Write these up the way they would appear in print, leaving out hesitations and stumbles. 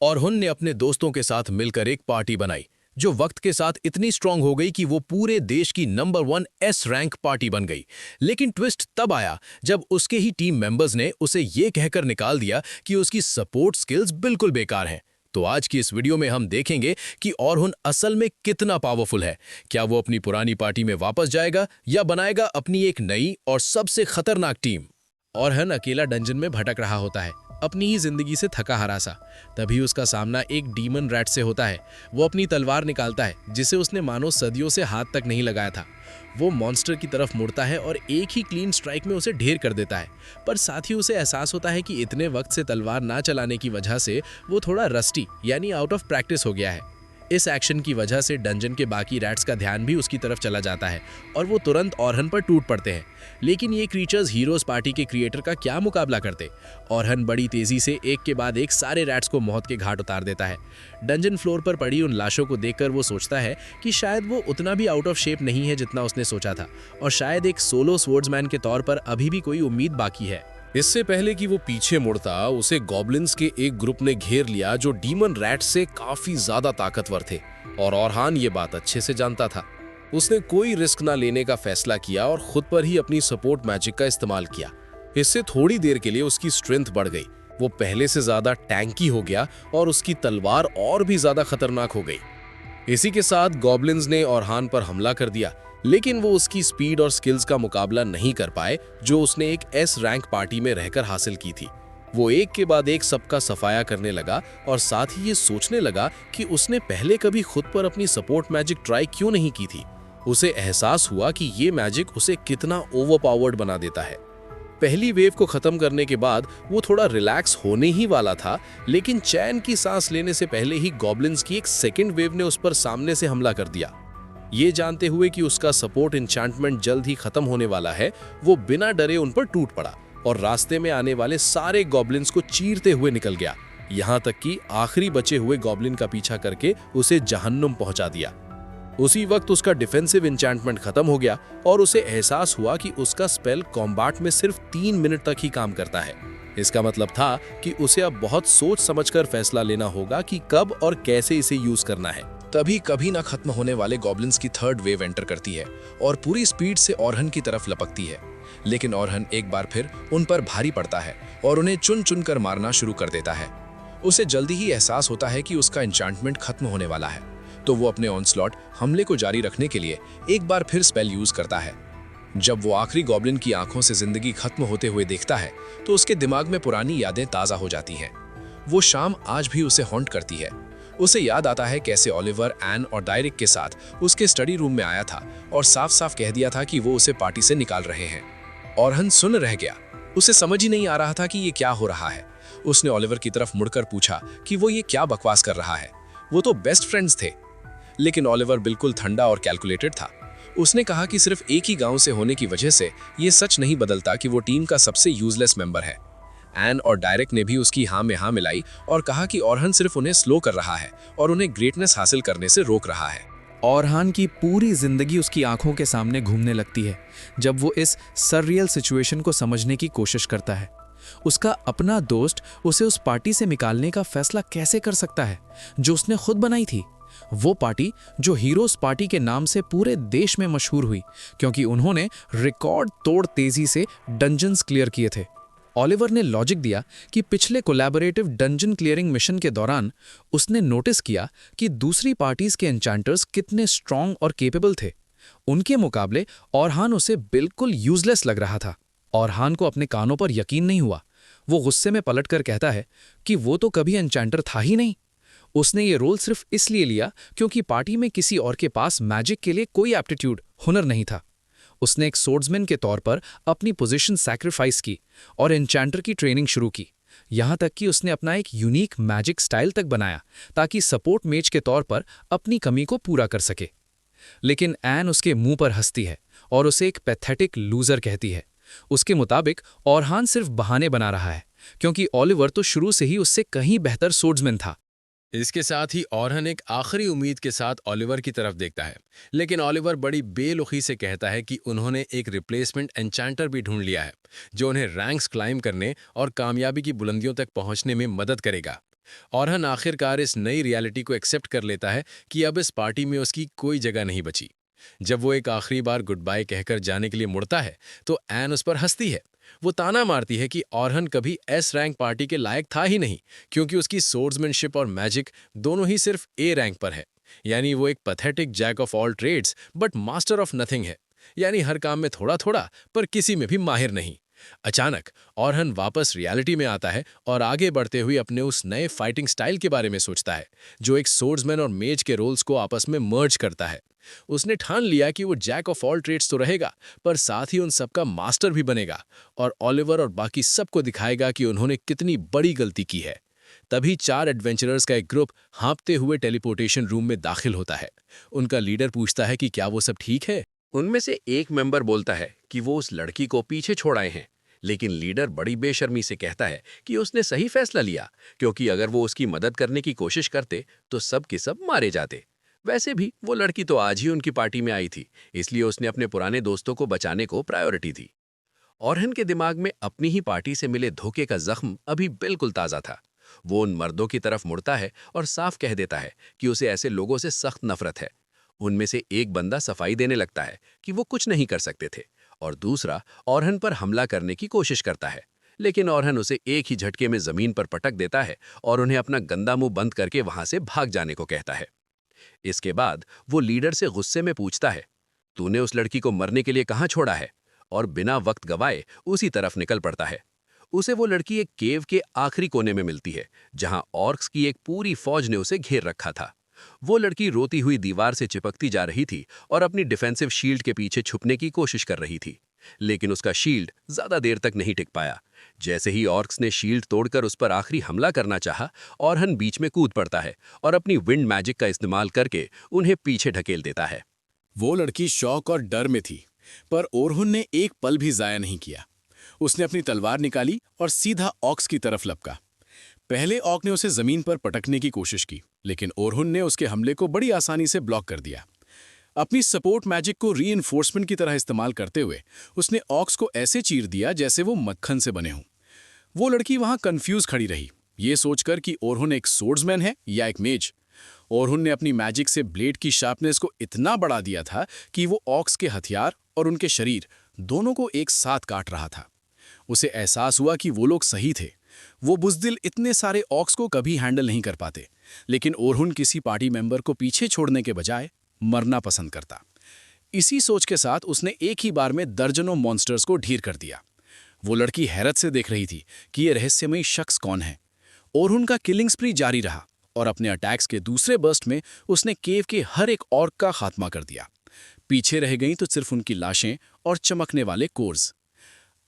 और हुन ने अपने दोस्तों के साथ मिलकर एक पार्टी बनाई जो वक्त के साथ इतनी स्ट्रांग हो गई कि वो पूरे देश की नंबर 1 एस रैंक पार्टी बन गई। लेकिन ट्विस्ट तब आया जब उसके ही टीम मेंबर्स ने उसे ये कहकर निकाल दिया कि उसकी सपोर्ट स्किल्स बिल्कुल बेकार हैं। तो आज की इस वीडियो में हम देखेंगे कि औरहुन असल में कितना पावरफुल है। क्या वो अपनी पुरानी पार्टी में वापस जाएगा या बनाएगा अपनी एक नई और सबसे खतरनाक टीम। औरहन अकेला डंजन में भटक रहा होता है, अपनी ही जिंदगी से थका हारा सा। तभी उसका सामना एक डीमन रैट से होता है। वो अपनी तलवार निकालता है जिसे उसने मानो सदियों से हाथ तक नहीं लगाया था। वो मॉन्स्टर की तरफ मुड़ता है और एक ही क्लीन स्ट्राइक में उसे ढेर कर देता है। पर साथ ही उसे एहसास होता है कि इतने वक्त से तलवार ना चलाने की वजह से वो थोड़ा रस्टी यानी आउट ऑफ प्रैक्टिस हो गया है। इस एक्शन की वजह से डंजन के बाकी रैट्स का ध्यान भी उसकी तरफ चला जाता है और वो तुरंत औरहन पर टूट पड़ते हैं। लेकिन ये क्रीचर्स हीरोज पार्टी के क्रिएटर का क्या मुकाबला करते। औरहन बड़ी तेजी से एक के बाद एक सारे रैट्स को मौत के घाट उतार देता है। डंजन फ्लोर पर पड़ी उन लाशों को देखकर वो सोचता है कि शायद वो उतना भी आउट ऑफ शेप नहीं है जितना उसने सोचा था, और शायद एक सोलो स्वर्ड्समैन के तौर पर अभी भी कोई उम्मीद बाकी है। इससे पहले कि वो पीछे मुड़ता, उसे गॉब्लिन्स के एक ग्रुप ने घेर लिया जो डीमन रैट से काफी ज्यादा ताकतवर थे, और औरहान ये बात अच्छे से जानता था। उसने कोई रिस्क ना लेने का फैसला किया और खुद पर ही अपनी सपोर्ट मैजिक का इस्तेमाल किया। इससे थोड़ी देर के लिए उसकी स्ट्रेंथ बढ़ गई, वो पहले से ज्यादा टैंकी हो गया और उसकी तलवार और भी ज्यादा खतरनाक हो गई। इसी के साथ गॉब्लिन्स ने औरहान पर हमला कर दिया, लेकिन वो उसकी स्पीड और स्किल्स का मुकाबला नहीं कर पाए जो उसने एक एस रैंक पार्टी में रहकर हासिल की थी। वो एक के बाद एक सबका सफाया करने लगा और साथ ही ये सोचने लगा कि उसने पहले कभी खुद पर अपनी सपोर्ट मैजिक ट्राई क्यों नहीं की थी। उसे एहसास हुआ कि ये मैजिक उसे कितना ओवरपावर्ड बना देता है। पहली वेव को खत्म करने के बाद वो थोड़ा रिलैक्स होने ही वाला था, लेकिन चैन की सांस लेने से पहले ही गॉब्लिन्स की एक सेकेंड वेव ने उस पर सामने से हमला कर दिया। ये जानते हुए कि उसका सपोर्ट एन्चेंटमेंट जल्द ही खत्म होने वाला है, वो बिना डरे उन पर टूट पड़ा और रास्ते में आने वाले सारे गॉब्लिन्स को चीरते हुए निकल गया, यहाँ तक कि आखिरी बचे हुए गॉब्लिन का पीछा करके उसे जहन्नुम पहुंचा दिया। उसी वक्त उसका डिफेंसिव एन्चेंटमेंट खत्म हो गया और उसे एहसास हुआ कि उसका स्पेल कॉम्बैट में सिर्फ 3 मिनट तक ही काम करता है। इसका मतलब था कि उसे अब बहुत सोच समझकर फैसला लेना होगा कि कब और कैसे इसे यूज करना है। तभी कभी ना खत्म होने वाले गॉब्लिन्स की थर्ड वेव एंटर करती है और पूरी स्पीड से औरहन की तरफ लपकती है। लेकिन औरहन एक बार फिर उन पर भारी पड़ता है और उन्हें चुन चुन कर मारना शुरू कर देता है। उसे जल्दी ही एहसास होता है कि उसका एन्चेंटमेंट खत्म होने वाला है, तो वो अपने ऑनस्लॉट हमले को जारी रखने के लिए एक बार फिर स्पेल यूज करता है। जब वो आखिरी गॉब्लिन की आंखों से जिंदगी खत्म होते हुए देखता है तो उसके दिमाग में पुरानी यादें ताज़ा हो जाती हैं। वो शाम आज भी उसे हॉन्ट करती है। उसे याद आता है कैसे ओलिवर, एन और डायरिक के साथ उसके स्टडी रूम में आया था और साफ साफ कह दिया था कि वो उसे पार्टी से निकाल रहे हैं। औरहन सुन रह गया। उसे समझ ही नहीं आ रहा था कि ये क्या हो रहा है। उसने ओलिवर की तरफ मुड़कर पूछा कि वो ये क्या बकवास कर रहा है, वो तो बेस्ट फ्रेंड्स थे। लेकिन ओलिवर बिल्कुल ठंडा और कैलकुलेटेड था। उसने कहा कि सिर्फ एक ही गांव से होने की वजह से ये सच नहीं बदलता कि वो टीम का सबसे यूजलेस मेंबर है। एन और डायरेक्ट ने भी उसकी हाँ में हाँ मिलाई और कहा कि औरहन सिर्फ उन्हें स्लो कर रहा है और उन्हें ग्रेटनेस हासिल करने से रोक रहा है। औरहान की पूरी जिंदगी उसकी आंखों के सामने घूमने लगती है जब वो इस सररियल सिचुएशन को समझने की कोशिश करता है। उसका अपना दोस्त उसे उस पार्टी से निकालने का फैसला कैसे कर सकता है जो उसने खुद बनाई थी। वो पार्टी जो हीरोज पार्टी के नाम से पूरे देश में मशहूर हुई क्योंकि उन्होंने रिकॉर्ड तोड़ तेजी से डंजन्स क्लियर किए थे। ओलिवर ने लॉजिक दिया कि पिछले कोलैबोरेटिव डंजन क्लियरिंग मिशन के दौरान उसने नोटिस किया कि दूसरी पार्टीज के एन्चेंटर्स कितने स्ट्रॉन्ग और केपेबल थे। उनके मुकाबले औरहान उसे बिल्कुल यूजलेस लग रहा था। औरहान को अपने कानों पर यकीन नहीं हुआ। वो गुस्से में पलटकर कहता है कि वो तो कभी एन्चेंटर था ही नहीं। उसने ये रोल सिर्फ इसलिए लिया क्योंकि पार्टी में किसी और के पास मैजिक के लिए कोई एप्टीट्यूड, हुनर नहीं था। उसने एक सोर्ड्समैन के तौर पर अपनी पोजीशन सैक्रिफाइस की और एन्चेंटर की ट्रेनिंग शुरू की। यहाँ तक कि उसने अपना एक यूनिक मैजिक स्टाइल तक बनाया ताकि सपोर्ट मेज के तौर पर अपनी कमी को पूरा कर सके। लेकिन एन उसके मुंह पर हंसती है और उसे एक पैथेटिक लूजर कहती है। उसके मुताबिक औरहान सिर्फ बहाने बना रहा है क्योंकि ओलिवर तो शुरू से ही उससे कहीं बेहतर सोर्ड्समैन था। इसके साथ ही औरहन एक आखिरी उम्मीद के साथ ओलिवर की तरफ देखता है, लेकिन ओलिवर बड़ी बेलुखी से कहता है कि उन्होंने एक रिप्लेसमेंट एन्चेंटर भी ढूंढ लिया है जो उन्हें रैंक्स क्लाइम करने और कामयाबी की बुलंदियों तक पहुंचने में मदद करेगा। औरहन आखिरकार इस नई रियलिटी को एक्सेप्ट कर लेता है कि अब इस पार्टी में उसकी कोई जगह नहीं बची। जब वो एक आखिरी बार गुड बाय कहकर जाने के लिए मुड़ता है तो एन उस पर हंसती है। वो ताना मारती है कि औरहन कभी एस रैंक पार्टी के लायक था ही नहीं, क्योंकि उसकी सोर्ड्समैनशिप और मैजिक दोनों ही सिर्फ ए रैंक पर है। यानी वो एक pathetic jack of all trades but master of nothing है। यानी हर काम में थोड़ा थोड़ा पर किसी में भी माहिर नहीं। अचानक औरहन वापस रियलिटी में आता है और आगे बढ़ते हुए अपने उस नए फाइटिंग स्टाइल के बारे में सोचता है, जो एक सोर्ड्समैन और मेज के रोल्स को आपस में मर्ज करता है। उसने ठान लिया कि वो जैक ऑफ ऑल ट्रेड्स तो रहेगा, पर साथ ही उन सबका मास्टर भी बनेगा और ऑलिवर और बाकी सबको दिखाएगा कि उन्होंने कितनी बड़ी गलती की है। तभी 4 एडवेंचरर्स का एक ग्रुप हाँपते हुए टेलीपोर्टेशन रूम में दाखिल होता है। उनका लीडर पूछता है कि क्या वो सब ठीक है। उनमें से एक मेंबर बोलता है कि वो उस लड़की को पीछे छोड़ आए हैं, लेकिन लीडर बड़ी बेशर्मी से कहता है कि उसने सही फैसला लिया, क्योंकि अगर वो उसकी मदद करने की कोशिश करते तो सब के सब मारे जाते। वैसे भी वो लड़की तो आज ही उनकी पार्टी में आई थी, इसलिए उसने अपने पुराने दोस्तों को बचाने को प्रायोरिटी दी। औरहन के दिमाग में अपनी ही पार्टी से मिले धोखे का जख्म अभी बिल्कुल ताज़ा था। वो उन मर्दों की तरफ मुड़ता है और साफ कह देता है कि उसे ऐसे लोगों से सख्त नफरत है। उनमें से एक बंदा सफाई देने लगता है कि वो कुछ नहीं कर सकते थे, और दूसरा औरहन पर हमला करने की कोशिश करता है, लेकिन औरहन उसे एक ही झटके में जमीन पर पटक देता है और उन्हें अपना गंदा मुंह बंद करके वहां से भाग जाने को कहता है। इसके बाद वो लीडर से गुस्से में पूछता है, तूने उस लड़की को मरने के लिए कहाँ छोड़ा है? और बिना वक्त गवाए उसी तरफ निकल पड़ता है। उसे वो लड़की एक केव के आखिरी कोने में मिलती है, जहां ऑर्क्स की एक पूरी फौज ने उसे घेर रखा था। वो लड़की रोती हुई दीवार से चिपकती जा रही थी और अपनी डिफेंसिव शील्ड के पीछे छुपने की कोशिश कर रही थी, लेकिन उसका शील्ड ज्यादा देर तक नहीं टिक पाया। जैसे ही ऑर्क्स ने शील्ड तोड़कर उस पर आखिरी हमला करना चाहा, औरहन बीच में कूद पड़ता है और अपनी विंड मैजिक का इस्तेमाल करके उन्हें पीछे ढकेल देता है। वो लड़की शौक और डर में थी, पर ओरहुन ने एक पल भी जाया नहीं किया। उसने अपनी तलवार निकाली और सीधा ऑक्स की तरफ लपका। पहले ऑक ने उसे जमीन पर पटकने की कोशिश की, लेकिन ओरहुन ने उसके हमले को बड़ी आसानी से ब्लॉक कर दिया। अपनी सपोर्ट मैजिक को रीइंफोर्समेंट की तरह इस्तेमाल करते हुए उसने ऑक्स को ऐसे चीर दिया जैसे वो मक्खन से बने हों। वो लड़की वहां कंफ्यूज खड़ी रही, ये सोचकर कि ओरहुन एक सोर्ड्समैन है या एक मेज। ओरहुन ने अपनी मैजिक से ब्लेड की शार्पनेस को इतना बढ़ा दिया था कि वो ऑक्स के हथियार और उनके शरीर दोनों को एक साथ काट रहा था। उसे एहसास हुआ कि वो लोग सही थे। वो बुज़दिल इतने सारे ऑक्स को कभी हैंडल नहीं कर पाते, लेकिन ओरहुन किसी पार्टी मेंबर को पीछे छोड़ने के बजाय मरना पसंद करता। इसी सोच के साथ उसने एक ही बार में दर्जनों मॉन्स्टर्स को ढीर कर दिया। वो लड़की हैरत से देख रही थी कि ये रहस्यमयी शख्स कौन है। ओरहुन का किलिंग स्प्री जारी रहा और अपने अटैक्स के दूसरे बर्स्ट में उसने केव के हर एक ऑर्क का खात्मा कर दिया। पीछे रह गईं तो सिर्फ उनकी लाशें और चमकने वाले कोर्स।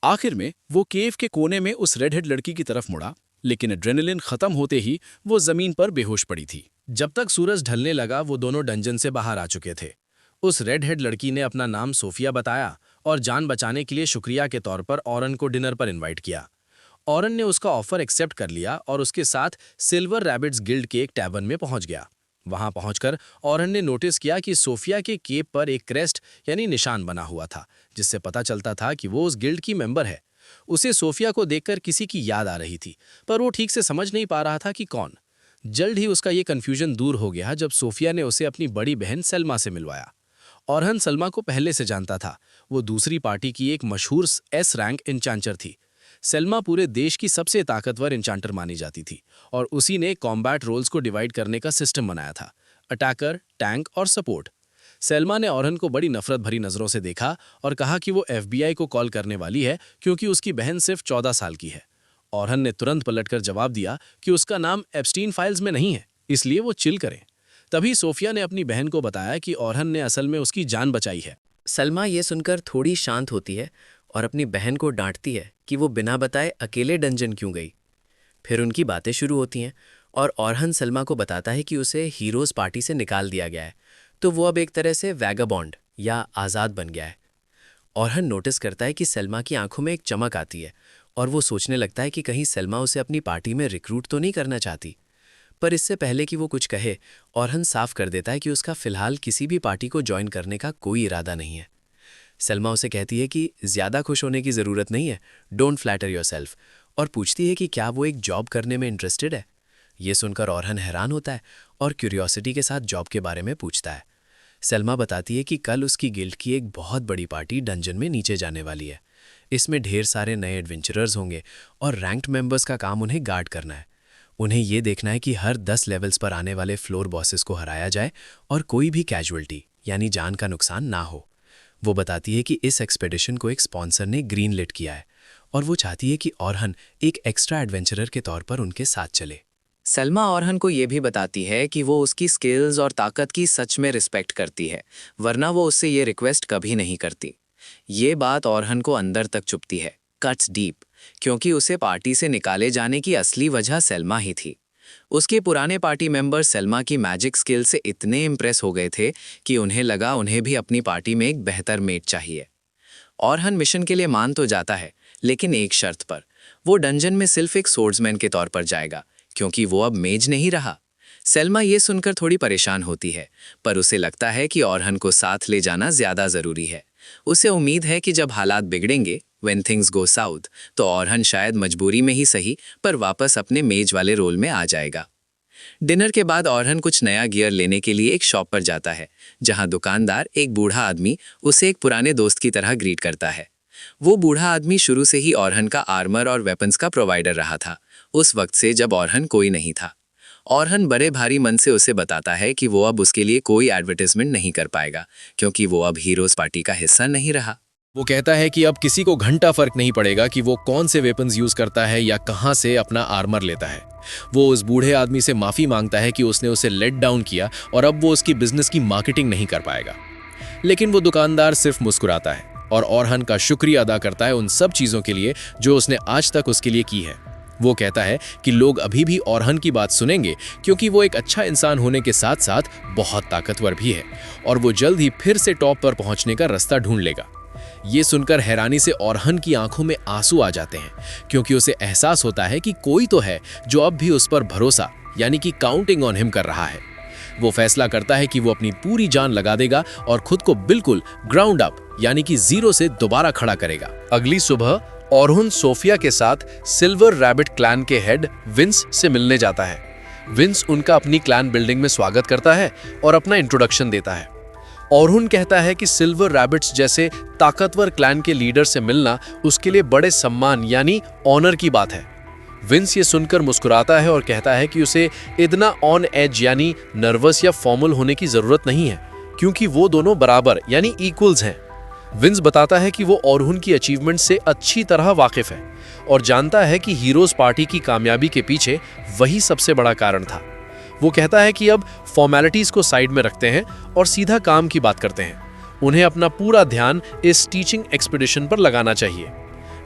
आखिर में वो केव के कोने में उस रेडहेड लड़की की तरफ मुड़ा, लेकिन एड्रेनलिन खत्म होते ही वो जमीन पर बेहोश पड़ी थी। जब तक सूरज ढलने लगा वो दोनों डंजन से बाहर आ चुके थे। उस रेडहेड लड़की ने अपना नाम सोफिया बताया और जान बचाने के लिए शुक्रिया के तौर पर औरन को डिनर पर इनवाइट किया। औरन ने उसका ऑफर एक्सेप्ट कर लिया और उसके साथ सिल्वर रैबिट्स गिल्ड के एक टैबन में पहुंच गया। वहां पहुंचकर औरन ने नोटिस किया कि सोफिया के केप पर एक क्रेस्ट यानी निशान बना हुआ था, जिससे पता चलता था कि वो उस गिल्ड की मेंबर है। उसे सोफिया को देखकर किसी की याद आ रही थी, पर वो ठीक से समझ नहीं पा रहा था कि कौन। जल्द ही उसका ये कन्फ्यूजन दूर हो गया जब सोफिया ने उसे अपनी बड़ी बहन सलमा से मिलवाया। औरहन सलमा को पहले से जानता था। वो दूसरी पार्टी की एक मशहूर एस रैंक इंचांचर थी। सलमा पूरे देश की सबसे ताकतवर इंचांटर मानी जाती थी और उसी ने कॉम्बैट रोल्स को डिवाइड करने का सिस्टम बनाया था, अटैकर, टैंक और सपोर्ट। सलमा ने औरहन को बड़ी नफरत भरी नज़रों से देखा और कहा कि वो FBI को कॉल करने वाली है क्योंकि उसकी बहन सिर्फ 14 साल की है। औरहन ने तुरंत पलटकर जवाब दिया कि उसका नाम एप्स्टीन फाइल्स में नहीं है, इसलिए वो चिल करें। तभी सोफिया ने अपनी बहन को बताया कि औरहन ने असल में उसकी जान बचाई है। सलमा ये सुनकर थोड़ी शांत होती है और अपनी बहन को डांटती है कि वो बिना बताए अकेले डंजन क्यों गई। फिर उनकी बातें शुरू होती हैं और औरहन सलमा को बताता है कि उसे हीरोज़ पार्टी से निकाल दिया गया है, तो वो अब एक तरह से वैगाबॉन्ड या आज़ाद बन गया है। औरहन नोटिस करता है कि सलमा की आंखों में एक चमक आती है और वो सोचने लगता है कि कहीं सलमा उसे अपनी पार्टी में रिक्रूट तो नहीं करना चाहती। पर इससे पहले कि वो कुछ कहे, औरहन साफ कर देता है कि उसका फ़िलहाल किसी भी पार्टी को ज्वाइन करने का कोई इरादा नहीं है। सलमा उसे कहती है कि ज़्यादा खुश होने की ज़रूरत नहीं है, डोंट फ्लैटर योरसेल्फ, और पूछती है कि क्या वो एक जॉब करने में इंटरेस्टेड है। ये सुनकर ऑरहन हैरान होता है और क्यूरियोसिटी के साथ जॉब के बारे में पूछता है। सलमा बताती है कि कल उसकी गिल्ड की एक बहुत बड़ी पार्टी डंजन में नीचे जाने वाली है। इसमें ढेर सारे नए एडवेंचरर्स होंगे और रैंक्ड मेंबर्स का काम उन्हें गार्ड करना है। उन्हें ये देखना है कि हर 10 लेवल्स पर आने वाले फ्लोर बॉसेस को हराया जाए और कोई भी कैजुअल्टी यानी जान का नुकसान ना हो। वो बताती है कि इस एक्सपेडिशन को एक स्पॉन्सर ने ग्रीन लिट किया है और वो चाहती है कि ऑरहन एक एक्स्ट्रा एडवेंचरर के तौर पर उनके साथ चले। सलमा ऑरहन को ये भी बताती है कि वो उसकी स्किल्स और ताकत की सच में रिस्पेक्ट करती है, वरना वो उससे ये रिक्वेस्ट कभी नहीं करती। ये बात ऑरहन को अंदर तक चुभती है, कट्स डीप, क्योंकि उसे पार्टी से निकाले जाने की असली वजह सलमा ही थी। उसके पुराने पार्टी मेंबर सलमा की मैजिक स्किल से इतने इम्प्रेस हो गए थे कि उन्हें लगा उन्हें भी अपनी पार्टी में एक बेहतर मेट चाहिए। ऑरहन मिशन के लिए मान तो जाता है, लेकिन एक शर्त पर। वो डंजन में सिर्फ एक सोर्ड्समैन के तौर पर जाएगा, क्योंकि वो अब मेज नहीं रहा। सलमा ये सुनकर थोड़ी परेशान होती है, पर उसे लगता है कि ऑरहन को साथ ले जाना ज्यादा जरूरी है। उसे उम्मीद है कि जब हालात बिगड़ेंगे, when things go south, तो ऑरहन शायद मजबूरी में ही सही पर वापस अपने मेज वाले रोल में आ जाएगा। डिनर के बाद ऑरहन कुछ नया गियर लेने के लिए एक शॉप पर जाता है, जहां दुकानदार, एक बूढ़ा आदमी, उसे एक पुराने दोस्त की तरह ग्रीट करता है। वो बूढ़ा आदमी शुरू से ही ऑरहन का आर्मर और वेपन्स का प्रोवाइडर रहा था, उस वक्त से जब ऑरहन कोई नहीं था। ऑरहन बड़े भारी मन से उसे बताता है कि वो अब उसके लिए कोई एडवर्टाइजमेंट नहीं कर पाएगा, क्योंकि वो अब हीरोज पार्टी का हिस्सा नहीं रहा। वो कहता है कि अब किसी को घंटा फर्क नहीं पड़ेगा कि वो कौन से वेपन्स यूज करता है या कहां से अपना आर्मर लेता है। वो उस बूढ़े आदमी से माफी मांगता है कि उसने उसे लेट डाउन किया और अब वो उसकी बिजनेस की मार्केटिंग नहीं कर पाएगा। लेकिन वो दुकानदार सिर्फ मुस्कुराता है और ऑरहन का शुक्रिया अदा करता है उन सब चीजों के लिए जो उसने आज तक उसके लिए की है। वो कहता है कि लोग अभी भी ऑरहन की बात सुनेंगे, क्योंकि वो एक अच्छा इंसान होने के साथ साथ बहुत ताकतवर भी है और वो जल्द ही फिर से टॉप पर पहुंचने का रास्ता ढूंढ लेगा। ये सुनकर हैरानी से ऑरहन की आंखों में आंसू आ जाते हैं, क्योंकि उसे एहसास होता है कि कोई तो है जो अब भी उस पर भरोसा यानी कि काउंटिंग ऑन हिम कर रहा है। वो फैसला करता है कि वो अपनी पूरी जान लगा देगा और खुद को बिल्कुल ग्राउंड अप यानी कि जीरो से दोबारा खड़ा करेगा। अगली सुबह ऑरहन सोफिया के साथ सिल्वर रैबिट क्लैन के हेड विंस से मिलने जाता है। विंस उनका अपनी क्लैन बिल्डिंग में स्वागत करता है और अपना इंट्रोडक्शन देता है। ऑरहन कहता है कि सिल्वर रैबिट्स जैसे ताकतवर क्लैन के लीडर से मिलना उसके लिए बड़े सम्मान यानी ऑनर की बात है। विंस ये सुनकर मुस्कुराता है और कहता है कि उसे इतना ऑन एज यानी नर्वस या फॉर्मल होने की जरूरत नहीं है, क्योंकि वो दोनों बराबर यानी इक्वल्स हैं। विंस बताता है कि वो ऑरहन की अचीवमेंट से अच्छी तरह वाकिफ है और जानता है कि हीरोज पार्टी की कामयाबी के पीछे वही सबसे बड़ा कारण था। वो कहता है कि अब फॉर्मेलिटीज को साइड में रखते हैं और सीधा काम की बात करते हैं। उन्हें अपना पूरा ध्यान इस टीचिंग एक्सपीडिशन पर लगाना चाहिए।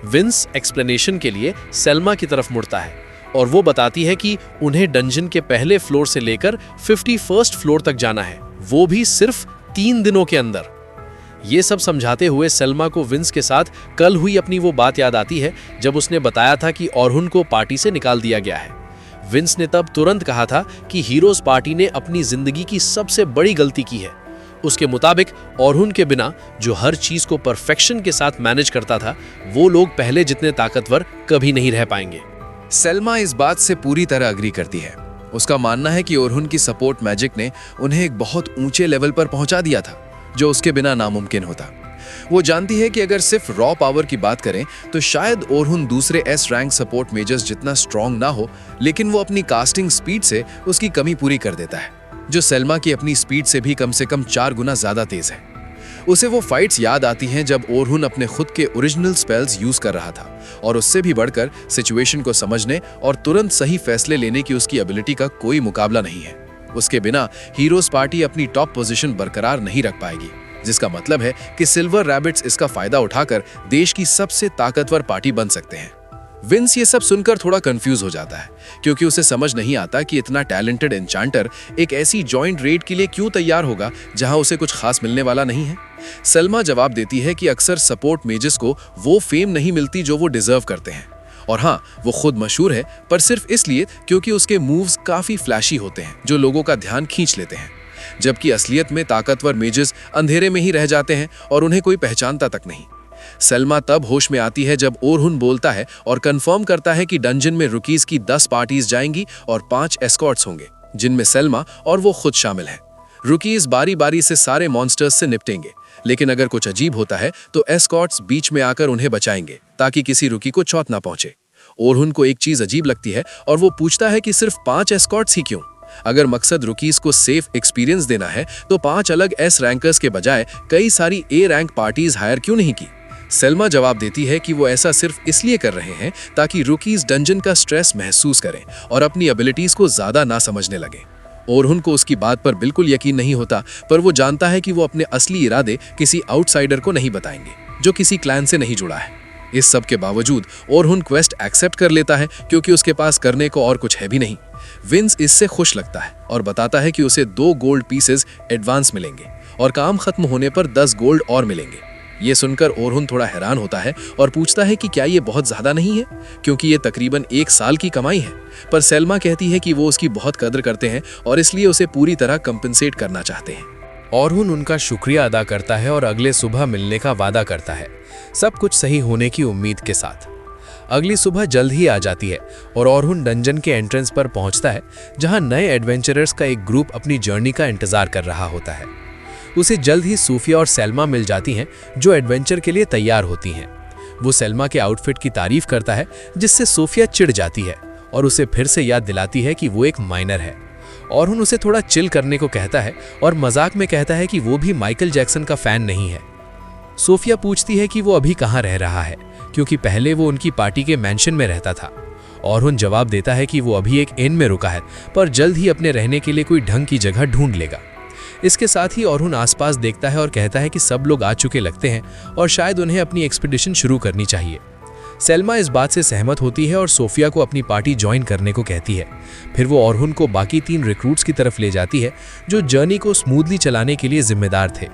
विंस एक्सप्लेनेशन के लिए सलमा की तरफ मुड़ता है और वो बताती है कि उन्हें डंजन के पहले फ्लोर से लेकर 51st फ्लोर तक जाना है, वो भी सिर्फ 3 दिनों के अंदर। ये सब समझाते हुए सलमा को विंस के साथ कल हुई अपनी वो बात याद आती है जब उसने बताया था कि ऑरहन को पार्टी से निकाल दिया गया है। विंस ने तब तुरंत कहा था कि हीरोज पार्टी ने अपनी जिंदगी की सबसे बड़ी गलती की है। उसके मुताबिक ऑरहन के बिना जो हर चीज को परफेक्शन के साथ मैनेज करता था, वो लोग पहले जितने ताकतवर कभी नहीं रह पाएंगे। सलमा इस बात से पूरी तरह अग्री करती है। उसका मानना है कि ऑरहन की सपोर्ट मैजिक ने उन्हें एक बहुत ऊंचे लेवल पर पहुंचा दिया था, जो उसके बिना नामुमकिन होता। वो जानती है कि अगर सिर्फ रॉ पावर की बात करें तो शायद ऑरहन दूसरे एस रैंक सपोर्ट मेजर्स जितना स्ट्रांग ना हो, लेकिन वो अपनी कास्टिंग स्पीड से उसकी कमी पूरी कर देता है, जो सलमा की अपनी स्पीड से भी कम 4 गुना ज्यादा तेज है। उसे वो फाइट्स याद आती हैं जब ऑरहन अपने खुद के ओरिजिनल स्पेल्स यूज कर रहा था, और उससे भी बढ़कर सिचुएशन को समझने और तुरंत सही फैसले लेने की उसकी एबिलिटी का कोई मुकाबला नहीं है। उसके बिना हीरोज पार्टी अपनी टॉप पोजीशन बरकरार नहीं रख पाएगी, जिसका मतलब है कि सिल्वर रैबिट्स इसका फायदा उठाकर देश की सबसे ताकतवर पार्टी बन सकते हैं। विंस ये सब सुनकर थोड़ा कंफ्यूज हो जाता है, क्योंकि उसे समझ नहीं आता कि इतना टैलेंटेड एन्चांटर एक ऐसी जॉइंट रेड के लिए क्यों तैयार होगा जहां उसे कुछ खास मिलने वाला नहीं है। सलमा जवाब देती है कि अक्सर सपोर्ट मेजर्स को वो फेम नहीं मिलती जो वो डिजर्व करते हैं, और हाँ, वो खुद मशहूर है, पर सिर्फ इसलिए क्योंकि उसके मूव्स काफी फ्लैशी होते हैं जो लोगों का ध्यान खींच लेते हैं, जबकि असलियत में ताकतवर मेजर्स अंधेरे में ही रह जाते हैं और उन्हें कोई पहचानता तक नहीं। सलमा तब होश में आती है जब ओरहुन बोलता है और कंफर्म करता है कि डंजन में रुकीज की 10 पार्टीज जाएंगी और 5 एस्कॉर्ट्स होंगे, जिनमें सलमा और वो खुद शामिल हैं। रुकीज बारी बारी से सारे मॉन्स्टर्स से निपटेंगे, लेकिन अगर कुछ अजीब होता है तो एस्कॉर्ट्स बीच में आकर उन्हें बचाएंगे ताकि किसी रुकी को चोट ना पहुंचे। ओरहुन को एक चीज अजीब लगती है और वो पूछता है कि सिर्फ 5 एस्कॉर्ट्स ही क्यों? अगर मकसद रुकीज को सेफ एक्सपीरियंस देना है तो 5 अलग एस रैंकर्स के बजाय कई सारी ए रैंक पार्टीज हायर क्यों नहीं की? सलमा जवाब देती है कि वो ऐसा सिर्फ इसलिए कर रहे हैं ताकि रुकीज डंजन का स्ट्रेस महसूस करें और अपनी एबिलिटीज को ज्यादा ना समझने लगे। ओरहुन को उसकी बात पर बिल्कुल यकीन नहीं होता, पर वो जानता है कि वो अपने असली इरादे किसी आउटसाइडर को नहीं बताएंगे जो किसी क्लैन से नहीं जुड़ा है। इस सब के बावजूद ओरहुन क्वेस्ट एक्सेप्ट कर लेता है क्योंकि उसके पास करने को और कुछ है भी नहीं। विंस इससे खुश लगता है और बताता है कि उसे 2 गोल्ड पीसेस एडवांस मिलेंगे और काम खत्म होने पर 10 गोल्ड और मिलेंगे। ये सुनकर ओरहुन थोड़ा हैरान होता है और पूछता है कि क्या ये बहुत ज्यादा नहीं है, क्योंकि ये तकरीबन 1 साल की कमाई है। पर सलमा कहती है कि वो उसकी बहुत कदर करते हैं और इसलिए उसे पूरी तरह कंपनसेट करना चाहते हैं। ओरहुन उनका शुक्रिया अदा करता है और अगले सुबह मिलने का वादा करता है, सब कुछ सही होने की उम्मीद के साथ। अगली सुबह जल्द ही आ जाती है और ओरहुन डंजन के एंट्रेंस पर पहुंचता है, जहां नए एडवेंचरर्स का एक ग्रुप अपनी जर्नी का इंतजार कर रहा होता है। उसे जल्द ही सूफिया और सलमा मिल जाती हैं, जो एडवेंचर के लिए तैयार होती हैं। वो सलमा के आउटफिट की तारीफ करता है, जिससे सूफिया चिढ़ जाती है और उसे फिर से याद दिलाती है कि वो एक माइनर है। ओरहुन उसे थोड़ा चिल करने को कहता है और मजाक में कहता है कि वो भी माइकल जैक्सन का फैन नहीं है। सूफिया पूछती है कि वो अभी कहाँ रह रहा है, क्योंकि पहले वो उनकी पार्टी के मैंशन में रहता था। ओरहुन जवाब देता है कि वो अभी एक इन में रुका है, पर जल्द ही अपने रहने के लिए कोई ढंग की जगह ढूंढ लेगा। इसके साथ ही ओरहुन आसपास देखता है और कहता है कि सब लोग आ चुके लगते हैं और शायद उन्हें अपनी एक्सपीडिशन शुरू करनी चाहिए। सलमा इस बात से सहमत होती है और सोफिया को अपनी पार्टी ज्वाइन करने को कहती है। फिर वो ओरहुन को बाकी 3 रिक्रूट्स की तरफ ले जाती है, जो जर्नी को स्मूथली चलाने के लिए जिम्मेदार थे।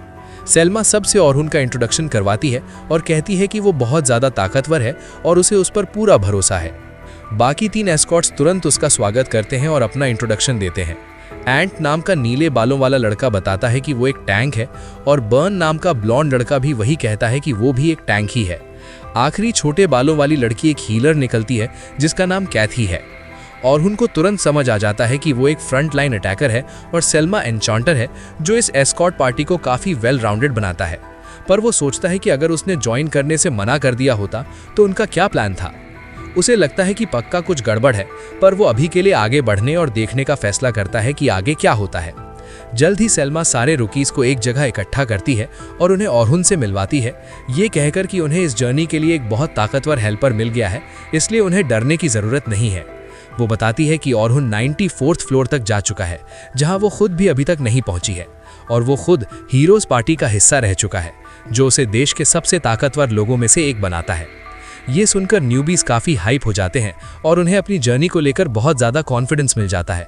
सलमा सबसे ओरहुन का इंट्रोडक्शन करवाती है और कहती है कि वो बहुत ज़्यादा ताकतवर है और उसे उस पर पूरा भरोसा है। बाकी 3 एस्कॉर्ट्स तुरंत उसका स्वागत करते हैं और अपना इंट्रोडक्शन देते हैं। एंट नाम का नीले बालों वाला लड़का बताता है कि वो एक टैंक है और बर्न नाम का ब्लॉन्ड लड़का भी वही कहता है कि वो भी एक टैंक ही है। आखिरी छोटे बालों वाली लड़की एक हीलर निकलती है, जिसका नाम कैथी है। ओरहुन को तुरंत समझ आ जाता है कि वो एक फ्रंट लाइन अटैकर है और सलमा एन्चांटर है, जो इस एस्कॉर्ट पार्टी को काफ़ी वेल राउंडेड बनाता है। पर वो सोचता है कि अगर उसने ज्वाइन करने से मना कर दिया होता तो उनका क्या प्लान था। उसे लगता है कि पक्का कुछ गड़बड़ है, पर वो अभी के लिए आगे बढ़ने और देखने का फैसला करता है कि आगे क्या होता है। जल्द ही सलमा सारे रुकीज को एक जगह इकट्ठा करती है और उन्हें ओरहुन से मिलवाती है, ये कहकर कि उन्हें इस जर्नी के लिए एक बहुत ताकतवर हेल्पर मिल गया है, इसलिए उन्हें डरने की ज़रूरत नहीं है। वो बताती है कि ओरहुन 94th फ्लोर तक जा चुका है, जहां वो खुद भी अभी तक नहीं पहुंची है, और वो खुद हीरोज पार्टी का हिस्सा रह चुका है, जो उसे देश के सबसे ताकतवर लोगों में से एक बनाता है। ये सुनकर न्यूबीज काफ़ी हाइप हो जाते हैं और उन्हें अपनी जर्नी को लेकर बहुत ज़्यादा कॉन्फिडेंस मिल जाता है।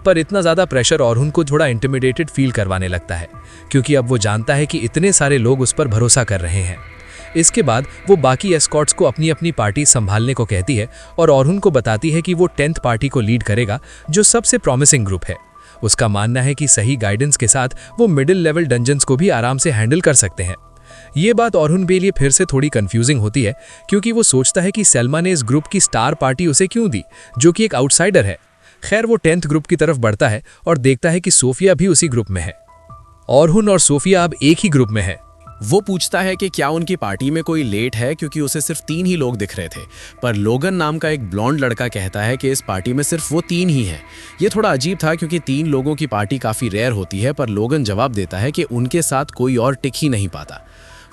पर इतना ज़्यादा प्रेशर ओरहुन को थोड़ा इंटिमिडेटेड फील करवाने लगता है, क्योंकि अब वो जानता है कि इतने सारे लोग उस पर भरोसा कर रहे हैं। इसके बाद वो बाकी एस्कॉर्ट्स को अपनी अपनी पार्टी संभालने को कहती है और ओरहुन को बताती है कि वो 10th पार्टी को लीड करेगा, जो सबसे प्रॉमिसिंग ग्रुप है। उसका मानना है कि सही गाइडेंस के साथ वो मिडिल लेवल डंजन्स को भी आराम से हैंडल कर सकते हैं। ये बात ओरहुन के लिए फिर से थोड़ी कंफ्यूजिंग होती है, क्योंकि वो सोचता है कि सलमा ने इस ग्रुप की स्टार पार्टी उसे क्यों दी, जो कि एक आउटसाइडर है। खैर, वो 10th ग्रुप की तरफ बढ़ता है और देखता है कि सोफिया भी उसी ग्रुप में है। ओरहुन और सोफिया अब एक ही ग्रुप में है। वो पूछता है कि क्या उनकी पार्टी में कोई लेट है, क्योंकि उसे सिर्फ 3 ही लोग दिख रहे थे। पर लोगन नाम का एक ब्लॉन्ड लड़का कहता है कि इस पार्टी में सिर्फ वो 3 ही हैं। ये थोड़ा अजीब था, क्योंकि 3 लोगों की पार्टी काफ़ी रेयर होती है, पर लोगन जवाब देता है कि उनके साथ कोई और टिक ही नहीं पाता।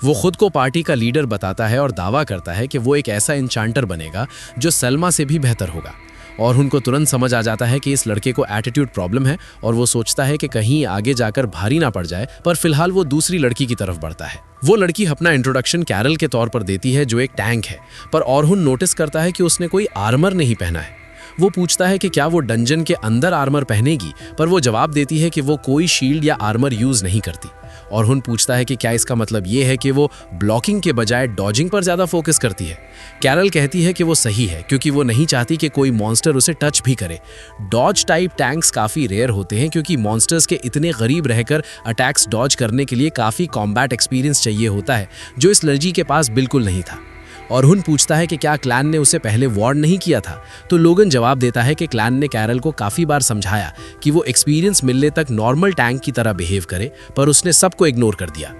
वो खुद को पार्टी का लीडर बताता है और दावा करता है कि वो एक ऐसा एन्चांटर बनेगा जो सलमा से भी बेहतर होगा। और उनको तुरंत समझ आ जाता है कि इस लड़के को एटीट्यूड प्रॉब्लम है और वो सोचता है कि कहीं आगे जाकर भारी ना पड़ जाए, पर फिलहाल वो दूसरी लड़की की तरफ बढ़ता है। वो लड़की अपना इंट्रोडक्शन कैरल के तौर पर देती है, जो एक टैंक है, पर ओरहुन नोटिस करता है कि उसने कोई आर्मर नहीं पहना है। वो पूछता है कि क्या वो डंजन के अंदर आर्मर पहनेगी, पर वो जवाब देती है कि वो कोई शील्ड या आर्मर यूज नहीं करती। ऑरहुन पूछता है कि क्या इसका मतलब ये है कि वो ब्लॉकिंग के बजाय डॉजिंग पर ज़्यादा फोकस करती है। कैरल कहती है कि वो सही है क्योंकि वो नहीं चाहती कि कोई मॉन्स्टर उसे टच भी करे। डॉज टाइप टैंक्स काफ़ी रेयर होते हैं क्योंकि मॉन्स्टर्स के इतने करीब रहकर अटैक्स डॉज करने के लिए काफ़ी कॉम्बैट एक्सपीरियंस चाहिए होता है, जो इस लड़की के पास बिल्कुल नहीं था। ऑरहुन पूछता है कि क्या क्लैन ने उसे पहले वार्न नहीं किया था, तो लोगन जवाब देता है कि क्लैन ने कैरल को काफ़ी बार समझाया कि वो एक्सपीरियंस मिलने तक नॉर्मल टैंक की तरह बिहेव करे, पर उसने सबको इग्नोर कर दिया।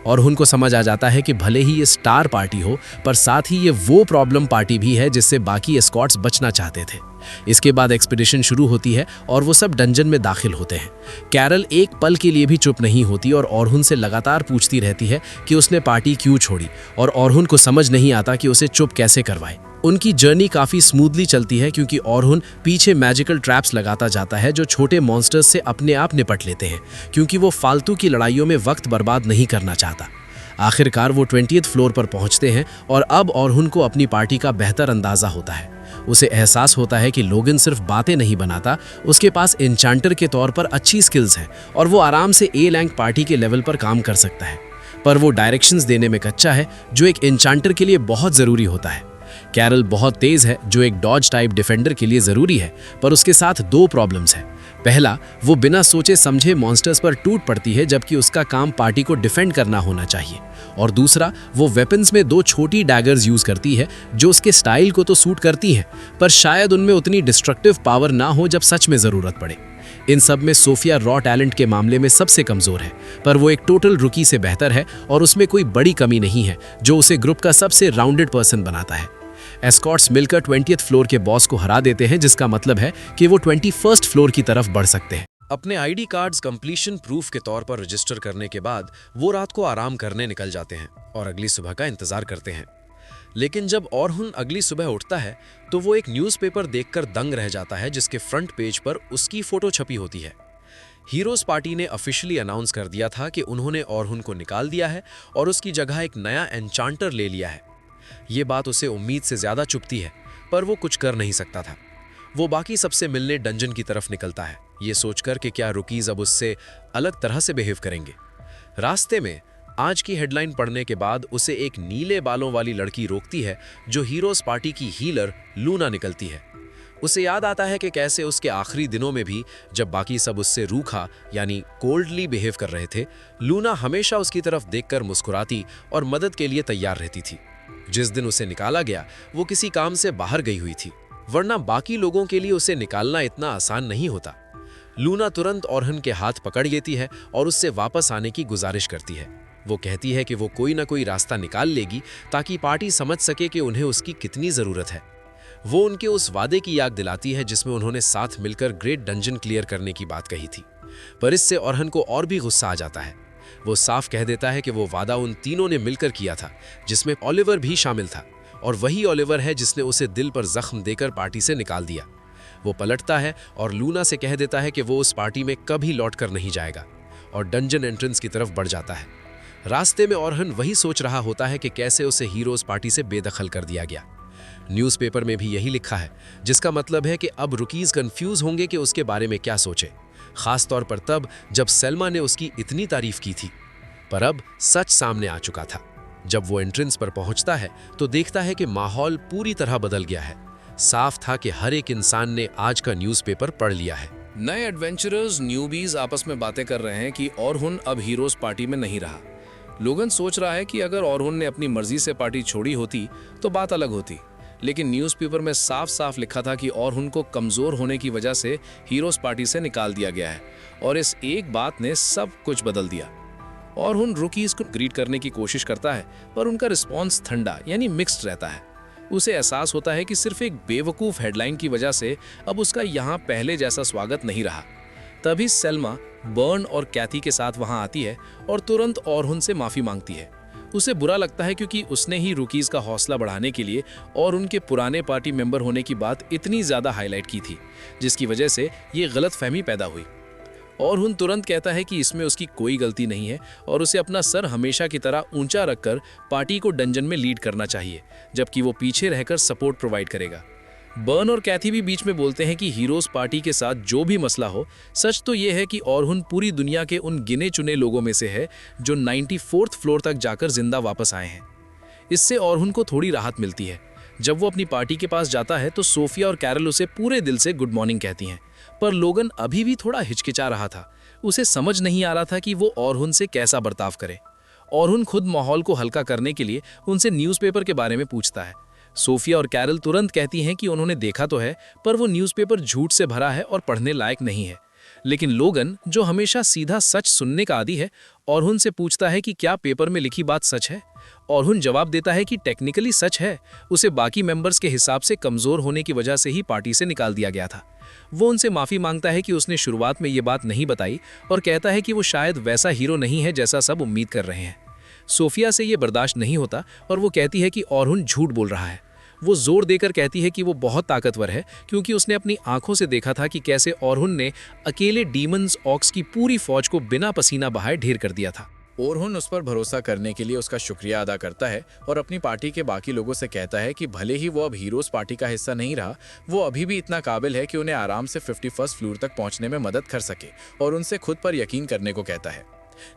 ऑरहुन को समझ आ जाता है कि भले ही ये स्टार पार्टी हो, पर साथ ही ये वो प्रॉब्लम पार्टी भी है जिससे बाकी एस्कॉर्ट्स बचना चाहते थे। इसके बाद एक्सपीडिशन शुरू होती है और वो सब डंजन में दाखिल होते हैं। कैरल एक पल के लिए भी चुप नहीं होती और ऑरहुन से लगातार पूछती रहती है कि उसने पार्टी क्यों छोड़ी, और ऑरहुन को समझ नहीं आता कि उसे चुप कैसे करवाए। उनकी जर्नी काफ़ी स्मूथली चलती है क्योंकि ऑरहुन पीछे मैजिकल ट्रैप्स लगाता जाता है जो छोटे मॉन्स्टर्स से अपने आप निपट लेते हैं, क्योंकि वो फालतू की लड़ाइयों में वक्त बर्बाद नहीं करना चाहता। आखिरकार वो 20th फ्लोर पर पहुंचते हैं और अब ऑरहुन को अपनी पार्टी का बेहतर अंदाजा होता है। उसे एहसास होता है कि लोगन सिर्फ बातें नहीं बनाता, उसके पास एन्चांटर के तौर पर अच्छी स्किल्स हैं और वो आराम से ए रैंक पार्टी के लेवल पर काम कर सकता है। पर वो डायरेक्शंस देने में कच्चा है, जो एक एन्चांटर के लिए बहुत ज़रूरी होता है। कैरल बहुत तेज़ है, जो एक डॉज टाइप डिफेंडर के लिए ज़रूरी है, पर उसके साथ दो प्रॉब्लम्स हैं। पहला, वो बिना सोचे समझे मॉन्स्टर्स पर टूट पड़ती है जबकि उसका काम पार्टी को डिफेंड करना होना चाहिए। और दूसरा, वो वेपन्स में दो छोटी डैगर्स यूज़ करती है जो उसके स्टाइल को तो सूट करती हैं, पर शायद उनमें उतनी डिस्ट्रक्टिव पावर ना हो जब सच में ज़रूरत पड़े। इन सब में सोफिया रॉ टैलेंट के मामले में सबसे कमज़ोर है, पर वो एक टोटल रुकी से बेहतर है और उसमें कोई बड़ी कमी नहीं है जो उसे ग्रुप का सबसे राउंडेड पर्सन बनाता है। एस्कॉर्ट्स मिलकर 20th फ्लोर के बॉस को हरा देते हैं, जिसका मतलब है कि वो 21st फ्लोर की तरफ बढ़ सकते हैं। अपने आईडी कार्ड्स कंप्लीशन प्रूफ के तौर पर रजिस्टर करने के बाद वो रात को आराम करने निकल जाते हैं और अगली सुबह का इंतजार करते हैं। लेकिन जब ऑरहुन अगली सुबह उठता है तो वो एक न्यूज़पेपर देखकर दंग रह जाता है जिसके फ्रंट पेज पर उसकी फोटो छपी होती है। हीरोज पार्टी ने ऑफिशियली अनाउंस कर दिया था कि उन्होंने ऑरहुन को निकाल दिया है और उसकी जगह एक नया एन्चांटर ले लिया है। ये बात उसे उम्मीद से ज़्यादा चुभती है, पर वो कुछ कर नहीं सकता था। वो बाकी सबसे मिलने डंजन की तरफ निकलता है, ये सोचकर कि क्या रुकीज अब उससे अलग तरह से बिहेव करेंगे। रास्ते में आज की हेडलाइन पढ़ने के बाद उसे एक नीले बालों वाली लड़की रोकती है जो हीरोज पार्टी की हीलर लूना निकलती है। उसे याद आता है कि कैसे उसके आखिरी दिनों में भी जब बाकी सब उससे रूखा यानी कोल्डली बिहेव कर रहे थे, लूना हमेशा उसकी तरफ देखकर मुस्कुराती और मदद के लिए तैयार रहती थी। जिस दिन उसे निकाला गया वो किसी काम से बाहर गई हुई थी, वरना बाकी लोगों के लिए उसे निकालना इतना आसान नहीं होता। लूना तुरंत ऑरहुन के हाथ पकड़ लेती है और उससे वापस आने की गुजारिश करती है। वो कहती है कि वो कोई ना कोई रास्ता निकाल लेगी ताकि पार्टी समझ सके कि उन्हें उसकी कितनी ज़रूरत है। वो उनके उस वादे की याद दिलाती है जिसमें उन्होंने साथ मिलकर ग्रेट डंजन क्लियर करने की बात कही थी, पर इससे ऑरहुन को और भी गुस्सा आ जाता है। वो साफ कह देता है कि वो वादा उन तीनों ने मिलकर किया था, जिसमें ओलिवर भी शामिल था, और वही ओलिवर है जिसने उसे दिल पर जख्म देकर पार्टी से निकाल दिया। वो पलटता है और लूना से कह देता है कि वो उस पार्टी में कभी लौटकर नहीं जाएगा, और डंजन एंट्रेंस की तरफ बढ़ जाता है। रास्ते में ऑरहुन वही सोच रहा होता है कि कैसे उसे हीरोज पार्टी से बेदखल कर दिया गया। न्यूज़पेपर में भी यही लिखा है, जिसका मतलब है कि अब रुकीज कंफ्यूज होंगे कि उसके बारे में क्या सोचे, खास तौर पर तब जब सलमा ने उसकी इतनी तारीफ की थी। पर अब सच सामने आ चुका था। जब वो एंट्रेंस पर पहुंचता है तो देखता है कि माहौल पूरी तरह बदल गया है। साफ था कि हर एक इंसान ने आज का न्यूज़पेपर पढ़ लिया है। नए एडवेंचरर्स न्यूबीज आपस में बातें कर रहे हैं कि ऑरहुन अब हीरोज पार्टी में नहीं रहा। लोगन सोच रहा है कि अगर ऑरहुन ने अपनी मर्जी से पार्टी छोड़ी होती तो बात अलग होती, लेकिन न्यूज़पेपर में साफ साफ लिखा था कि ऑरहुन को कमज़ोर होने की वजह से हीरोज पार्टी से निकाल दिया गया है, और इस एक बात ने सब कुछ बदल दिया। ऑरहुन रुकीज को ग्रीट करने की कोशिश करता है, पर उनका रिस्पॉन्स ठंडा यानी मिक्स्ड रहता है। उसे एहसास होता है कि सिर्फ एक बेवकूफ़ हेडलाइन की वजह से अब उसका यहाँ पहले जैसा स्वागत नहीं रहा। तभी सेल्मा बर्न और कैथी के साथ वहाँ आती है और तुरंत ऑरहुन से माफ़ी मांगती है। उसे बुरा लगता है क्योंकि उसने ही रुकीज का हौसला बढ़ाने के लिए और उनके पुराने पार्टी मेंबर होने की बात इतनी ज़्यादा हाईलाइट की थी, जिसकी वजह से ये गलतफहमी पैदा हुई। ऑरहुन तुरंत कहता है कि इसमें उसकी कोई गलती नहीं है और उसे अपना सर हमेशा की तरह ऊंचा रखकर पार्टी को डंजन में लीड करना चाहिए, जबकि वो पीछे रहकर सपोर्ट प्रोवाइड करेगा। बर्न और कैथी भी बीच में बोलते हैं कि हीरोज पार्टी के साथ जो भी मसला हो, सच तो ये है कि ऑरहुन पूरी दुनिया के उन गिने चुने लोगों में से है जो 94th फ्लोर तक जाकर जिंदा वापस आए हैं। इससे ऑरहुन को थोड़ी राहत मिलती है। जब वो अपनी पार्टी के पास जाता है तो सोफिया और कैरल उसे पूरे दिल से गुड मॉर्निंग कहती हैं, पर लोगन अभी भी थोड़ा हिचकिचा रहा था। उसे समझ नहीं आ रहा था कि वो ऑरहुन से कैसा बर्ताव करे। ऑरहुन खुद माहौल को हल्का करने के लिए उनसे न्यूज़पेपर के बारे में पूछता है। सोफिया और कैरल तुरंत कहती हैं कि उन्होंने देखा तो है, पर वो न्यूज़पेपर झूठ से भरा है और पढ़ने लायक नहीं है। लेकिन लोगन, जो हमेशा सीधा सच सुनने का आदी है, ऑरहुन से पूछता है कि क्या पेपर में लिखी बात सच है। ऑरहुन जवाब देता है कि टेक्निकली सच है, उसे बाकी मेंबर्स के हिसाब से कमज़ोर होने की वजह से ही पार्टी से निकाल दिया गया था। वो उनसे माफ़ी मांगता है कि उसने शुरुआत में ये बात नहीं बताई और कहता है कि वो शायद वैसा हीरो नहीं है जैसा सब उम्मीद कर रहे हैं। सोफिया से ये बर्दाश्त नहीं होता और वो कहती है कि ऑरहुन झूठ बोल रहा है। वो जोर देकर कहती है कि वो बहुत ताकतवर है, क्योंकि उसने अपनी आंखों से देखा था कि कैसे ऑरहुन ने अकेले डीमंस ऑक्स की पूरी फौज को बिना पसीना बहाए ढेर कर दिया था। ऑरहुन उस पर भरोसा करने के लिए उसका शुक्रिया अदा करता है और अपनी पार्टी के बाकी लोगों से कहता है कि भले ही वो अब हीरोज पार्टी का हिस्सा नहीं रहा, वो अभी भी इतना काबिल है कि उन्हें आराम से 51st फ्लोर तक पहुंचने में मदद कर सके, और उनसे खुद पर यकीन करने को कहता है।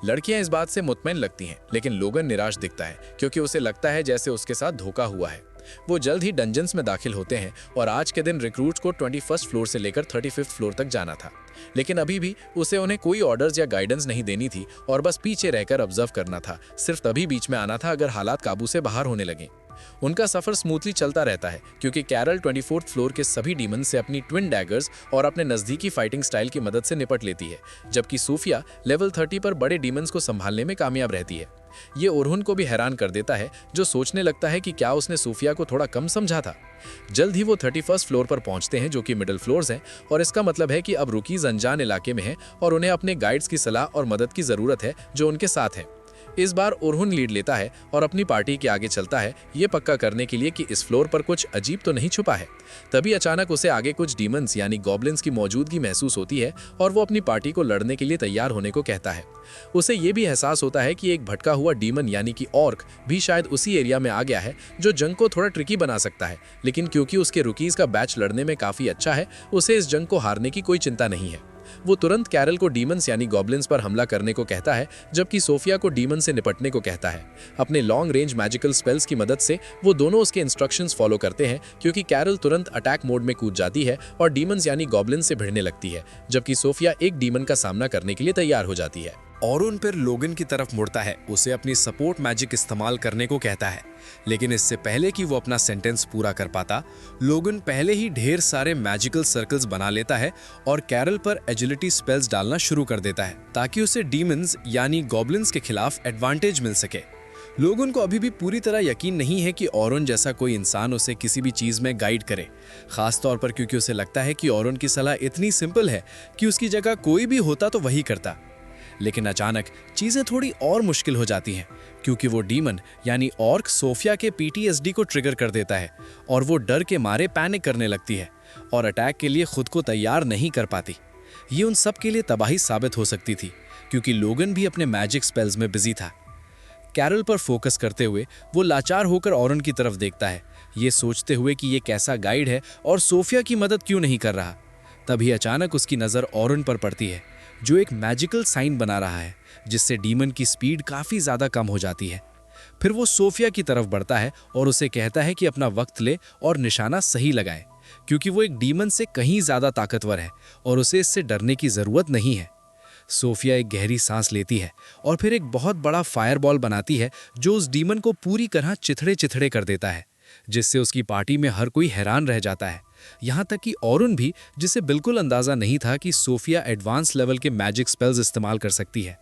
लड़कियां इस बात से मुतमईन लगती हैं, लेकिन लोगन निराश दिखता है क्योंकि उसे लगता है जैसे उसके साथ धोखा हुआ है। वो जल्द ही डंजन्स में दाखिल होते हैं और आज के दिन रिक्रूट्स को 21st फ्लोर से लेकर 35th फ्लोर तक जाना था, लेकिन अभी भी उसे उन्हें कोई ऑर्डर्स या गाइडेंस नहीं देनी थी और बस पीछे रहकर ऑब्जर्व करना था। सिर्फ तभी बीच में आना था अगर हालात काबू से बाहर होने लगे। उनका सफर स्मूथली चलता रहता है क्योंकि कैरल 24th फ्लोर के सभी डीमन से अपनी ट्विन डैगर्स और अपने नजदीकी फाइटिंग स्टाइल की मदद से निपट लेती है, जबकि सोफिया लेवल 30 पर बड़े डीमंस को संभालने में कामयाब रहती है। ये ऑरहुन को भी हैरान कर देता है, जो सोचने लगता है कि क्या उसने सोफिया को थोड़ा कम समझा था। जल्द ही वो 31st फ्लोर पर पहुंचते हैं, जो कि मिडिल फ्लोर्स हैं, और इसका मतलब है कि अब रुकीज अनजान इलाके में हैं और उन्हें अपने गाइड्स की सलाह और मदद की जरूरत है जो उनके साथ है। इस बार ऑरहुन लीड लेता है और अपनी पार्टी के आगे चलता है, ये पक्का करने के लिए कि इस फ्लोर पर कुछ अजीब तो नहीं छुपा है। तभी अचानक उसे आगे कुछ डीमंस यानी गॉब्लिन्स की मौजूदगी महसूस होती है और वो अपनी पार्टी को लड़ने के लिए तैयार होने को कहता है। उसे ये भी एहसास होता है कि एक भटका हुआ डीमन यानी कि ऑर्क भी शायद उसी एरिया में आ गया है, जो जंग को थोड़ा ट्रिकी बना सकता है, लेकिन क्योंकि उसके रुकीज का बैच लड़ने में काफी अच्छा है, उसे इस जंग को हारने की कोई चिंता नहीं है। वो तुरंत कैरल को डीमंस यानी गॉब्लिन्स पर हमला करने को कहता है, जबकि सोफिया को डीमन से निपटने को कहता है। अपने लॉन्ग रेंज मैजिकल स्पेल्स की मदद से वो दोनों उसके इंस्ट्रक्शंस फॉलो करते हैं, क्योंकि कैरल तुरंत अटैक मोड में कूद जाती है और डीमंस यानी गॉब्लिन से भिड़ने लगती है, जबकि सोफिया एक डीमन का सामना करने के लिए तैयार हो जाती है। ऑरहुन फिर लोगन की तरफ मुड़ता है, उसे अपनी सपोर्ट मैजिक इस्तेमाल करने को कहता है, लेकिन इससे पहले कि वो अपना सेंटेंस पूरा कर पाता, लोगन पहले ही ढेर सारे मैजिकल सर्कल्स बना लेता है और कैरल पर एजिलिटी स्पेल्स डालना शुरू कर देता है, ताकि उसे डीमंस यानी गॉब्लिन्स के खिलाफ एडवांटेज मिल सके। लोगन को अभी भी पूरी तरह यकीन नहीं है कि ऑरहुन जैसा कोई इंसान उसे किसी भी चीज़ में गाइड करे, खास तौर पर क्योंकि उसे लगता है कि ऑरहुन की सलाह इतनी सिंपल है कि उसकी जगह कोई भी होता तो वही करता। लेकिन अचानक चीज़ें थोड़ी और मुश्किल हो जाती हैं, क्योंकि वो डीमन यानी ऑर्क सोफिया के PTSD को ट्रिगर कर देता है और वो डर के मारे पैनिक करने लगती है और अटैक के लिए खुद को तैयार नहीं कर पाती। ये उन सब के लिए तबाही साबित हो सकती थी, क्योंकि लोगन भी अपने मैजिक स्पेल्स में बिजी था। कैरल पर फोकस करते हुए वो लाचार होकर ऑरहुन की तरफ देखता है, ये सोचते हुए कि ये कैसा गाइड है और सोफिया की मदद क्यों नहीं कर रहा। तभी अचानक उसकी नज़र ऑरहुन पर पड़ती है, जो एक मैजिकल साइन बना रहा है, जिससे डीमन की स्पीड काफ़ी ज़्यादा कम हो जाती है। फिर वो सोफिया की तरफ बढ़ता है और उसे कहता है कि अपना वक्त ले और निशाना सही लगाए, क्योंकि वो एक डीमन से कहीं ज़्यादा ताकतवर है और उसे इससे डरने की ज़रूरत नहीं है। सोफिया एक गहरी सांस लेती है और फिर एक बहुत बड़ा फायरबॉल बनाती है, जो उस डीमन को पूरी तरह चिथड़े चिथड़े कर देता है, जिससे उसकी पार्टी में हर कोई हैरान रह जाता है, यहाँ तक कि ऑरहुन भी, जिसे बिल्कुल अंदाज़ा नहीं था कि सोफिया एडवांस लेवल के मैजिक स्पेल्स इस्तेमाल कर सकती है।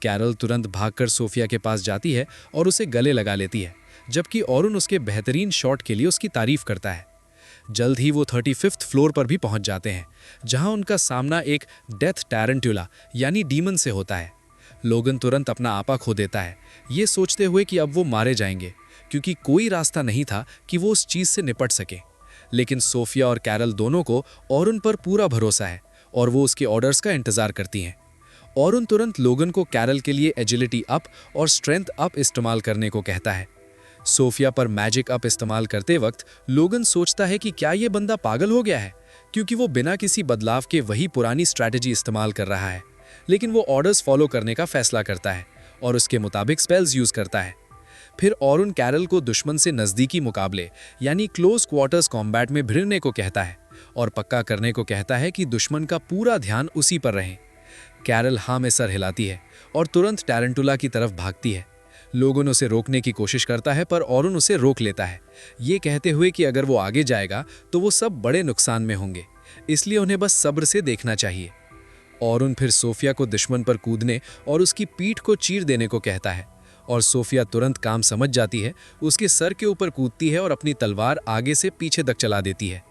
कैरल तुरंत भागकर सोफिया के पास जाती है और उसे गले लगा लेती है, जबकि ऑरहुन उसके बेहतरीन शॉट के लिए उसकी तारीफ करता है। जल्द ही वो 35th फ्लोर पर भी पहुंच जाते हैं, जहां उनका सामना एक डेथ टैरेंटुला यानी डीमन से होता है। लोगन तुरंत अपना आपा खो देता है, ये सोचते हुए कि अब वो मारे जाएंगे, क्योंकि कोई रास्ता नहीं था कि वो उस चीज़ से निपट सके। लेकिन सोफिया और कैरल दोनों को ऑरहुन पर पूरा भरोसा है और वो उसके ऑर्डर्स का इंतज़ार करती हैं। ऑरहुन तुरंत लोगन को कैरल के लिए एजिलिटी अप और स्ट्रेंथ अप इस्तेमाल करने को कहता है। सोफिया पर मैजिक अप इस्तेमाल करते वक्त लोगन सोचता है कि क्या ये बंदा पागल हो गया है, क्योंकि वो बिना किसी बदलाव के वही पुरानी स्ट्रैटेजी इस्तेमाल कर रहा है। लेकिन वो ऑर्डर्स फॉलो करने का फैसला करता है और उसके मुताबिक स्पेल्स यूज करता है। फिर ऑरुन कैरल को दुश्मन से नज़दीकी मुकाबले यानी क्लोज क्वार्टर्स कॉम्बैट में भिड़ने को कहता है और पक्का करने को कहता है कि दुश्मन का पूरा ध्यान उसी पर रहे। कैरल हाँ में सर हिलाती है और तुरंत टैरेंटुला की तरफ भागती है। लोगन उसे रोकने की कोशिश करता है पर ऑरुन उसे रोक लेता है, ये कहते हुए कि अगर वो आगे जाएगा तो वो सब बड़े नुकसान में होंगे, इसलिए उन्हें बस सब्र से देखना चाहिए। ऑरुन फिर सोफिया को दुश्मन पर कूदने और उसकी पीठ को चीर देने को कहता है और सोफिया तुरंत काम समझ जाती है, उसके सर के ऊपर कूदती है और अपनी तलवार आगे से पीछे तक चला देती है।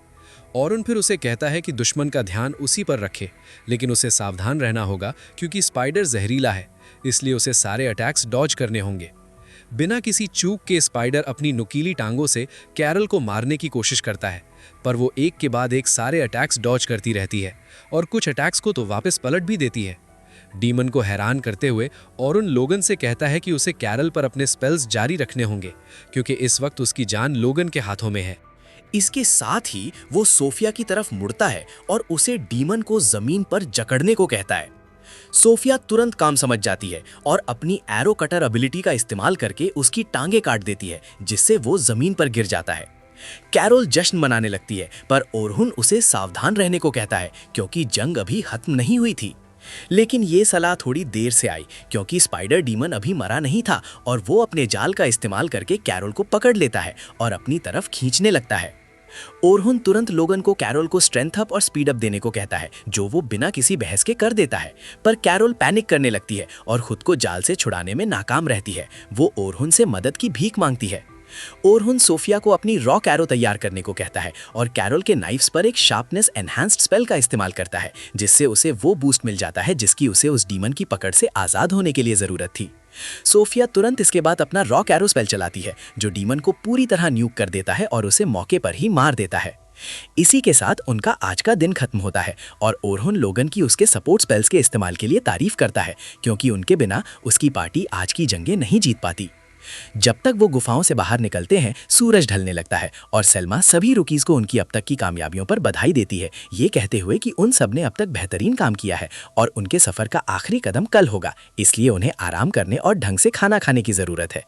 ऑरुन फिर उसे कहता है कि दुश्मन का ध्यान उसी पर रखे, लेकिन उसे सावधान रहना होगा क्योंकि स्पाइडर जहरीला है, इसलिए उसे सारे अटैक्स डॉज करने होंगे। बिना किसी चूक के स्पाइडर अपनी नुकीली टांगों से कैरल को मारने की कोशिश करता है, पर वो एक के बाद एक सारे अटैक्स डॉज करती रहती है और कुछ अटैक्स को तो वापस पलट भी देती है। डीमन को हैरान करते हुए ऑरुन लोगन से कहता है कि उसे कैरल पर अपने स्पेल्स जारी रखने होंगे, क्योंकि इस वक्त उसकी जान लोगन के हाथों में है। इसके साथ ही वो सोफिया की तरफ मुड़ता है और उसे डीमन को जमीन पर जकड़ने को कहता है। सोफिया तुरंत काम समझ जाती है और अपनी एरो कटर एबिलिटी का इस्तेमाल करके उसकी टांगे काट देती है, जिससे वो जमीन पर गिर जाता है। कैरोल जश्न मनाने लगती है, पर ओरहुन उसे सावधान रहने को कहता है क्योंकि जंग अभी खत्म नहीं हुई थी। लेकिन ये सलाह थोड़ी देर से आई क्योंकि स्पाइडर डीमन अभी मरा नहीं था और वो अपने जाल का इस्तेमाल करके कैरोल को पकड़ लेता है और अपनी तरफ खींचने लगता है। ओरहुन तुरंत लोगन को कैरोल को स्ट्रेंथ अप और स्पीड अप देने को कहता है, जो वो बिना किसी बहस के कर देता है। पर कैरोल पैनिक करने लगती है और खुद को जाल से छुड़ाने में नाकाम रहती है। वो ओरहुन से मदद की भीख मांगती है। ओरहुन सोफिया को अपनी रॉक एरो तैयार करने को कहता है और कैरोल के नाइफ्स पर एक शार्पनेस एनहांस्ड स्पेल का इस्तेमाल करता है, जिससे उसे वो बूस्ट मिल जाता है जिसकी उसे उस डीमन की पकड़ से आज़ाद होने के लिए ज़रूरत थी। सोफिया तुरंत इसके बाद अपना रॉक एरो स्पेल चलाती है, जो डीमन को पूरी तरह न्यूक कर देता है और उसे मौके पर ही मार देता है। इसी के साथ उनका आज का दिन खत्म होता है और ओरहुन लोगन की उसके सपोर्ट स्पेल्स के इस्तेमाल के लिए तारीफ करता है, क्योंकि उनके बिना उसकी पार्टी आज की जंगें नहीं जीत पाती। जब तक वो गुफाओं से बाहर निकलते हैं, सूरज ढलने लगता है और सलमा सभी रुकीज को उनकी अब तक की कामयाबियों पर बधाई देती है, ये कहते हुए कि उन सब ने अब तक बेहतरीन काम किया है और उनके सफर का आखिरी कदम कल होगा, इसलिए उन्हें आराम करने और ढंग से खाना खाने की जरूरत है।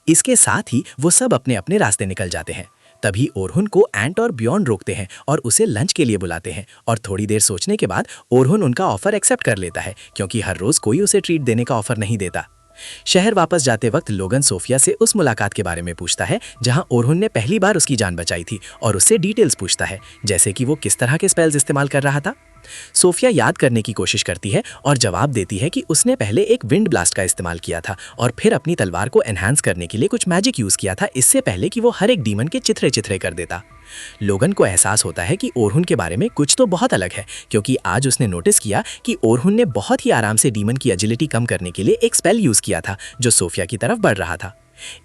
इसके साथ ही वो सब अपने अपने रास्ते निकल जाते हैं। तभी ओरहुन को एंट और बियॉन्ड रोकते हैं और उसे लंच के लिए बुलाते हैं और थोड़ी देर सोचने के बाद ओरहुन उनका ऑफर एक्सेप्ट कर लेता है, क्योंकि हर रोज कोई उसे ट्रीट देने का ऑफर नहीं देता। शहर वापस जाते वक्त लोगन सोफिया से उस मुलाकात के बारे में पूछता है जहां ओरहुन ने पहली बार उसकी जान बचाई थी और उससे डिटेल्स पूछता है, जैसे कि वो किस तरह के स्पेल्स इस्तेमाल कर रहा था। सोफिया याद करने की कोशिश करती है और जवाब देती है कि उसने पहले एक विंड ब्लास्ट का इस्तेमाल किया था और फिर अपनी तलवार को एनहांस करने के लिए कुछ मैजिक यूज किया था, इससे पहले कि वो हर एक डीमन के चित्रे चित्रे कर देता। लोगन को एहसास होता है कि ओरहुन के बारे में कुछ तो बहुत अलग है, क्योंकि आज उसने नोटिस किया कि ओरहुन ने बहुत ही आराम से डीमन की एजिलिटी कम करने के लिए एक स्पेल यूज किया था जो सोफिया की तरफ बढ़ रहा था।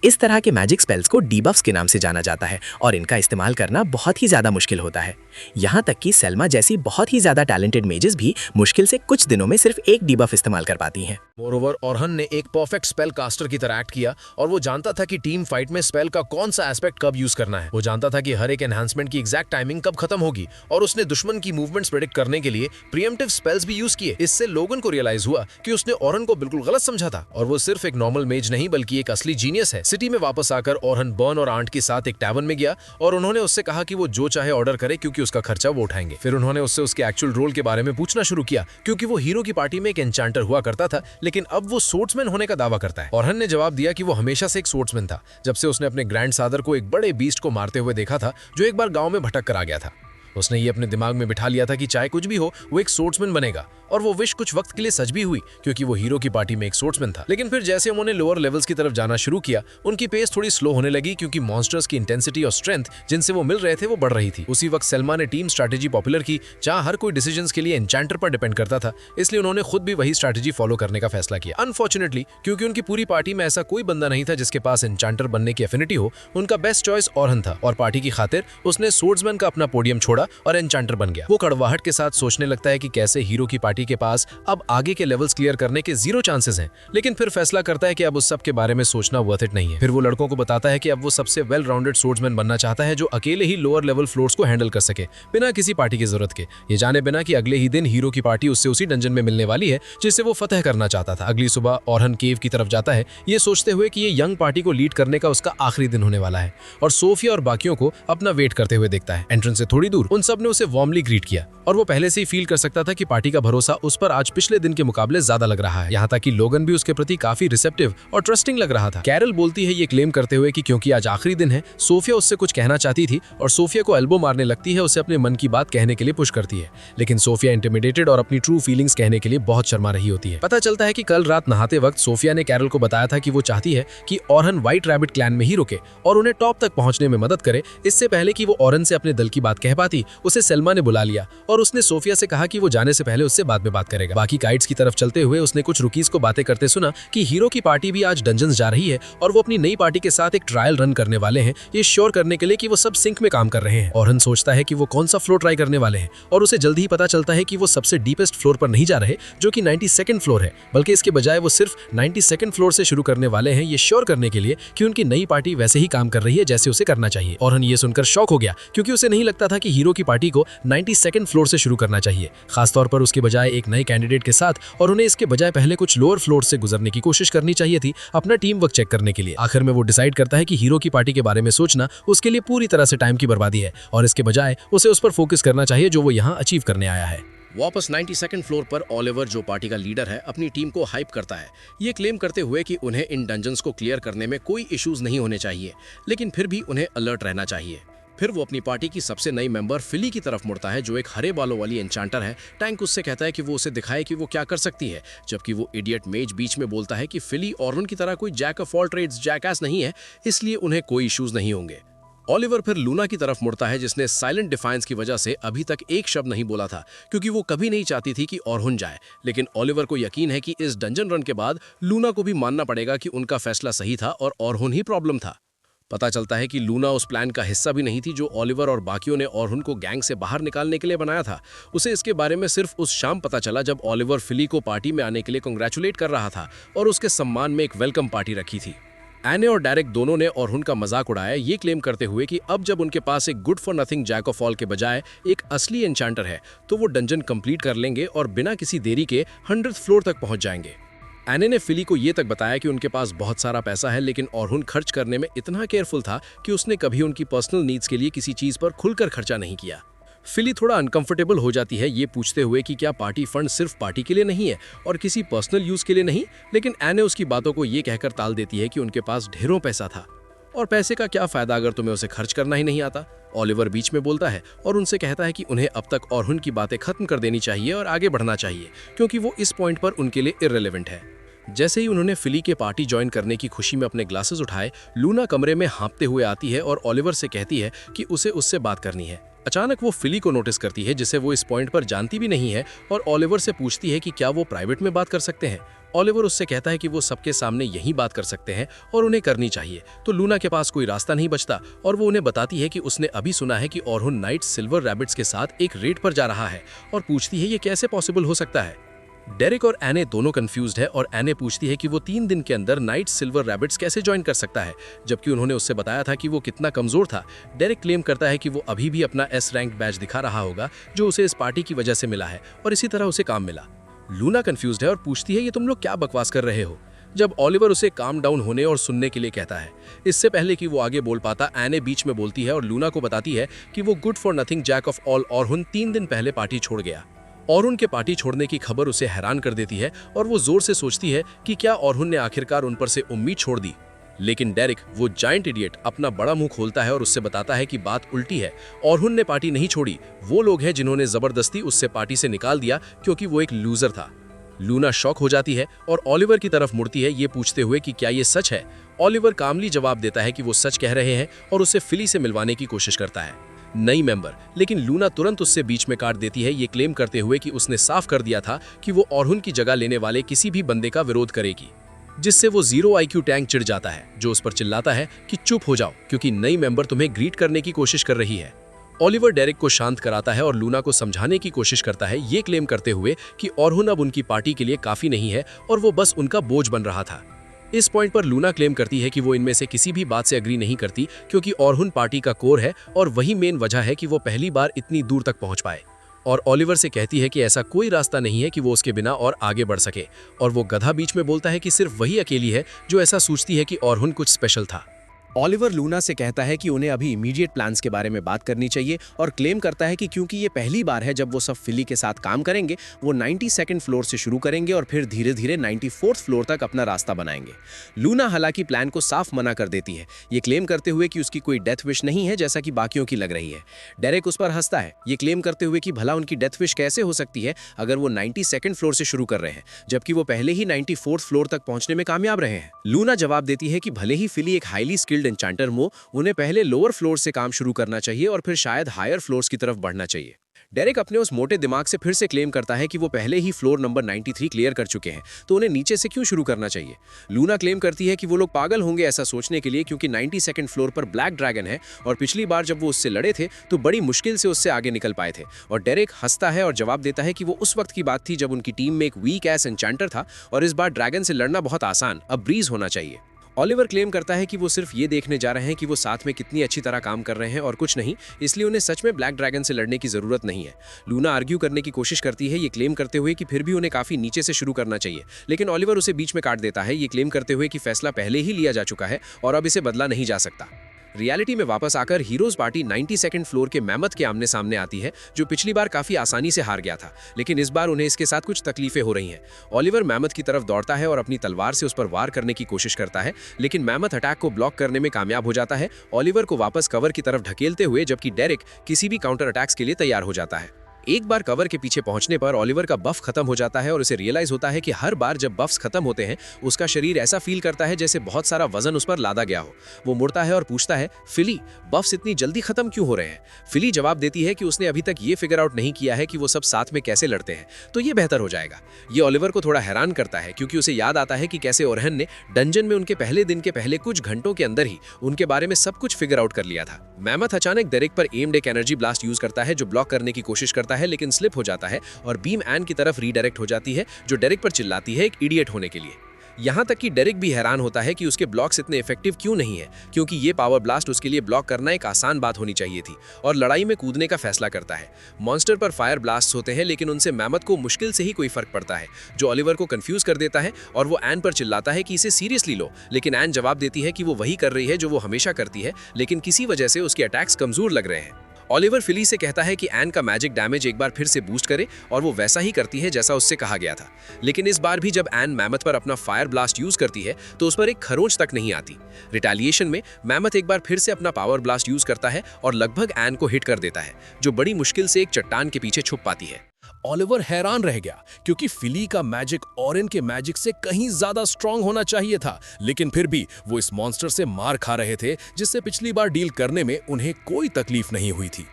इस तरह के मैजिक स्पेल्स को डीबफ्स के नाम से जाना जाता है और इनका इस्तेमाल करना बहुत ही ज्यादा मुश्किल होता है। यहाँ तक कि सेल्मा जैसी बहुत ही ज्यादा टैलेंटेड मेजेस भी मुश्किल से कुछ दिनों में सिर्फ एक डीबफ इस्तेमाल कर पाती हैं। मोरोवर ओरहुन ने एक परफेक्ट स्पेल कास्टर की तरह एक्ट किया और वो जानता था कि टीम फाइट में स्पेल का कौन सा एस्पेक्ट कब यूज करना है। वो जानता था कि हर एक एनहांसमेंट की एग्जैक्ट टाइमिंग कब खत्म होगी और उसने दुश्मन की मूवमेंट्स प्रेडिक्ट करने के लिए प्रीएम्प्टिव स्पेल्स भी यूज किए। इससे लोगन को रियलाइज हुआ कि उसने ओरहुन को बिल्कुल गलत समझा था और वो सिर्फ एक नॉर्मल मेज नहीं बल्कि एक असली जीनियस है। सिटी में वापस आकर ओरहुन बर्न और आंट के साथ एक टैवर्न में गया और उन्होंने उससे कहा कि वो जो चाहे ऑर्डर करे क्योंकि उसका खर्चा वो उठाएंगे। फिर उन्होंने उससे उसके एक्चुअल रोल के बारे में पूछना शुरू किया, क्योंकि वो हीरो की पार्टी में एक एन्चांटर हुआ करता था, लेकिन अब वो स्वॉर्ड्समैन होने का दावा करता है। ओरहुन ने जवाब दिया कि वो हमेशा से एक स्वॉर्ड्समैन था, जब से उसने अपने ग्रैंड फादर को एक बड़े बीस्ट को मारते हुए देखा था जो एक बार गांव में भटक कर आ गया था। उसने ये अपने दिमाग में बिठा लिया था कि चाहे कुछ भी हो वो एक स्वॉर्ड्समैन बनेगा, और वो विश कुछ वक्त के लिए सच भी हुई क्योंकि वो हीरो की पार्टी में एक स्वॉर्ड्समैन था। लेकिन फिर जैसे उन्होंने लोअर लेवल्स की तरफ जाना शुरू किया, उनकी पेस थोड़ी स्लो होने लगी क्योंकि मॉन्स्टर्स की इंटेंसिटी और स्ट्रेंथ जिनसे वो मिल रहे थे वो बढ़ रही थी। उसी वक्त सेल्मा ने टीम स्ट्रैटेजी पॉपुलर की, जहां हर कोई डिसीजंस के लिए एन्चांटर पर डिपेंड करता था, इसलिए उन्होंने खुद भी वही स्ट्रैटेजी फॉलो करने का फैसला किया। अनफॉर्चुनेटली क्योंकि उनकी पूरी पार्टी में ऐसा कोई बंदा नहीं था जिसके पास एन्चांटर बनने की एफिनिटी हो, उनका बेस्ट चॉइस ओरहुन था और पार्टी की खातिर उसने स्वॉर्ड्समैन का अपना पोडियम छोड़ा छोड़ा और एन्चांटर बन गया। वो कड़वाहट के साथ सोचने लगता है कि कैसे हीरो की पार्टी के पास अब आगे के लेवल्स क्लियर करने के 0 चांसेस हैं, लेकिन फिर फैसला करता है कि अब उस सब के बारे में सोचना वर्थ इट नहीं है। फिर वो लड़कों को बताता है कि अब वो सबसे वेल राउंडेड सोर्ड्समैन बनना चाहता है जो अकेले ही लोअर लेवल फ्लोर्स को हैंडल कर सके बिना किसी पार्टी की जरूरत के, ये जाने बिना कि अगले ही दिन हीरो की पार्टी उससे उसी डंजन में मिलने वाली है जिसे वो फतह करना चाहता था। अगली सुबह ऑरहन केव की तरफ जाता है, ये सोचते हुए कि ये यंग पार्टी को लीड करने का उसका आखिरी दिन होने वाला है, और सोफिया और बाकियों को अपना वेट करते हुए देखता है। एंट्रेंस से थोड़ी दूर उन सब ने उसे वार्मली ग्रीट किया और वो पहले से ही फील कर सकता था कि पार्टी का भरोसा उस पर आज पिछले दिन के मुकाबले ज्यादा लग रहा है। यहाँ तक कि लोगन भी उसके प्रति काफी रिसेप्टिव और ट्रस्टिंग लग रहा था। कैरल बोलती है ये क्लेम करते हुए कि क्योंकि आज आखिरी दिन है, सोफिया उससे कुछ कहना चाहती थी और सोफिया को एल्बो मारने लगती है, उसे अपने मन की बात कहने के लिए पुश करती है, लेकिन सोफिया इंटिमिडेटेड और अपनी ट्रू फीलिंग्स कहने के लिए बहुत शर्मा रही होती है। पता चलता है कि कल रात नहाते वक्त सोफिया ने कैरल को बताया था कि वो चाहती है कि ऑरहन व्हाइट रैबिट क्लैन में ही रुके और उन्हें टॉप तक पहुंचने में मदद करे। इससे पहले कि वो ऑरहन से अपने दल की बात कह पाती, उसे सलमा ने बुला लिया और उसने सोफिया से कहा कि वो जाने से पहले उससे बाद में बात करेगा। बाकी काइट्स की तरफ चलते हुए उसने कुछ रुकीज को बातें करते सुना कि हीरो की पार्टी भी आज डंजन्स जा रही है और वो अपनी नई पार्टी के साथ एक ट्रायल रन करने वाले हैं, ये श्योर करने के लिए कि वो सब सिंक में काम कर रहे हैं। ऑरहन सोचता है कि वो कौन सा फ्लोर ट्राई करने वाले हैं और उसे जल्दी ही पता चलता है कि वो सबसे डीपेस्ट फ्लोर पर नहीं जा रहे जो कि 92nd फ्लोर है, बल्कि इसके बजाय वो सिर्फ 92nd फ्लोर से शुरू करने वाले हैं, ये श्योर करने के लिए कि उनकी नई पार्टी वैसे ही काम कर रही है जैसे उसे करना चाहिए। ऑरहन ये सुनकर शॉक हो गया क्योंकि उसे नहीं लगता था कि हीरो की पार्टी को 92nd फ्लोर से शुरू करना चाहिए, खासतौर पर उसके बजाय एक नए कैंडिडेट के साथ, और उन्हें इसके बजाय पहले कुछ लोअर फ्लोर से गुजरने की कोशिश करनी चाहिए थी अपना टीम वर्क चेक करने के लिए। आखिर में वो डिसाइड करता है कि हीरो की पार्टी के बारे में सोचना उसके लिए पूरी तरह से टाइम की बर्बादी है और इसके बजाय उसे उस पर फोकस करना चाहिए जो वो यहाँ अचीव करने आया है। वापस 92nd फ्लोर पर ऑलिवर, जो पार्टी का लीडर है, अपनी टीम को हाइप करता है, ये क्लेम करते हुए कि उन्हें इन डंजन्स को क्लियर करने में कोई इश्यूज नहीं होने चाहिए, लेकिन फिर भी उन्हें अलर्ट रहना चाहिए। फिर वो अपनी पार्टी की सबसे नई मेंबर फिली की तरफ मुड़ता है, जो एक हरे बालों वाली एन्चांटर है। टैंक उससे कहता है कि वो उसे दिखाए कि वो क्या कर सकती है, जबकि वो इडियट मेज बीच में बोलता है कि फिली ऑरहन की तरह कोई जैक ऑफ ऑल ट्रेड्स जैकएस नहीं है, इसलिए उन्हें कोई इश्यूज नहीं होंगे। ऑलिवर फिर लूना की तरफ मुड़ता है, जिसने साइलेंट डिफाइंस की वजह से अभी तक एक शब्द नहीं बोला था क्योंकि वो कभी नहीं चाहती थी कि ऑरहन जाए, लेकिन ऑलिवर को यकीन है कि इस डंजन रन के बाद लूना को भी मानना पड़ेगा कि उनका फैसला सही था और ऑरहन ही प्रॉब्लम था। पता चलता है कि लूना उस प्लान का हिस्सा भी नहीं थी जो ऑलिवर और बाकियों ने ऑरहन को गैंग से बाहर निकालने के लिए बनाया था। उसे इसके बारे में सिर्फ उस शाम पता चला जब ऑलिवर फिली को पार्टी में आने के लिए कांग्रेचुलेट कर रहा था और उसके सम्मान में एक वेलकम पार्टी रखी थी। एने और डेरेक दोनों ने ऑरहन का मजाक उड़ाया, ये क्लेम करते हुए कि अब जब उनके पास एक good for nothing jack of all के बजाय एक असली एन्चांटर है तो वो डंजन कंप्लीट कर लेंगे और बिना किसी देरी के 100th फ्लोर तक पहुंच जाएंगे। एने ने फिली को ये तक बताया कि उनके पास बहुत सारा पैसा है, लेकिन ऑरहन खर्च करने में इतना केयरफुल था कि उसने कभी उनकी पर्सनल नीड्स के लिए किसी चीज पर खुलकर खर्चा नहीं किया। फिली थोड़ा अनकंफर्टेबल हो जाती है, ये पूछते हुए कि क्या पार्टी फंड सिर्फ पार्टी के लिए नहीं है और किसी पर्सनल यूज के लिए नहीं, लेकिन एने उसकी बातों को ये कहकर टाल देती है कि उनके पास ढेरों पैसा था और पैसे का क्या फायदा अगर तुम्हें उसे खर्च करना ही नहीं आता। ऑलिवर बीच में बोलता है और उनसे कहता है कि उन्हें अब तक ऑरहन की बातें खत्म कर देनी चाहिए और आगे बढ़ना चाहिए क्योंकि वो इस पॉइंट पर उनके लिए इररिलेवेंट है। जैसे ही उन्होंने फिली के पार्टी ज्वाइन करने की खुशी में अपने ग्लासेस उठाए, लूना कमरे में हाँपते हुए आती है और ऑलिवर से कहती है कि उसे उससे बात करनी है। अचानक वो फिली को नोटिस करती है, जिसे वो इस पॉइंट पर जानती भी नहीं है, और ऑलिवर से पूछती है कि क्या वो प्राइवेट में बात कर सकते हैं। ऑलिवर उससे कहता है कि वो सबके सामने यही बात कर सकते हैं और उन्हें करनी चाहिए। तो लूना के पास कोई रास्ता नहीं बचता और वो उन्हें बताती है कि उसने अभी सुना है कि ऑरहन नाइट सिल्वर रैबिट्स के साथ एक रेड पर जा रहा है और पूछती है ये कैसे पॉसिबल हो सकता है। डेरिक और एने दोनों कंफ्यूज्ड है और एने पूछती है कि वो 3 दिन के अंदर नाइट सिल्वर रैबिट्स कैसे ज्वाइन कर सकता है, जबकि उन्होंने उससे बताया था कि वो कितना कमजोर था। डेरिक क्लेम करता है कि वो अभी भी अपना S रैंक बैच दिखा रहा होगा जो उसे इस पार्टी की वजह से मिला है और इसी तरह उसे काम मिला। लूना कंफ्यूज्ड है और पूछती है ये तुम लोग क्या बकवास कर रहे हो, जब ऑलिवर उसे काम डाउन होने और सुनने के लिए कहता है। इससे पहले कि वो आगे बोल पाता, एने बीच में बोलती है और लूना को बताती है कि वो good for nothing jack of all ऑरहन 3 दिन पहले पार्टी छोड़ गया। ऑरहन के पार्टी छोड़ने की खबर उसे हैरान कर देती है और वो जोर से सोचती है कि क्या ऑरहन ने आखिरकार उन पर से उम्मीद छोड़ दी। लेकिन डेरिक, वो जायंट इडियट, अपना बड़ा मुंह खोलता है और उससे बताता है कि बात उल्टी है। ऑरहन ने पार्टी नहीं छोड़ी, वो लोग हैं जिन्होंने जबरदस्ती उससे पार्टी से निकाल दिया क्योंकि वो एक लूजर था। लूना शॉक हो जाती है और ऑलिवर की तरफ मुड़ती है, ये पूछते हुए कि क्या ये सच है। ऑलिवर कामली जवाब देता है कि वो सच कह रहे हैं और उसे फिली से मिलवाने की कोशिश करता है, नई मेंबर। लेकिन लूना तुरंत उससे बीच में काट देती है, ये क्लेम करते हुए कि उसने साफ कर दिया था कि वो ऑरहन की जगह लेने वाले किसी भी बंदे का विरोध करेगी, जिससे वो 0 IQ टैंक चिढ़ जाता है, जो उस पर चिल्लाता है कि चुप हो जाओ क्योंकि नई मेंबर तुम्हें ग्रीट करने की कोशिश कर रही है। ओलिवर डेरेक को शांत कराता है और लूना को समझाने की कोशिश करता है, ये क्लेम करते हुए कि ऑरहुन अब उनकी पार्टी के लिए काफी नहीं है और वो बस उनका बोझ बन रहा था। इस पॉइंट पर लूना क्लेम करती है कि वो इनमें से किसी भी बात से एग्री नहीं करती, क्योंकि ऑरहुन पार्टी का कोर है और वही मेन वजह है कि वो पहली बार इतनी दूर तक पहुंच पाए। और ओलिवर से कहती है कि ऐसा कोई रास्ता नहीं है कि वो उसके बिना और आगे बढ़ सके, और वो गधा बीच में बोलता है कि सिर्फ वही अकेली है जो ऐसा सोचती है कि ऑरहुन कुछ स्पेशल था। ओलिवर लूना से कहता है कि उन्हें अभी इमीडिएट प्लान्स के बारे में बात करनी चाहिए और क्लेम करता है कि क्योंकि ये पहली बार है जब वो सब फिली के साथ काम करेंगे, वो 92nd फ्लोर से शुरू करेंगे और फिर धीरे धीरे 94th फ्लोर तक अपना रास्ता बनाएंगे। लूना हालांकि प्लान को साफ मना कर देती है, ये क्लेम करते हुए कि उसकी कोई डेथ विश नहीं है जैसा कि बाकियों की लग रही है। डेरेक उस पर हंसता है, ये क्लेम करते हुए कि भला उनकी डेथ विश कैसे हो सकती है अगर वो 92nd फ्लोर से शुरू कर रहे हैं, जबकि वो पहले ही 94th फ्लोर तक पहुंचने में कामयाब रहे हैं। लूना जवाब देती है कि भले ही फिली एक हाईली स्किल्ड एन्चेंटर हो, उन्हें पहले लोअर फ्लोर से काम शुरू करना चाहिए और फिर शायद हायर फ्लोर्स की तरफ बढ़ना चाहिए। डेरेक अपने उस मोटे दिमाग से फिर से क्लेम करता है कि वो पहले ही फ्लोर नंबर 93 क्लियर कर चुके हैं, तो उन्हें नीचे से क्यों शुरू करना चाहिए। लूना क्लेम करती है कि वो लोग पागल होंगे ऐसा सोचने के लिए, क्योंकि 92nd फ्लोर पर ब्लैक ड्रैगन है और पिछली बार जब वो उससे लड़े थे तो बड़ी मुश्किल से उससे आगे निकल पाए थे। और डेरेक हंसता है और जवाब देता है कि वो उस वक्त की बात थी जब उनकी टीम में एक वीक एस एन्चेंटर था और इस बार ड्रैगन से लड़ना बहुत आसान, अब ब्रीज होना चाहिए। ओलिवर क्लेम करता है कि वो सिर्फ ये देखने जा रहे हैं कि वो साथ में कितनी अच्छी तरह काम कर रहे हैं और कुछ नहीं, इसलिए उन्हें सच में ब्लैक ड्रैगन से लड़ने की जरूरत नहीं है। लूना आर्ग्यू करने की कोशिश करती है, ये क्लेम करते हुए कि फिर भी उन्हें काफी नीचे से शुरू करना चाहिए, लेकिन ओलिवर उसे बीच में काट देता है, ये क्लेम करते हुए कि फैसला पहले ही लिया जा चुका है और अब इसे बदला नहीं जा सकता। रियलिटी में वापस आकर हीरोज पार्टी 92nd फ्लोर के मैमथ के आमने सामने आती है, जो पिछली बार काफी आसानी से हार गया था, लेकिन इस बार उन्हें इसके साथ कुछ तकलीफें हो रही हैं। ओलिवर मैमथ की तरफ दौड़ता है और अपनी तलवार से उस पर वार करने की कोशिश करता है, लेकिन मैमथ अटैक को ब्लॉक करने में कामयाब हो जाता है, ओलिवर को वापस कवर की तरफ ढकेलते हुए, जबकि डेरेक किसी भी काउंटर अटैक्स के लिए तैयार हो जाता है। एक बार कवर के पीछे पहुंचने पर ओलिवर का बफ खत्म हो जाता है और उसे रियलाइज होता है कि हर बार जब बफ्स खत्म होते हैं उसका शरीर ऐसा फील करता है जैसे बहुत सारा वजन उस पर लादा गया हो। वो मुड़ता है और पूछता है, फिली, बफ्स इतनी जल्दी खत्म क्यों हो रहे हैं? फिली जवाब देती है कि उसने अभी तक ये फिगर आउट नहीं किया है कि वो सब साथ में कैसे लड़ते हैं, तो ये बेहतर हो जाएगा। ये ओलिवर को थोड़ा हैरान करता है, क्योंकि उसे याद आता है कि कैसे ओरहन ने डंजन में उनके पहले दिन के पहले कुछ घंटों के अंदर ही उनके बारे में सब कुछ फिगर आउट कर लिया था। मैमथ अचानक डेरेक पर एम्ड एक एनर्जी ब्लास्ट यूज करता है, जो ब्लॉक करने की कोशिश करता है, लेकिन स्लिप हो जाता है और बीम एन की तरफ रीडायरेक्ट हो जाती है, जो डेरेक पर चिल्लाती है एक इडियट होने के लिए। यहां तक कि डेरेक भी हैरान होता है कि उसके ब्लॉक्स इतने इफेक्टिव क्यों नहीं है, क्योंकि ये पावर ब्लास्ट उसके लिए ब्लॉक करना एक आसान बात होनी चाहिए थी, और लड़ाई में कूदने का फैसला करता है। मॉन्स्टर पर फायर ब्लास्ट होते हैं, लेकिन उनसे मैमथ को मुश्किल से ही कोई फर्क पड़ता है, जो ओलिवर को कंफ्यूज कर देता है, और वो एन पर चिल्लाता है कि इसे सीरियसली लो, लेकिन एन जवाब देती है कि वो वही कर रही है जो वो हमेशा करती है, लेकिन किसी वजह से उसके अटैक्स कमजोर लग रहे हैं। ओलिवर फिली से कहता है कि एन का मैजिक डैमेज एक बार फिर से बूस्ट करे, और वो वैसा ही करती है जैसा उससे कहा गया था, लेकिन इस बार भी जब एन मैमथ पर अपना फायर ब्लास्ट यूज करती है तो उस पर एक खरोंच तक नहीं आती। रिटेलिएशन में मैमथ एक बार फिर से अपना पावर ब्लास्ट यूज करता है और लगभग एन को हिट कर देता है, जो बड़ी मुश्किल से एक चट्टान के पीछे छुप पाती है। ओलिवर हैरान रह गया, क्योंकि फिली का मैजिक ऑरेन के मैजिक से कहीं ज्यादा स्ट्रांग होना चाहिए था, लेकिन फिर भी वो इस मॉन्स्टर से मार खा रहे थे, जिससे पिछली बार डील करने में उन्हें कोई तकलीफ नहीं हुई थी।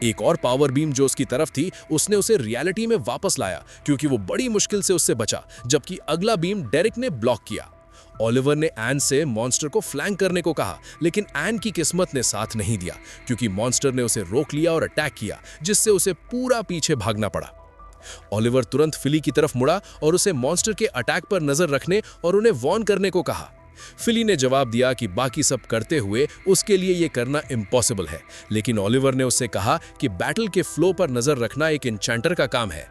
एक और पावर बीम जो उसकी तरफ थी, उसने उसे रियलिटी में वापस लाया, क्योंकि वो बड़ी मुश्किल से उससे बचा, जबकि अगला बीम डेरेक ने ब्लॉक किया। ओलिवर ने एन से मॉन्स्टर को फ्लैंक करने को कहा, लेकिन एन की किस्मत ने साथ नहीं दिया, क्योंकि मॉन्स्टर ने उसे रोक लिया और अटैक किया, जिससे उसे पूरा पीछे भागना पड़ा। ओलिवर तुरंत फिली की तरफ मुड़ा और उसे मॉन्स्टर के अटैक पर नजर रखने और उन्हें वॉर्न करने को कहा। फिली ने जवाब दिया कि बाकी सब करते हुए उसके लिए यह करना इम्पॉसिबल है, लेकिन ओलिवर ने उससे कहा कि बैटल के फ्लो पर नजर रखना एक एन्चेंटर का काम है।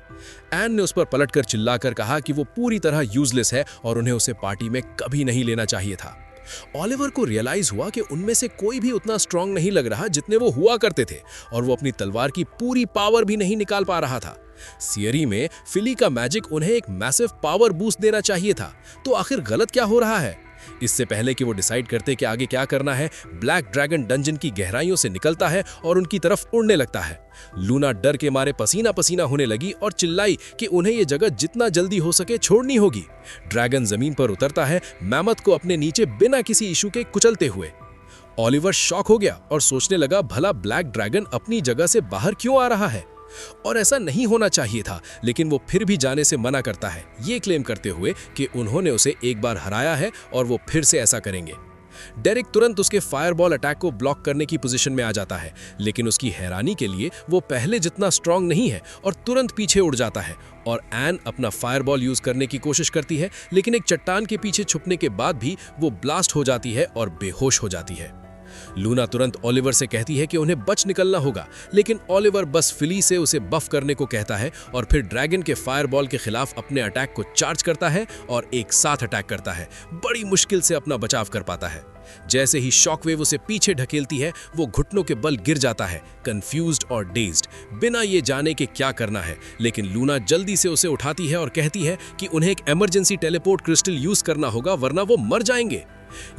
एन ने उस पर पलटकर चिल्लाकर कहा कि वो पूरी तरह यूजलेस है और उन्हें उसे पार्टी में कभी नहीं लेना चाहिए था। ओलिवर को रियलाइज हुआ कि उनमें से कोई भी उतना स्ट्रांग नहीं लग रहा जितने वो हुआ करते थे, और वो अपनी तलवार की पूरी पावर भी नहीं निकाल पा रहा था। थियरी में फिली का मैजिक उन्हें एक मैसिव पावर बूस्ट देना चाहिए था, तो आखिर गलत क्या हो रहा है? इससे पहले कि वो डिसाइड करते कि आगे क्या करना है, ब्लैक ड्रैगन डंजन की गहराइयों से निकलता है और उनकी तरफ उड़ने लगता है। लूना डर के मारे पसीना पसीना होने लगी और चिल्लाई कि उन्हें ये जगह जितना जल्दी हो सके छोड़नी होगी। ड्रैगन जमीन पर उतरता है, मैमथ को अपने नीचे बिना किसी इशू के कुचलते हुए। ओलिवर शॉक हो गया और सोचने लगा, भला ब्लैक ड्रैगन अपनी जगह से बाहर क्यों आ रहा है, और ऐसा नहीं होना चाहिए था, लेकिन वो फिर भी जाने से मना करता है, ये क्लेम करते हुए कि उन्होंने उसे एक बार हराया है और वो फिर से ऐसा करेंगे। डेरेक तुरंत उसके फायरबॉल अटैक को ब्लॉक करने की पोजीशन में आ जाता है, लेकिन उसकी हैरानी के लिए वो पहले जितना स्ट्रांग नहीं है और तुरंत पीछे उड़ जाता है। और एन अपना फायरबॉल यूज करने की कोशिश करती है, लेकिन एक चट्टान के पीछे छुपने के बाद भी वो ब्लास्ट हो जाती है और बेहोश हो जाती है। लूना तुरंत ओलिवर से कहती है कि उन्हें बच निकलना होगा, लेकिन ओलिवर बस फिली से उसे बफ करने को कहता है और फिर ड्रैगन के फायरबॉल के खिलाफ अपने अटैक को चार्ज करता है और एक साथ अटैक करता है। बड़ी मुश्किल से अपना बचाव कर पाता है। जैसे ही शॉकवेव उसे पीछे ढकेलती है, वो घुटनों के बल गिर जाता है, कंफ्यूज्ड और डेज्ड, बिना ये जाने के क्या करना है। लेकिन लूना जल्दी से उसे उठाती है और कहती है कि उन्हें एक इमरजेंसी टेलीपोर्ट क्रिस्टल यूज करना होगा, वरना वो मर जाएंगे।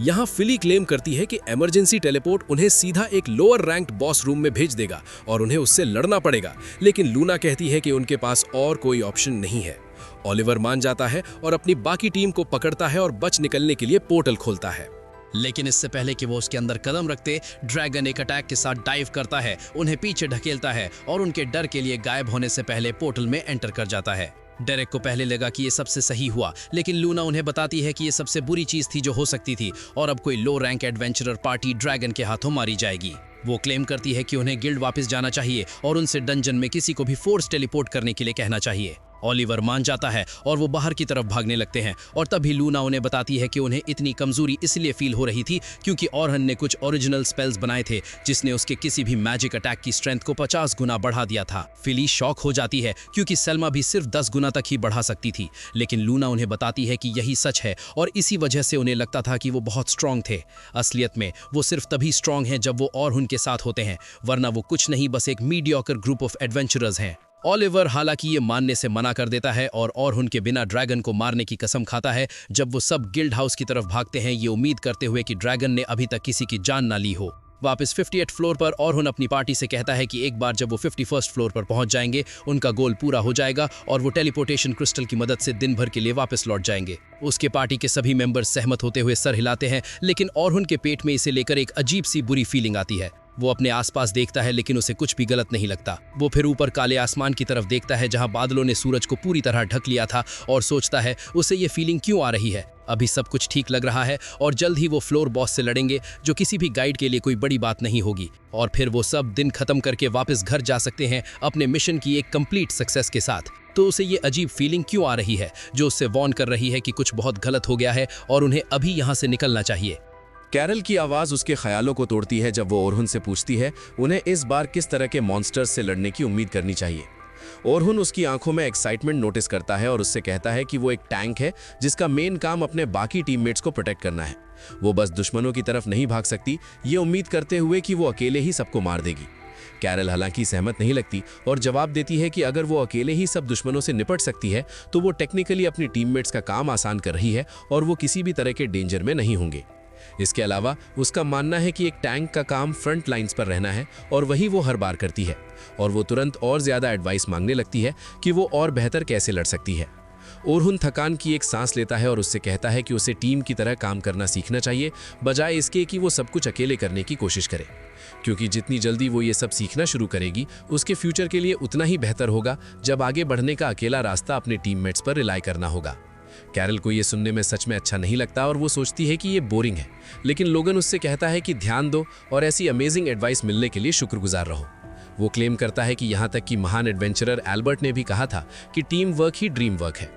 यहाँ फिली क्लेम करती है कि इमरजेंसी टेलीपोर्ट उन्हें सीधा एक लोअर रैंक्ड बॉस रूम में भेज देगा और उन्हें उससे लड़ना पड़ेगा, लेकिन लूना कहती है कि उनके पास और कोई ऑप्शन नहीं है। ओलिवर मान जाता है और अपनी बाकी टीम को पकड़ता है और बच निकलने के लिए पोर्टल खोलता है। लेकिन इससे पहले कि वो उसके अंदर कदम रखते, ड्रैगन एक अटैक के साथ डाइव करता है, उन्हें पीछे ढकेलता है और उनके डर के लिए गायब होने से पहले पोर्टल में एंटर कर जाता है। डेरेक को पहले लगा कि ये सबसे सही हुआ, लेकिन लूना उन्हें बताती है कि ये सबसे बुरी चीज थी जो हो सकती थी और अब कोई लो रैंक एडवेंचरर पार्टी ड्रैगन के हाथों मारी जाएगी। वो क्लेम करती है कि उन्हें गिल्ड वापस जाना चाहिए और उनसे डंजन में किसी को भी फोर्स टेलीपोर्ट करने के लिए कहना चाहिए। ओलिवर मान जाता है और वो बाहर की तरफ भागने लगते हैं और तभी लूना उन्हें बताती है कि उन्हें इतनी कमजोरी इसलिए फील हो रही थी क्योंकि ऑरहन ने कुछ ओरिजिनल स्पेल्स बनाए थे जिसने उसके किसी भी मैजिक अटैक की स्ट्रेंथ को 50 गुना बढ़ा दिया था। फिली शॉक हो जाती है क्योंकि सेल्मा भी सिर्फ 10 गुना तक ही बढ़ा सकती थी, लेकिन लूना उन्हें बताती है कि यही सच है और इसी वजह से उन्हें लगता था कि वो बहुत स्ट्रांग थे। असलियत में वो सिर्फ तभी स्ट्रांग हैं जब वो ऑरहन के साथ होते हैं, वरना वो कुछ नहीं, बस एक मीडियोकर ग्रुप ऑफ एडवेंचरर्स हैं। ओलिवर हालांकि ये मानने से मना कर देता है और ऑरहन के बिना ड्रैगन को मारने की कसम खाता है। जब वो सब गिल्ड हाउस की तरफ भागते हैं, ये उम्मीद करते हुए कि ड्रैगन ने अभी तक किसी की जान ना ली हो। वापस 58 फ्लोर पर ऑरहन अपनी पार्टी से कहता है कि एक बार जब वो 51st फ्लोर पर पहुंच जाएंगे, उनका गोल पूरा हो जाएगा और वो टेलीपोर्टेशन क्रिस्टल की मदद से दिन भर के लिए वापस लौट जाएंगे। उसके पार्टी के सभी मेंबर्स सहमत होते हुए सर हिलाते हैं, लेकिन ऑरहन के पेट में इसे लेकर एक अजीब सी बुरी फीलिंग आती है। वो अपने आसपास देखता है, लेकिन उसे कुछ भी गलत नहीं लगता। वो फिर ऊपर काले आसमान की तरफ देखता है जहां बादलों ने सूरज को पूरी तरह ढक लिया था और सोचता है उसे ये फीलिंग क्यों आ रही है। अभी सब कुछ ठीक लग रहा है और जल्द ही वो फ्लोर बॉस से लड़ेंगे, जो किसी भी गाइड के लिए कोई बड़ी बात नहीं होगी, और फिर वो सब दिन खत्म करके वापस घर जा सकते हैं अपने मिशन की एक कंप्लीट सक्सेस के साथ। तो उसे ये अजीब फीलिंग क्यों आ रही है जो उससे वॉर्न कर रही है कि कुछ बहुत गलत हो गया है और उन्हें अभी यहाँ से निकलना चाहिए। कैरल की आवाज़ उसके ख्यालों को तोड़ती है जब वो ओरहुन से पूछती है उन्हें इस बार किस तरह के मॉन्स्टर्स से लड़ने की उम्मीद करनी चाहिए। ओरहुन उसकी आंखों में एक्साइटमेंट नोटिस करता है और उससे कहता है कि वो एक टैंक है जिसका मेन काम अपने बाकी टीममेट्स को प्रोटेक्ट करना है। वो बस दुश्मनों की तरफ नहीं भाग सकती, ये उम्मीद करते हुए कि वो अकेले ही सबको मार देगी। कैरल हालांकि सहमत नहीं लगती और जवाब देती है कि अगर वो अकेले ही सब दुश्मनों से निपट सकती है तो वो टेक्निकली अपनी टीममेट्स का काम आसान कर रही है और वो किसी भी तरह के डेंजर में नहीं होंगे। इसके अलावा उसका मानना है कि एक टैंक का काम फ्रंट लाइंस पर रहना है और वही वो हर बार करती है, और वो तुरंत और ज़्यादा एडवाइस मांगने लगती है कि वो और बेहतर कैसे लड़ सकती है। ओरहुन थकान की एक सांस लेता है और उससे कहता है कि उसे टीम की तरह काम करना सीखना चाहिए, बजाय इसके कि वो सब कुछ अकेले करने की कोशिश करे, क्योंकि जितनी जल्दी वो ये सब सीखना शुरू करेगी उसके फ्यूचर के लिए उतना ही बेहतर होगा जब आगे बढ़ने का अकेला रास्ता अपने टीममेट्स पर रिलाई करना होगा। कैरल को ये सुनने में सच में अच्छा नहीं लगता और वो सोचती है कि ये बोरिंग है, लेकिन लोगन उससे कहता है कि ध्यान दो और ऐसी अमेजिंग एडवाइस मिलने के लिए शुक्रगुजार रहो। वो क्लेम करता है कि यहाँ तक कि महान एडवेंचरर एल्बर्ट ने भी कहा था कि टीम वर्क ही ड्रीम वर्क है।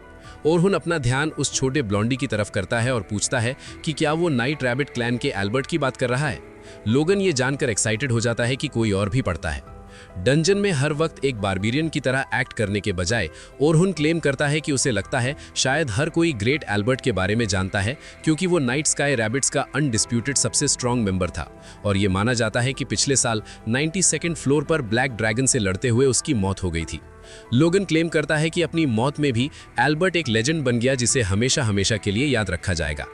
ओरहुन अपना ध्यान उस छोटे ब्लॉन्डी की तरफ करता है और पूछता है कि क्या वो नाइट रैबिट क्लैन के एल्बर्ट की बात कर रहा है। लोगन ये जानकर एक्साइटेड हो जाता है कि कोई और भी पढ़ता है। डंजन में हर वक्त एक बारबेरियन की तरह एक्ट करने के बजाय ओरहुन क्लेम करता है कि उसे लगता है शायद हर कोई ग्रेट एल्बर्ट के बारे में जानता है, क्योंकि वो नाइट स्काई रैबिट्स का अनडिस्प्यूटेड सबसे स्ट्रॉन्ग मेंबर था और ये माना जाता है कि पिछले साल 92nd फ्लोर पर ब्लैक ड्रैगन से लड़ते हुए उसकी मौत हो गई थी। लोगन क्लेम करता है कि अपनी मौत में भी एल्बर्ट एक लेजेंड बन गया जिसे हमेशा हमेशा के लिए याद रखा जाएगा।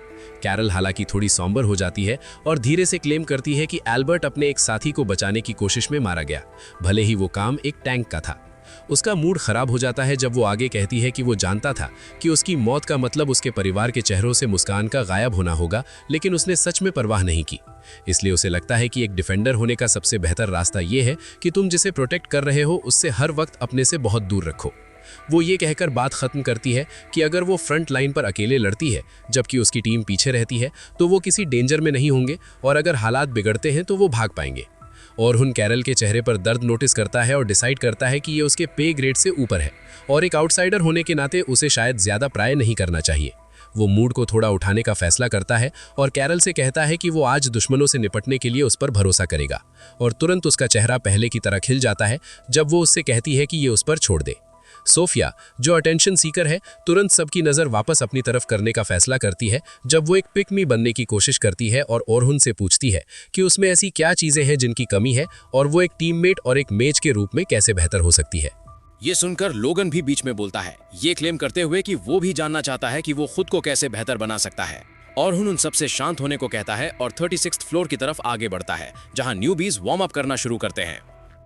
कैरल हालांकि थोड़ी सौंबर हो जाती है और धीरे से क्लेम करती है कि एल्बर्ट अपने एक साथी को बचाने की कोशिश में मारा गया, भले ही वो काम एक टैंक का था। उसका मूड खराब हो जाता है जब वो आगे कहती है कि वो जानता था कि उसकी मौत का मतलब उसके परिवार के चेहरों से मुस्कान का गायब होना होगा, लेकिन उसने सच में परवाह नहीं की। इसलिए उसे लगता है कि एक डिफेंडर होने का सबसे बेहतर रास्ता ये है कि तुम जिसे प्रोटेक्ट कर रहे हो उससे हर वक्त अपने से बहुत दूर रखो। वो ये कहकर बात खत्म करती है कि अगर वो फ्रंट लाइन पर अकेले लड़ती है जबकि उसकी टीम पीछे रहती है तो वो किसी डेंजर में नहीं होंगे और अगर हालात बिगड़ते हैं तो वो भाग पाएंगे। ऑरहुन कैरल के चेहरे पर दर्द नोटिस करता है और डिसाइड करता है कि ये उसके पे ग्रेड से ऊपर है और एक आउटसाइडर होने के नाते उसे शायद ज़्यादा प्राय नहीं करना चाहिए। वो मूड को थोड़ा उठाने का फैसला करता है और कैरल से कहता है कि वो आज दुश्मनों से निपटने के लिए उस पर भरोसा करेगा और तुरंत उसका चेहरा पहले की तरह खिल जाता है जब वो उससे कहती है कि ये उस पर छोड़ दे। सोफिया, जो अटेंशन सीकर है, तुरंत सबकी नज़र वापस अपनी तरफ करने का फैसला करती है जब वो एक पिक मी बनने की कोशिश करती है और ऑरहुन से पूछती है कि उसमें ऐसी क्या चीज़ें हैं जिनकी कमी है और वो एक टीममेट और एक मेज के रूप में कैसे बेहतर हो सकती है। ये सुनकर लोगन भी बीच में बोलता है, ये क्लेम करते हुए कि वो भी जानना चाहता है कि वो खुद को कैसे बेहतर बना सकता है। ऑरहुन उन सबसे शांत होने को कहता है और 36th फ्लोर की तरफ आगे बढ़ता है जहां न्यूबीज वार्म अप करना शुरू करते हैं।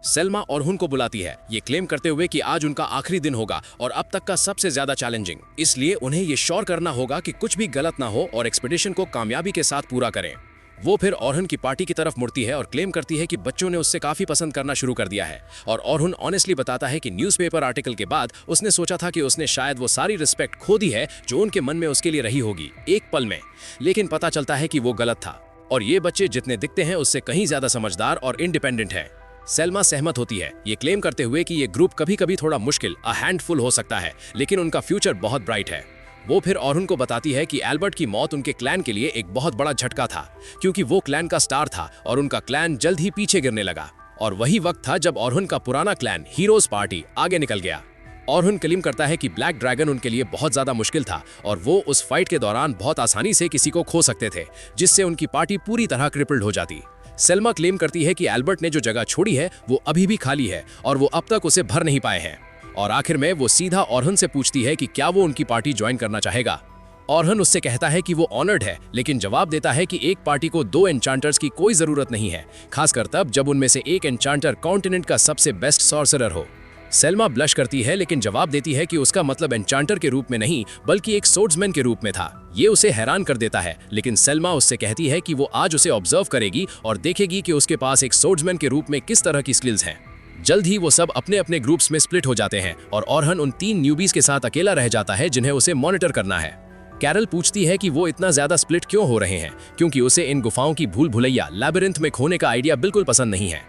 सेल्मा ऑरहुन को बुलाती है, ये क्लेम करते हुए कि आज उनका आखिरी दिन होगा और अब तक का सबसे ज्यादा चैलेंजिंग, इसलिए उन्हें ये श्योर करना होगा कि कुछ भी गलत ना हो और एक्सपीडिशन को कामयाबी के साथ पूरा करें। वो फिर ऑरहुन की पार्टी की तरफ मुड़ती है और क्लेम करती है कि बच्चों ने उससे काफी पसंद करना शुरू कर दिया है और ऑरहुन ऑनेस्टली बताता है कि न्यूज़पेपर आर्टिकल के बाद उसने सोचा था कि उसने शायद वो सारी रिस्पेक्ट खो दी है जो उनके मन में उसके लिए रही होगी एक पल में, लेकिन पता चलता है कि वो गलत था और ये बच्चे जितने दिखते हैं उससे कहीं ज्यादा समझदार और इंडिपेंडेंट हैं। सेल्मा सहमत होती है, ये क्लेम करते हुए कि ये ग्रुप कभी कभी थोड़ा मुश्किल हैंडफुल हो सकता है लेकिन उनका फ्यूचर बहुत ब्राइट है। वो फिर ऑरहुन को बताती है कि एल्बर्ट की मौत उनके क्लैन के लिए एक बहुत बड़ा झटका था क्योंकि वो क्लैन का स्टार था और उनका क्लैन जल्द ही पीछे गिरने लगा और वही वक्त था जब ऑरहुन का पुराना क्लैन हीरोज पार्टी आगे निकल गया। ऑरहुन क्लेम करता है कि ब्लैक ड्रैगन उनके लिए बहुत ज्यादा मुश्किल था और वो उस फाइट के दौरान बहुत आसानी से किसी को खो सकते थे जिससे उनकी पार्टी पूरी तरह क्रिपल्ड हो जाती। सेल्मा क्लेम करती है कि एल्बर्ट ने जो जगह छोड़ी है वो अभी भी खाली है और वो अब तक उसे भर नहीं पाए हैं और आखिर में वो सीधा ऑरहुन से पूछती है कि क्या वो उनकी पार्टी ज्वाइन करना चाहेगा। ऑरहुन उससे कहता है कि वो ऑनर्ड है लेकिन जवाब देता है कि एक पार्टी को 2 एन्चांटर्स की कोई जरूरत नहीं है, खासकर तब जब उनमें से एक एन्चांटर कॉन्टिनेंट का सबसे बेस्ट सॉर्सरर हो। सेल्मा ब्लश करती है लेकिन जवाब देती है कि उसका मतलब एन्चांटर के रूप में नहीं बल्कि एक सोर्ड्समैन के रूप में था। ये उसे हैरान कर देता है लेकिन सेल्मा उससे कहती है कि वो आज उसे ऑब्जर्व करेगी और देखेगी कि उसके पास एक सोर्ड्समैन के रूप में किस तरह की स्किल्स हैं। जल्द ही वो सब अपने अपने ग्रुप्स में स्प्लिट हो जाते हैं और ऑरहुन उन 3 न्यूबीज के साथ अकेला रह जाता है जिन्हें उसे मॉनिटर करना है। कैरल पूछती है कि वो इतना ज्यादा स्प्लिट क्यों हो रहे हैं क्योंकि उसे इन गुफाओं की भूल भुलैया लैबिरिंथ में खोने का आइडिया बिल्कुल पसंद नहीं है।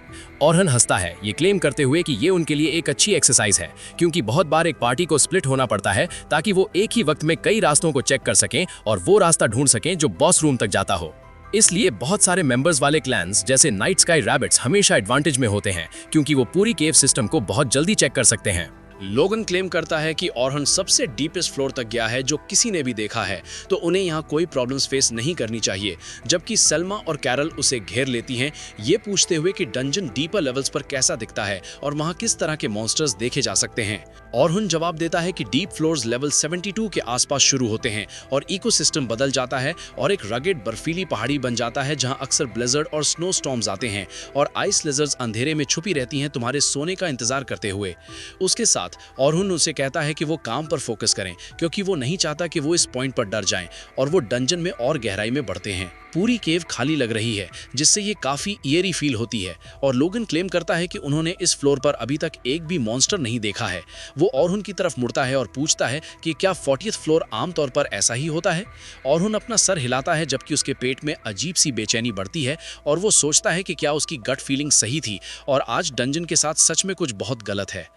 ऑरहुन हंसता है, ये क्लेम करते हुए कि ये उनके लिए एक अच्छी एक्सरसाइज है क्योंकि बहुत बार एक पार्टी को स्प्लिट होना पड़ता है ताकि वो एक ही वक्त में कई रास्तों को चेक कर सकें और वो रास्ता ढूंढ सकें जो बॉस रूम तक जाता हो। इसलिए बहुत सारे मेंबर्स वाले क्लैन्स जैसे नाइट स्काई रैबिट्स हमेशा एडवांटेज में होते हैं क्योंकि वो पूरी केव सिस्टम को बहुत जल्दी चेक कर सकते हैं। लोगन क्लेम करता है कि ऑरहुन सबसे डीपेस्ट फ्लोर तक गया है जो किसी ने भी देखा है, तो उन्हें यहाँ कोई प्रॉब्लम्स फेस नहीं करनी चाहिए, जबकि सलमा और कैरल उसे घेर लेती हैं ये पूछते हुए कि डंजन डीपर लेवल्स पर कैसा दिखता है और वहाँ किस तरह के मॉन्स्टर्स देखे जा सकते हैं। ऑरहुन जवाब देता है कि डीप फ्लोर्स लेवल 72 के आसपास शुरू होते हैं और इकोसिस्टम बदल जाता है और एक रगेड बर्फीली पहाड़ी बन जाता है जहाँ अक्सर ब्लेजर्ड और स्नो स्टॉर्म्स आते हैं और आइस लेजर्स अंधेरे में छुपी रहती हैं तुम्हारे सोने का इंतजार करते हुए। उसके साथ ऑरहुन उनसे कहता है कि वो काम पर फोकस करें क्योंकि वो नहीं चाहता कि वो इस पॉइंट पर डर जाएं और वो डंजन में और गहराई में बढ़ते हैं। पूरी केव खाली लग रही है जिससे ये काफी ईयरी फील होती है और लोगन क्लेम करता है कि उन्होंने इस फ्लोर पर अभी तक एक भी मॉन्स्टर नहीं देखा है। वो ऑरहुन की तरफ मुड़ता है और पूछता है कि क्या 40th फ्लोर आमतौर पर ऐसा ही होता है। ऑरहुन अपना सर हिलाता है जबकि उसके पेट में अजीब सी बेचैनी बढ़ती है और वो सोचता है कि क्या उसकी गट फीलिंग सही थी और आज डंजन के साथ सच में कुछ बहुत गलत है।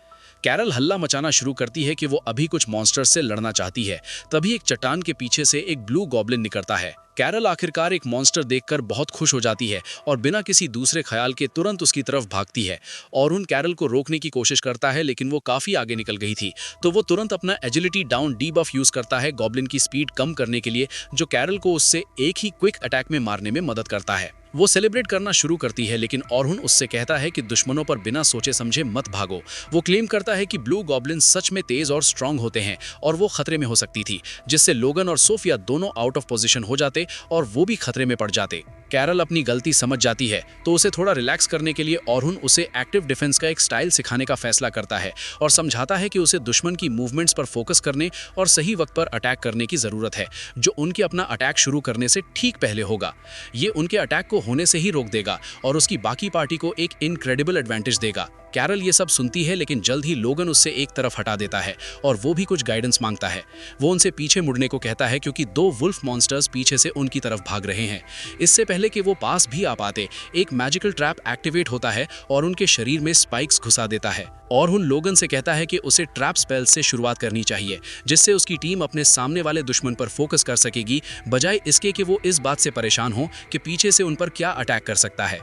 कैरल हल्ला मचाना शुरू करती है कि वो अभी कुछ मॉन्स्टर्स से लड़ना चाहती है। तभी एक चट्टान के पीछे से एक ब्लू गॉब्लिन निकलता है। कैरल आखिरकार एक मॉन्स्टर देखकर बहुत खुश हो जाती है और बिना किसी दूसरे ख्याल के तुरंत उसकी तरफ भागती है। ऑरहुन कैरल को रोकने की कोशिश करता है लेकिन वो काफी आगे निकल गई थी, तो वो तुरंत अपना एजिलिटी डाउन डीबफ यूज करता है गॉब्लिन की स्पीड कम करने के लिए, जो कैरल को उससे एक ही क्विक अटैक में मारने में मदद करता है। वो सेलिब्रेट करना शुरू करती है लेकिन ऑरहुन उससे कहता है कि दुश्मनों पर बिना सोचे समझे मत भागो। वो क्लेम करता है कि ब्लू गॉब्लिन सच में तेज और स्ट्रांग होते हैं और वो खतरे में हो सकती थी, जिससे लोगन और सोफिया दोनों आउट ऑफ पोजीशन हो जाते और वो भी खतरे में पड़ जाते। कैरल अपनी गलती समझ जाती है तो उसे थोड़ा रिलैक्स करने के लिए ऑरहुन उसे एक्टिव डिफेंस का एक स्टाइल सिखाने का फैसला करता है और समझाता है कि उसे दुश्मन की मूवमेंट्स पर फोकस करने और सही वक्त पर अटैक करने की जरूरत है, जो उनके अपना अटैक शुरू करने से ठीक पहले होगा। ये उनके अटैक को होने से ही रोक देगा और उसकी बाकी पार्टी को एक इनक्रेडिबल एडवांटेज देगा। कैरल ये सब सुनती है, लेकिन जल्द ही लोगन उससे एक तरफ हटा देता है और वो भी कुछ गाइडेंस मांगता है। वो उनसे पीछे मुड़ने को कहता है क्योंकि 2 वुल्फ मॉन्स्टर्स पीछे से उनकी तरफ भाग रहे हैं। इससे पहले कि वो पास भी आ पाते, एक मैजिकल ट्रैप एक्टिवेट होता है और उनके शरीर में स्पाइक्स घुसा देता है। और उन लोगन से कहता है कि उसे ट्रैप स्पेल से शुरुआत करनी चाहिए, जिससे उसकी टीम अपने सामने वाले दुश्मन पर फोकस कर सकेगी, बजाय इसके कि वो इस बात से परेशान हो कि पीछे से उन पर क्या अटैक कर सकता है।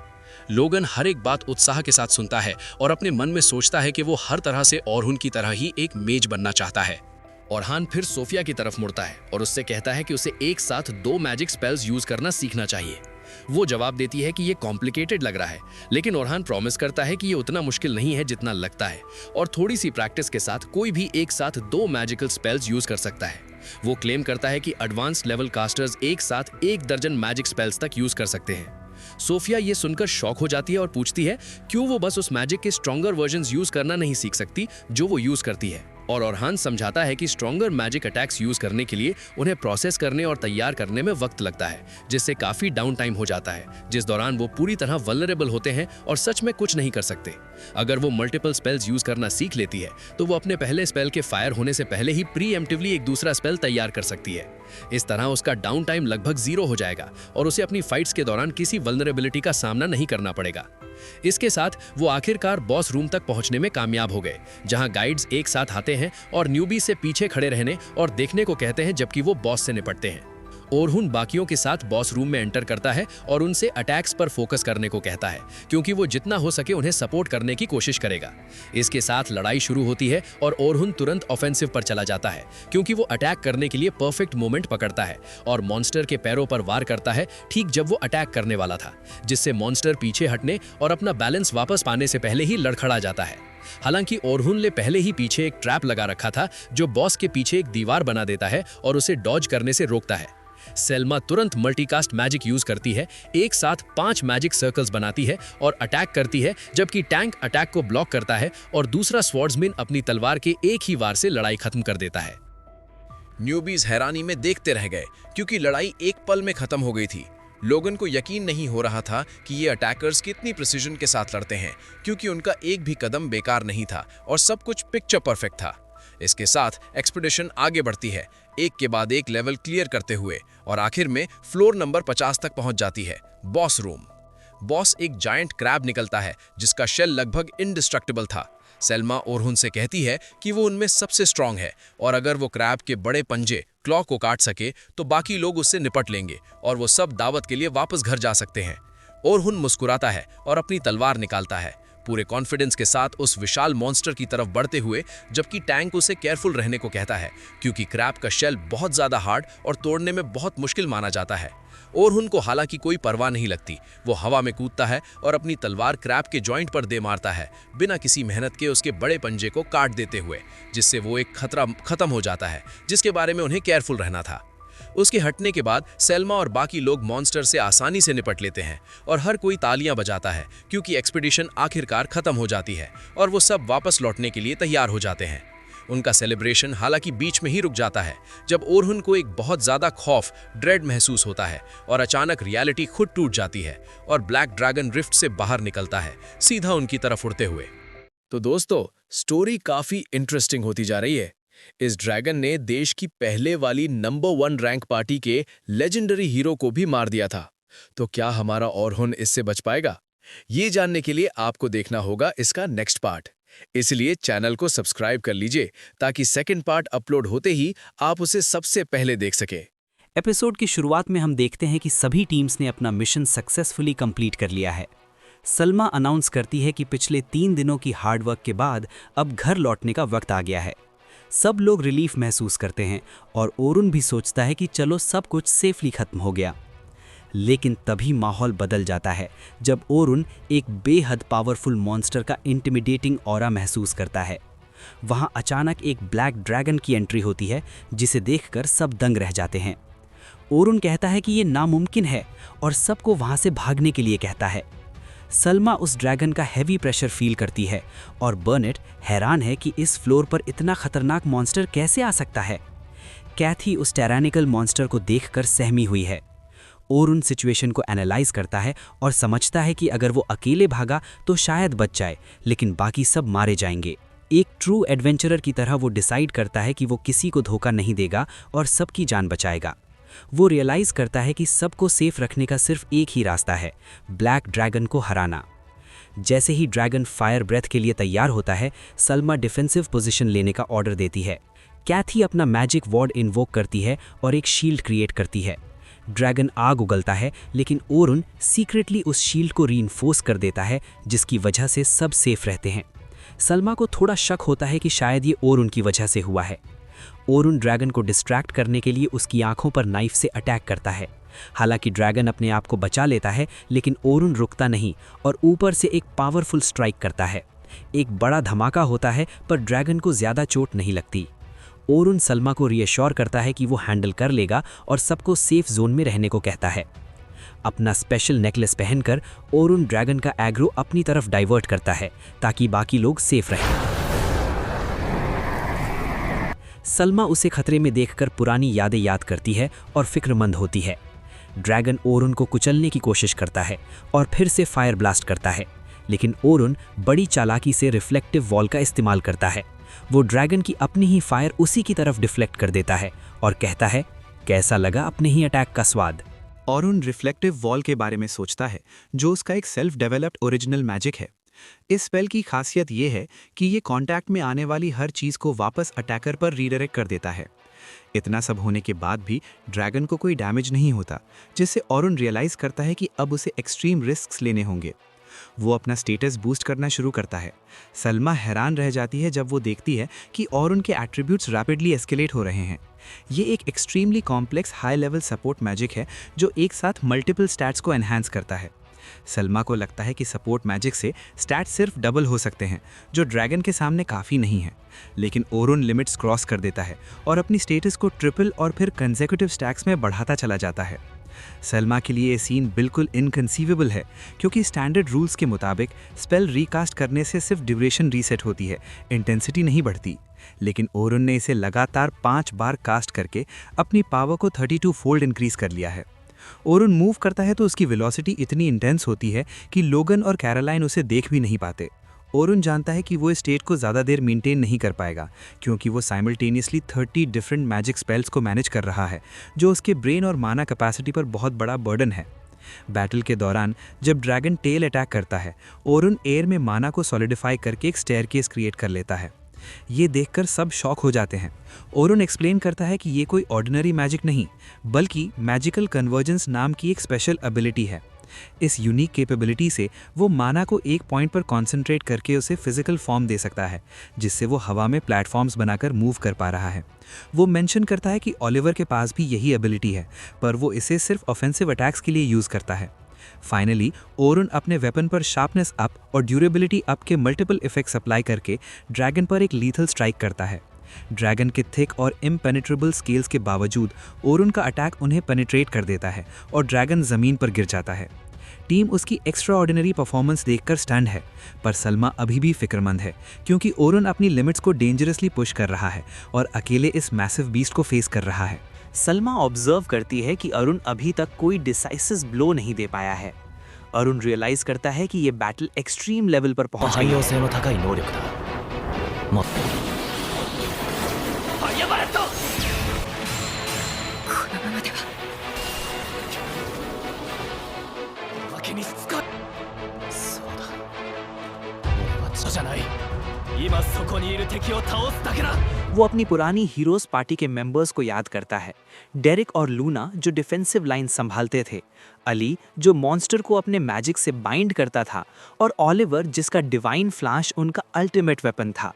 लोगन हर एक बात उत्साह के साथ सुनता है और अपने मन में सोचता है कि वो हर तरह से ओरहुन की तरह ही एक मेज बनना चाहता है। ओरहान फिर सोफिया की तरफ मुड़ता है और उससे कहता है कि उसे एक साथ 2 मैजिक स्पेल्स यूज करना सीखना चाहिए। वो जवाब देती है कि ये कॉम्प्लिकेटेड लग रहा है, लेकिन ओरहान प्रॉमिस करता है कि ये उतना मुश्किल नहीं है जितना लगता है और थोड़ी सी प्रैक्टिस के साथ कोई भी एक साथ 2 मैजिकल स्पेल्स यूज कर सकता है। वो क्लेम करता है कि एडवांस लेवल कास्टर्स एक साथ 1 दर्जन मैजिक स्पेल्स तक यूज कर सकते हैं। सोफिया ये सुनकर शॉक हो जाती है और पूछती है क्यों वो बस उस मैजिक के स्ट्रॉन्गर वर्जन्स यूज करना नहीं सीख सकती जो वो यूज करती है। और ओरहान समझाता है कि स्ट्रॉन्गर मैजिक अटैक्स यूज करने के लिए उन्हें प्रोसेस करने और तैयार करने में वक्त लगता है, जिससे काफी डाउन टाइम हो जाता है, जिस दौरान वो पूरी तरह वल्नरेबल होते हैं और सच में कुछ नहीं कर सकते। अगर वो मल्टीपल स्पेल्स यूज करना सीख लेती है तो वो अपने पहले स्पेल के फायर होने से पहले ही प्रीएम्प्टिवली एक दूसरा स्पेल तैयार कर सकती है। इस तरह उसका डाउन टाइम लगभग 0 हो जाएगा और उसे अपनी फाइट्स के दौरान किसी वल्नरेबिलिटी का सामना नहीं करना पड़ेगा। इसके साथ वो आखिरकार बॉस रूम तक पहुंचने में कामयाब हो गए, जहां गाइड्स एक साथ आते हैं और न्यूबी से पीछे खड़े रहने और देखने को कहते हैं जबकि वो बॉस से निपटते हैं। ओरहुन बाकियों के साथ बॉस रूम में एंटर करता है और उनसे अटैक्स पर फोकस करने को कहता है, क्योंकि वो जितना हो सके उन्हें सपोर्ट करने की कोशिश करेगा। इसके साथ लड़ाई शुरू होती है और ओरहुन तुरंत ऑफेंसिव पर चला जाता है, क्योंकि वो अटैक करने के लिए परफेक्ट मोमेंट पकड़ता है और मॉन्स्टर के पैरों पर वार करता है ठीक जब वो अटैक करने वाला था, जिससे मॉन्स्टर पीछे हटने और अपना बैलेंस वापस पाने से पहले ही लड़खड़ा जाता है। हालांकि ओरहुन ने पहले ही पीछे एक ट्रैप लगा रखा था जो बॉस के पीछे एक दीवार बना देता है और उसे डॉज करने से रोकता है। सेल्मा तुरंत मल्टीकास्ट मैजिक यूज करती है, एक साथ 5 मैजिक सर्कल्स बनाती है और अटैक करती है, जबकि टैंक अटैक को ब्लॉक करता है और दूसरा स्वॉर्ड्समैन अपनी तलवार के एक ही वार से लड़ाई खत्म कर देता है। न्यूबीज हैरानी में देखते रह गए क्योंकि लड़ाई एक पल में खत्म हो गई थी। लोगन को यकीन नहीं हो रहा था कि ये अटैकर्स कितनी प्रिसीजन के साथ लड़ते हैं, क्योंकि उनका एक भी कदम बेकार नहीं था और सब कुछ पिक्चर परफेक्ट था। इसके साथ एक्सपीडिशन आगे बढ़ती है, एक के बाद एक लेवल क्लियर करते हुए, और आखिर में फ्लोर नंबर 50 तक पहुंच जाती है, बॉस रूम। बॉस एक जायंट क्रैब निकलता है जिसका शेल लगभग इंडिस्ट्रक्टिबल था। सेल्मा ओरहुन से कहती है कि वो उनमें सबसे स्ट्रांग है और अगर वो क्रैब के बड़े पंजे क्लॉ को काट सके तो बाकी लोग उससे निपट लेंगे और वो सब दावत के लिए वापस घर जा सकते हैं। ओरहुन मुस्कुराता है और अपनी तलवार निकालता है, पूरे कॉन्फिडेंस के साथ उस विशाल मॉन्स्टर की तरफ बढ़ते हुए, जबकि टैंक उसे केयरफुल रहने को कहता है क्योंकि क्रैब का शेल बहुत ज्यादा हार्ड और तोड़ने में बहुत मुश्किल माना जाता है। ओरहुन को हालांकि कोई परवाह नहीं लगती, वो हवा में कूदता है और अपनी तलवार क्रैब के जॉइंट पर दे मारता है, बिना किसी मेहनत के उसके बड़े पंजे को काट देते हुए, जिससे वो एक खतरा खत्म हो जाता है जिसके बारे में उन्हें केयरफुल रहना था। उसके हटने के बाद सेल्मा और बाकी लोग मॉन्स्टर से आसानी से निपट लेते हैं और हर कोई तालियां बजाता है क्योंकि एक्सपीडिशन आखिरकार खत्म हो जाती है और वो सब वापस लौटने के लिए तैयार हो जाते हैं। उनका सेलिब्रेशन हालांकि बीच में ही रुक जाता है जब ओरहुन को एक बहुत ज्यादा खौफ, ड्रेड महसूस होता है और अचानक रियलिटी खुद टूट जाती है और ब्लैक ड्रैगन रिफ्ट से बाहर निकलता है, सीधा उनकी तरफ उड़ते हुए। तो दोस्तों, स्टोरी काफी इंटरेस्टिंग होती जा रही है। इस ड्रैगन ने देश की पहले वाली नंबर 1 रैंक पार्टी के लेजेंडरी हीरो को भी मार दिया था। तो क्या हमारा ओरहुन इससे बच पाएगा? ये जानने के लिए आपको देखना होगा इसका नेक्स्ट पार्ट। इसलिए चैनल को सब्सक्राइब कर लीजिए ताकि सेकंड पार्ट अपलोड होते ही आप उसे सबसे पहले देख सके। एपिसोड की शुरुआत में हम देखते हैं कि सभी टीम्स ने अपना मिशन सक्सेसफुली कंप्लीट कर लिया है। सलमा अनाउंस करती है कि पिछले 3 दिनों की हार्डवर्क के बाद अब घर लौटने का वक्त आ गया है। सब लोग रिलीफ महसूस करते हैं और ओरहुन भी सोचता है कि चलो सब कुछ सेफली खत्म हो गया। लेकिन तभी माहौल बदल जाता है जब ओरहुन एक बेहद पावरफुल मॉन्स्टर का इंटिमिडेटिंग ऑरा महसूस करता है। वहां अचानक एक ब्लैक ड्रैगन की एंट्री होती है जिसे देखकर सब दंग रह जाते हैं। ओरहुन कहता है कि ये नामुमकिन है और सबको वहां से भागने के लिए कहता है। सलमा उस ड्रैगन का हैवी प्रेशर फील करती है और बर्नेट हैरान है कि इस फ्लोर पर इतना खतरनाक मॉन्स्टर कैसे आ सकता है। कैथी उस टायरानिकल मॉन्स्टर को देखकर सहमी हुई है। ओरुन सिचुएशन को एनालाइज करता है और समझता है कि अगर वो अकेले भागा तो शायद बच जाए, लेकिन बाकी सब मारे जाएंगे। एक ट्रू एडवेंचरर की तरह वो डिसाइड करता है कि वो किसी को धोखा नहीं देगा और सबकी जान बचाएगा। वो रियलाइज करता है कि सबको सेफ रखने का सिर्फ एक ही रास्ता है, ब्लैक ड्रैगन को हराना। जैसे ही ड्रैगन फायर ब्रेथ के लिए तैयार होता है, सलमा डिफेंसिव पोजीशन लेने का ऑर्डर देती है। कैथी अपना मैजिक वॉर्ड इन्वोक करती है और एक शील्ड क्रिएट करती है। ड्रैगन आग उगलता है, लेकिन ओरुन सीक्रेटली उस शील्ड को रीइंफोर्स कर देता है, जिसकी वजह से सब सेफ रहते हैं। सलमा को थोड़ा शक होता है कि शायद ये ओरुन की वजह से हुआ है। ओरुन ड्रैगन को डिस्ट्रैक्ट करने के लिए उसकी आंखों पर नाइफ से अटैक करता है। हालांकि ड्रैगन अपने आप को बचा लेता है, लेकिन ओरुन रुकता नहीं और ऊपर से एक पावरफुल स्ट्राइक करता है। एक बड़ा धमाका होता है, पर ड्रैगन को ज्यादा चोट नहीं लगती। ओरुन सलमा को रीअश्योर करता है कि वो हैंडल कर लेगा और सबको सेफ जोन में रहने को कहता है। अपना स्पेशल नेकलेस पहनकर ओरुन ड्रैगन का एग्रो अपनी तरफ डाइवर्ट करता है ताकि बाकी लोग सेफ रहें। सलमा उसे खतरे में देखकर पुरानी यादें याद करती है और फिक्रमंद होती है। ड्रैगन ओरुन को कुचलने की कोशिश करता है और फिर से फायर ब्लास्ट करता है, लेकिन ओरुन बड़ी चालाकी से रिफ्लेक्टिव वॉल का इस्तेमाल करता है। वो ड्रैगन की अपनी ही फायर उसी की तरफ डिफ्लेक्ट कर देता है और कहता है, कैसा लगा अपने ही अटैक का स्वाद। ओरुन रिफ्लेक्टिव वॉल के बारे में सोचता है, जो उसका एक सेल्फ डेवलप्ड ओरिजिनल मैजिक है। इस स्पेल की खासियत ये है कि ये कांटेक्ट में आने वाली हर चीज़ को वापस अटैकर पर रीडायरेक्ट कर देता है। इतना सब होने के बाद भी ड्रैगन को कोई डैमेज नहीं होता, जिससे ओरुन रियलाइज़ करता है कि अब उसे एक्सट्रीम रिस्क्स लेने होंगे। वो अपना स्टेटस बूस्ट करना शुरू करता है। सलमा हैरान रह जाती है जब वो देखती है कि ओरुन के एट्रीब्यूट्स रैपिडली एस्केलेट हो रहे हैं। ये एक extremely complex high level support magic है जो एक साथ मल्टीपल स्टैट्स को एनहांस करता है। सलमा को लगता है कि सपोर्ट मैजिक से स्टैट्स सिर्फ डबल हो सकते हैं, जो ड्रैगन के सामने काफ़ी नहीं है। लेकिन ओरुन लिमिट्स क्रॉस कर देता है और अपनी स्टेटस को ट्रिपल और फिर कंसेक्यूटिव स्टैक्स में बढ़ाता चला जाता है। सलमा के लिए ये सीन बिल्कुल इनकंसीवेबल है, क्योंकि स्टैंडर्ड रूल्स के मुताबिक स्पेल रीकास्ट करने से सिर्फ ड्यूरेशन रीसेट होती है, इंटेंसिटी नहीं बढ़ती। लेकिन ओरुन ने इसे लगातार 5 बार कास्ट करके अपनी पावर को 32 फोल्ड इंक्रीज कर लिया है। ओरुन मूव करता है तो उसकी वेलोसिटी इतनी इंटेंस होती है कि लोगन और कैरोलाइन उसे देख भी नहीं पाते। ओरुन जानता है कि वो इस स्टेट को ज़्यादा देर मेंटेन नहीं कर पाएगा, क्योंकि वो साइमल्टेनियसली 30 डिफरेंट मैजिक स्पेल्स को मैनेज कर रहा है, जो उसके ब्रेन और माना कैपेसिटी पर बहुत बड़ा बर्डन है। बैटल के दौरान जब ड्रैगन टेल अटैक करता है, ओरुन एयर में माना को सॉलिडिफाई करके एक स्टेयरकेस क्रिएट कर लेता है। ये देखकर सब शॉक हो जाते हैं। ओरुन एक्सप्लेन करता है कि ये कोई ऑर्डिनरी मैजिक नहीं, बल्कि मैजिकल कन्वर्जेंस नाम की एक स्पेशल एबिलिटी है। इस यूनिक कैपेबिलिटी से वो माना को एक पॉइंट पर कॉन्सेंट्रेट करके उसे फिजिकल फॉर्म दे सकता है, जिससे वो हवा में प्लेटफॉर्म्स बनाकर मूव कर पा रहा है। वो मेंशन करता है कि ओलिवर के पास भी यही एबिलिटी है, पर वो इसे सिर्फ ऑफेंसिव अटैक्स के लिए यूज़ करता है। फाइनली ओरुन अपने वेपन पर शार्पनेस अप और ड्यूरेबिलिटी अप के मल्टीपल इफेक्ट्स अप्लाई करके ड्रैगन पर एक लीथल स्ट्राइक करता है। ड्रैगन के थिक और इम्पेनिट्रेबल स्केल्स के बावजूद ओरुन का अटैक उन्हें पेनिट्रेट कर देता है और ड्रैगन ज़मीन पर गिर जाता है। टीम उसकी एक्स्ट्रा ऑर्डिनरी परफॉर्मेंस देखकर स्टन्ड है, पर सलमा अभी भी फिक्रमंद है, क्योंकि ओरुन अपनी लिमिट्स को डेंजरसली पुश कर रहा है और अकेले इस मैसिव बीस्ट को फेस कर रहा है। सलमा ऑब्जर्व करती है कि अरुण अभी तक कोई डिसाइसिव ब्लो नहीं दे पाया है। अरुण रियलाइज करता है कि ये बैटल एक्सट्रीम लेवल पर पहुंच गई है। वो अपनी पुरानी हीरोज पार्टी के मेंबर्स को याद करता है। डेरिक और लूना जो डिफेंसिव लाइन संभालते थे, अली जो मॉन्स्टर को अपने मैजिक से बाइंड करता था, और ओलिवर जिसका डिवाइन फ्लैश उनका अल्टीमेट वेपन था।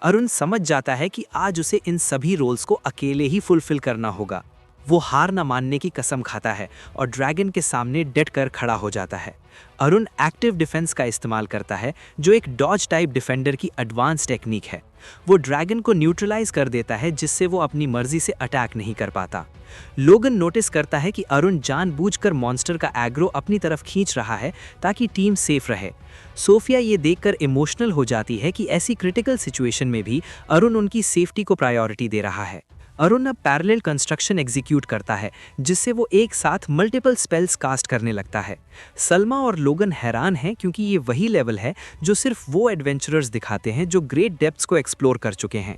अरुण समझ जाता है कि आज उसे इन सभी रोल्स को अकेले ही फुलफिल करना होगा। वो हार न मानने की कसम खाता है और ड्रैगन के सामने डट कर खड़ा हो जाता है। अरुण एक्टिव डिफेंस का इस्तेमाल करता है, जो एक डॉज टाइप डिफेंडर की एडवांस टेक्निक है। वो ड्रैगन को न्यूट्रलाइज कर देता है, जिससे वो अपनी मर्जी से अटैक नहीं कर पाता। लोगन नोटिस करता है कि अरुण जानबूझकर मॉन्स्टर का एग्रो अपनी तरफ खींच रहा है ताकि टीम सेफ रहे। सोफिया ये देखकर इमोशनल हो जाती है कि ऐसी क्रिटिकल सिचुएशन में भी अरुण उनकी सेफ्टी को प्रायोरिटी दे रहा है। अरुण अब पैरेलल कंस्ट्रक्शन एग्जीक्यूट करता है, जिससे वो एक साथ मल्टीपल स्पेल्स कास्ट करने लगता है। सलमा और लोगन हैरान हैं क्योंकि ये वही लेवल है जो सिर्फ वो एडवेंचरर्स दिखाते हैं जो ग्रेट डेप्थ्स को एक्सप्लोर कर चुके हैं।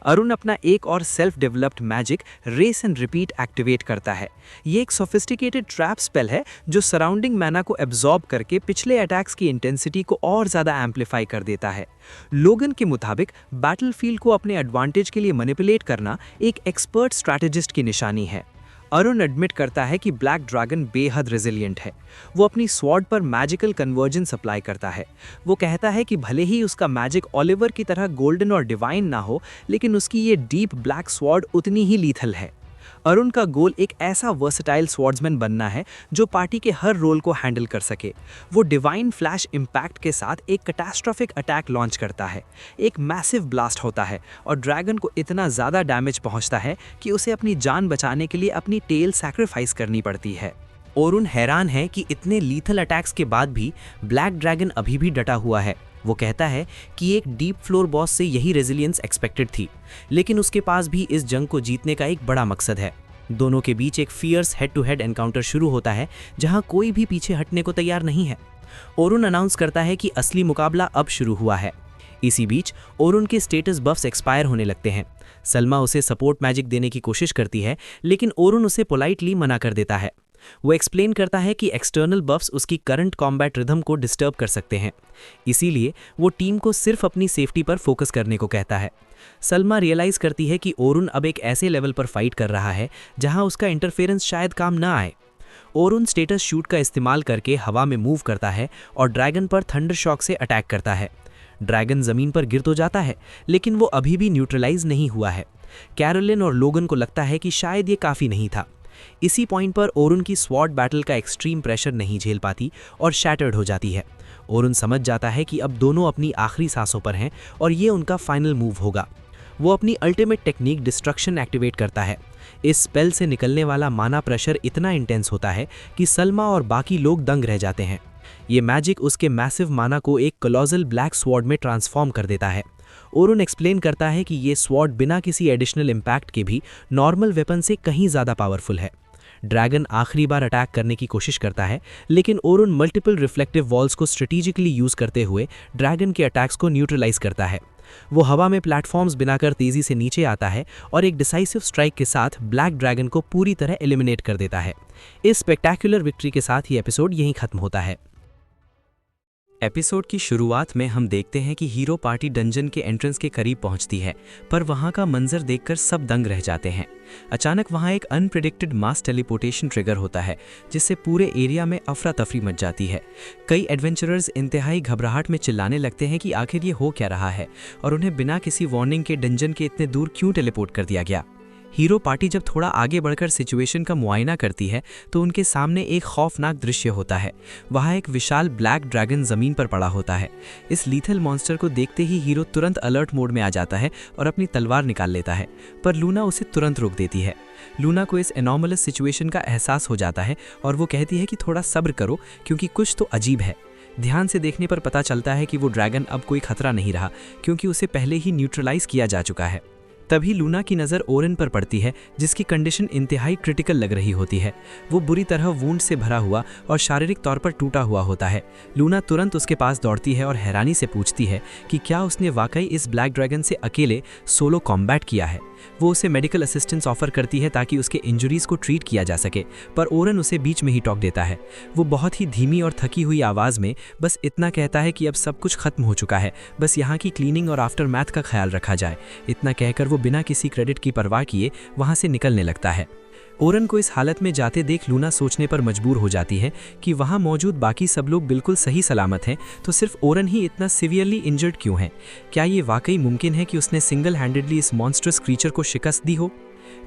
अरुण अपना एक और self developed magic race and repeat activate करता है। ये एक सोफिस्टिकेटेड ट्रैप स्पेल है जो सराउंडिंग मैना को एब्जॉर्ब करके पिछले अटैक्स की इंटेंसिटी को और ज़्यादा एम्पलीफाई कर देता है। लोगन के मुताबिक बैटलफील्ड को अपने एडवांटेज के लिए मैनिपुलेट करना एक एक्सपर्ट स्ट्रैटेजिस्ट की निशानी है। अरुण एडमिट करता है कि ब्लैक ड्रैगन बेहद रेजिलिएंट है। वो अपनी स्वॉर्ड पर मैजिकल कन्वर्जेंस अप्लाई करता है। वो कहता है कि भले ही उसका मैजिक ओलिवर की तरह गोल्डन और डिवाइन ना हो, लेकिन उसकी ये डीप ब्लैक स्वॉर्ड उतनी ही लीथल है। अरुण का गोल एक ऐसा वर्सटाइल स्वॉर्ड्समैन बनना है जो पार्टी के हर रोल को हैंडल कर सके। वो डिवाइन फ्लैश इम्पैक्ट के साथ एक कैटास्ट्रोफिक अटैक लॉन्च करता है। एक मैसिव ब्लास्ट होता है और ड्रैगन को इतना ज़्यादा डैमेज पहुंचता है कि उसे अपनी जान बचाने के लिए अपनी टेल सैक्रिफाइस करनी पड़ती है। अरुण हैरान है कि इतने लीथल अटैक्स के बाद भी ब्लैक ड्रैगन अभी भी डटा हुआ है। वो कहता है कि एक डीप फ्लोर बॉस से यही रेजिलियंस एक्सपेक्टेड थी, लेकिन उसके पास भी इस जंग को जीतने का एक बड़ा मकसद है। दोनों के बीच एक fierce head to head encounter शुरू होता है जहां कोई भी पीछे हटने को तैयार नहीं है। अरुण अनाउंस करता है कि असली मुकाबला अब शुरू हुआ है। इसी बीच अरुण के स्टेटस बफ्स एक्सपायर होने लगते हैं। सलमा उसे सपोर्ट मैजिक देने की कोशिश करती है, लेकिन अरुण उसे पोलाइटली मना कर देता है। वो एक्सप्लेन करता है कि एक्सटर्नल बफ्स उसकी करंट कॉम्बैट रिदम को डिस्टर्ब कर सकते हैं, इसीलिए वो टीम को सिर्फ अपनी सेफ्टी पर फोकस करने को कहता है। सलमा रियलाइज करती है कि अरुण अब एक ऐसे लेवल पर फाइट कर रहा है जहां उसका इंटरफेरेंस शायद काम ना आए। अरुण स्टेटस शूट का इस्तेमाल करके हवा में मूव करता है और ड्रैगन पर थंडर शॉक से अटैक करता है। ड्रैगन जमीन पर गिर तो जाता है, लेकिन वो अभी भी न्यूट्रलाइज नहीं हुआ है। कैरोलिन और लोगन को लगता है कि शायद ये काफ़ी नहीं था। इसी पॉइंट पर अरुण की स्वॉर्ड बैटल का एक्सट्रीम प्रेशर नहीं झेल पाती और शैटर्ड हो जाती है। अरुण समझ जाता है कि अब दोनों अपनी आखिरी सांसों पर हैं और ये उनका फाइनल मूव होगा। वो अपनी अल्टीमेट टेक्निक डिस्ट्रक्शन एक्टिवेट करता है। इस स्पेल से निकलने वाला माना प्रेशर इतना इंटेंस होता है कि सलमा और बाकी लोग दंग रह जाते हैं। ये मैजिक उसके मैसिव माना को एक कोलोसल ब्लैक स्वॉर्ड में ट्रांसफॉर्म कर देता है। अरुण एक्सप्लेन करता है कि ये स्वॉर्ड बिना किसी एडिशनल इम्पैक्ट के भी नॉर्मल वेपन से कहीं ज़्यादा पावरफुल है। ड्रैगन आखिरी बार अटैक करने की कोशिश करता है, लेकिन अरुण मल्टीपल रिफ्लेक्टिव वॉल्स को स्ट्रेटेजिकली यूज करते हुए ड्रैगन के अटैक्स को न्यूट्रलाइज करता है। वो हवा में प्लेटफॉर्म्स बनाकर तेजी से नीचे आता है और एक डिसाइसिव स्ट्राइक के साथ ब्लैक ड्रैगन को पूरी तरह एलिमिनेट कर देता है। इस स्पेक्टैकुलर विक्ट्री के साथ ये एपिसोड यहीं खत्म होता है। एपिसोड की शुरुआत में हम देखते हैं कि हीरो पार्टी डंजन के एंट्रेंस के करीब पहुंचती है, पर वहां का मंजर देखकर सब दंग रह जाते हैं। अचानक वहां एक अनप्रेडिक्टेड मास टेलीपोर्टेशन ट्रिगर होता है, जिससे पूरे एरिया में अफरा तफरी मच जाती है। कई एडवेंचरर्स इंतहाई घबराहट में चिल्लाने लगते हैं कि आखिर ये हो क्या रहा है और उन्हें बिना किसी वार्निंग के डंजन के इतने दूर क्यों टेलीपोर्ट कर दिया गया। हीरो पार्टी जब थोड़ा आगे बढ़कर सिचुएशन का मुआयना करती है तो उनके सामने एक खौफनाक दृश्य होता है। वहाँ एक विशाल ब्लैक ड्रैगन जमीन पर पड़ा होता है। इस लीथल मॉन्स्टर को देखते ही हीरो तुरंत अलर्ट मोड में आ जाता है और अपनी तलवार निकाल लेता है, पर लूना उसे तुरंत रोक देती है। लूना को इस एनॉमलस सिचुएशन का एहसास हो जाता है और वो कहती है कि थोड़ा सब्र करो, क्योंकि कुछ तो अजीब है। ध्यान से देखने पर पता चलता है कि वो ड्रैगन अब कोई खतरा नहीं रहा, क्योंकि उसे पहले ही न्यूट्रलाइज किया जा चुका है। तभी लूना की नज़र ओरेन पर पड़ती है, जिसकी कंडीशन इंतहाई क्रिटिकल लग रही होती है। वो बुरी तरह वूंड से भरा हुआ और शारीरिक तौर पर टूटा हुआ होता है। लूना तुरंत उसके पास दौड़ती है और हैरानी से पूछती है कि क्या उसने वाकई इस ब्लैक ड्रैगन से अकेले सोलो कॉम्बैट किया है। वो उसे मेडिकल असिस्टेंस ऑफर करती है ताकि उसके इंजरीज को ट्रीट किया जा सके, पर ओरेन उसे बीच में ही टोक देता है। वो बहुत ही धीमी और थकी हुई आवाज़ में बस इतना कहता है कि अब सब कुछ खत्म हो चुका है, बस यहाँ की क्लीनिंग और आफ्टर मैथ का ख्याल रखा जाए। इतना कहकर वो बिना किसी क्रेडिट की परवाह किए वहाँ से निकलने लगता है। ओरेन को इस हालत में जाते देख लूना सोचने पर मजबूर हो जाती है कि वहाँ मौजूद बाकी सब लोग बिल्कुल सही सलामत हैं, तो सिर्फ ओरेन ही इतना सिवियरली इंजर्ड क्यों है। क्या ये वाकई मुमकिन है कि उसने सिंगल हैंडेडली इस मॉन्स्टरस क्रीचर को शिकस्त दी हो।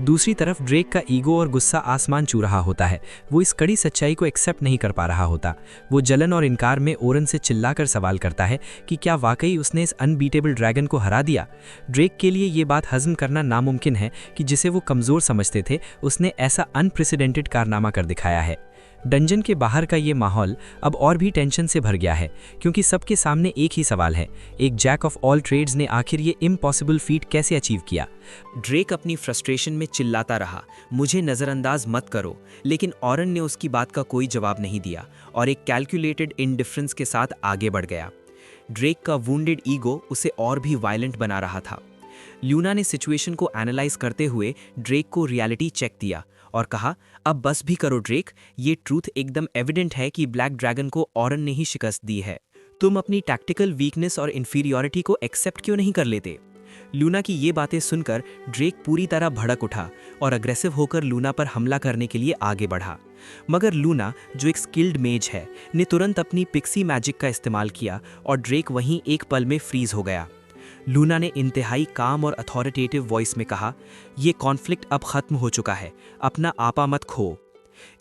दूसरी तरफ ड्रेक का ईगो और गुस्सा आसमान छू रहा होता है। वो इस कड़ी सच्चाई को एक्सेप्ट नहीं कर पा रहा होता। वो जलन और इनकार में ओरेन से चिल्लाकर सवाल करता है कि क्या वाकई उसने इस अनबीटेबल ड्रैगन को हरा दिया। ड्रेक के लिए ये बात हजम करना नामुमकिन है कि जिसे वो कमज़ोर समझते थे उसने ऐसा अनप्रेसिडेंटेड कारनामा कर दिखाया है। डंजन के बाहर का ये माहौल अब और भी टेंशन से भर गया है, क्योंकि सबके सामने एक ही सवाल है, एक जैक ऑफ ऑल ट्रेड्स ने आखिर ये इम्पॉसिबल फीट कैसे अचीव किया। ड्रेक अपनी फ्रस्ट्रेशन में चिल्लाता रहा, मुझे नज़रअंदाज मत करो, लेकिन ऑरन ने उसकी बात का कोई जवाब नहीं दिया और एक कैलकुलेटेड इंडिफरेंस के साथ आगे बढ़ गया। ड्रेक का वुंडेड ईगो उसे और भी वायलेंट बना रहा था। ल्यूना ने सिचुएशन को एनालाइज करते हुए ड्रेक को रियलिटी चेक दिया और कहा, अब बस भी करो ड्रेक, ये ट्रूथ एकदम एविडेंट है कि ब्लैक ड्रैगन को ऑरन ने ही शिकस्त दी है। तुम अपनी टैक्टिकल वीकनेस और इन्फीरियॉरिटी को एक्सेप्ट क्यों नहीं कर लेते। लूना की ये बातें सुनकर ड्रेक पूरी तरह भड़क उठा और अग्रेसिव होकर लूना पर हमला करने के लिए आगे बढ़ा। मगर लूना, जो एक स्किल्ड मेज है, ने तुरंत अपनी पिक्सी मैजिक का इस्तेमाल किया और ड्रेक वहीं एक पल में फ्रीज हो गया। लूना ने इंतहाई काम और अथॉरिटेटिव वॉइस में कहा, ये कॉन्फ्लिक्ट अब खत्म हो चुका है, अपना आपा मत खो।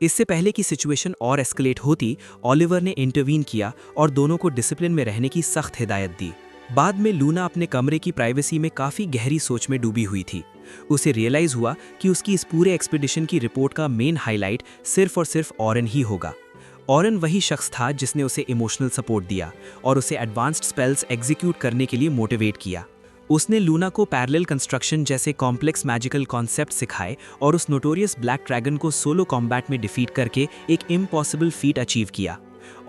इससे पहले कि सिचुएशन और एस्केलेट होती, ओलिवर ने इंटरवीन किया और दोनों को डिसिप्लिन में रहने की सख्त हिदायत दी। बाद में लूना अपने कमरे की प्राइवेसी में काफ़ी गहरी सोच में डूबी हुई थी। उसे रियलाइज़ हुआ कि उसकी इस पूरे एक्सपीडिशन की रिपोर्ट का मेन हाईलाइट सिर्फ और सिर्फ ऑरन ही होगा। ऑरन वही शख्स था जिसने उसे इमोशनल सपोर्ट दिया और उसे एडवांस्ड स्पेल्स एग्जीक्यूट करने के लिए मोटिवेट किया। उसने लूना को पैरेलल कंस्ट्रक्शन जैसे कॉम्प्लेक्स मैजिकल कॉन्सेप्ट सिखाए और उस नोटोरियस ब्लैक ड्रैगन को सोलो कॉम्बैट में डिफीट करके एक इम्पॉसिबल फीट अचीव किया।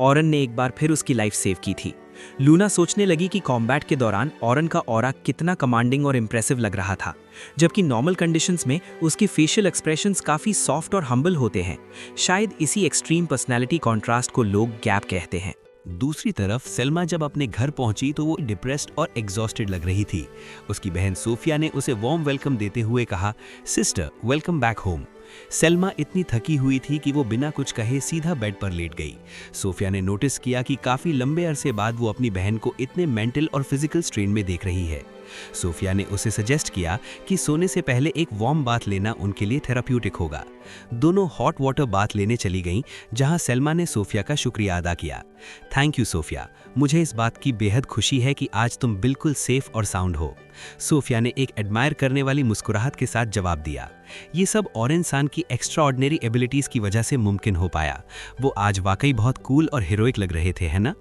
ऑरन ने एक बार फिर उसकी लाइफ सेव की थी। लूना सोचने लगी कि कॉम्बैट के दौरान ऑरन का ऑरा कितना कमांडिंग और इम्प्रेसिव लग रहा था, जबकि नॉर्मल कंडीशंस में उसके फेशियल एक्सप्रेशंस काफ़ी सॉफ्ट और हम्बल होते हैं। शायद इसी एक्सट्रीम पर्सनैलिटी कॉन्ट्रास्ट को लोग गैप कहते हैं। दूसरी तरफ सेल्मा जब अपने घर पहुंची तो वो डिप्रेस्ड और एग्जॉस्टेड लग रही थी। उसकी बहन सोफिया ने उसे वार्म वेलकम देते हुए कहा, sister welcome back home. Selma इतनी थकी हुई थी कि वो बिना कुछ कहे सीधा बेड पर लेट गई। सोफिया ने नोटिस किया कि काफ़ी लंबे अरसे बाद वो अपनी बहन को इतने मेंटल और फिजिकल स्ट्रेन में देख रही है। सोफिया ने उसे सजेस्ट किया कि सोने से पहले एक वार्म बाथ लेना उनके लिए थेराप्यूटिक होगा। दोनों हॉट वाटर बाथ लेने चली गईं, जहां सेल्मा ने सोफिया का शुक्रिया अदा किया। थैंक यू सोफिया, मुझे इस बात की बेहद खुशी है कि आज तुम बिल्कुल सेफ और साउंड हो। सोफिया ने एक एडमायर करने वाली मुस्कुराहट के साथ जवाब दिया। ये सब ऑरेंज सान की एक्स्ट्राऑर्डिनरी एबिलिटीज की वजह से मुमकिन हो पाया। वो आज वाकई बहुत कूल और हीरोइक लग रहे थे, है ना?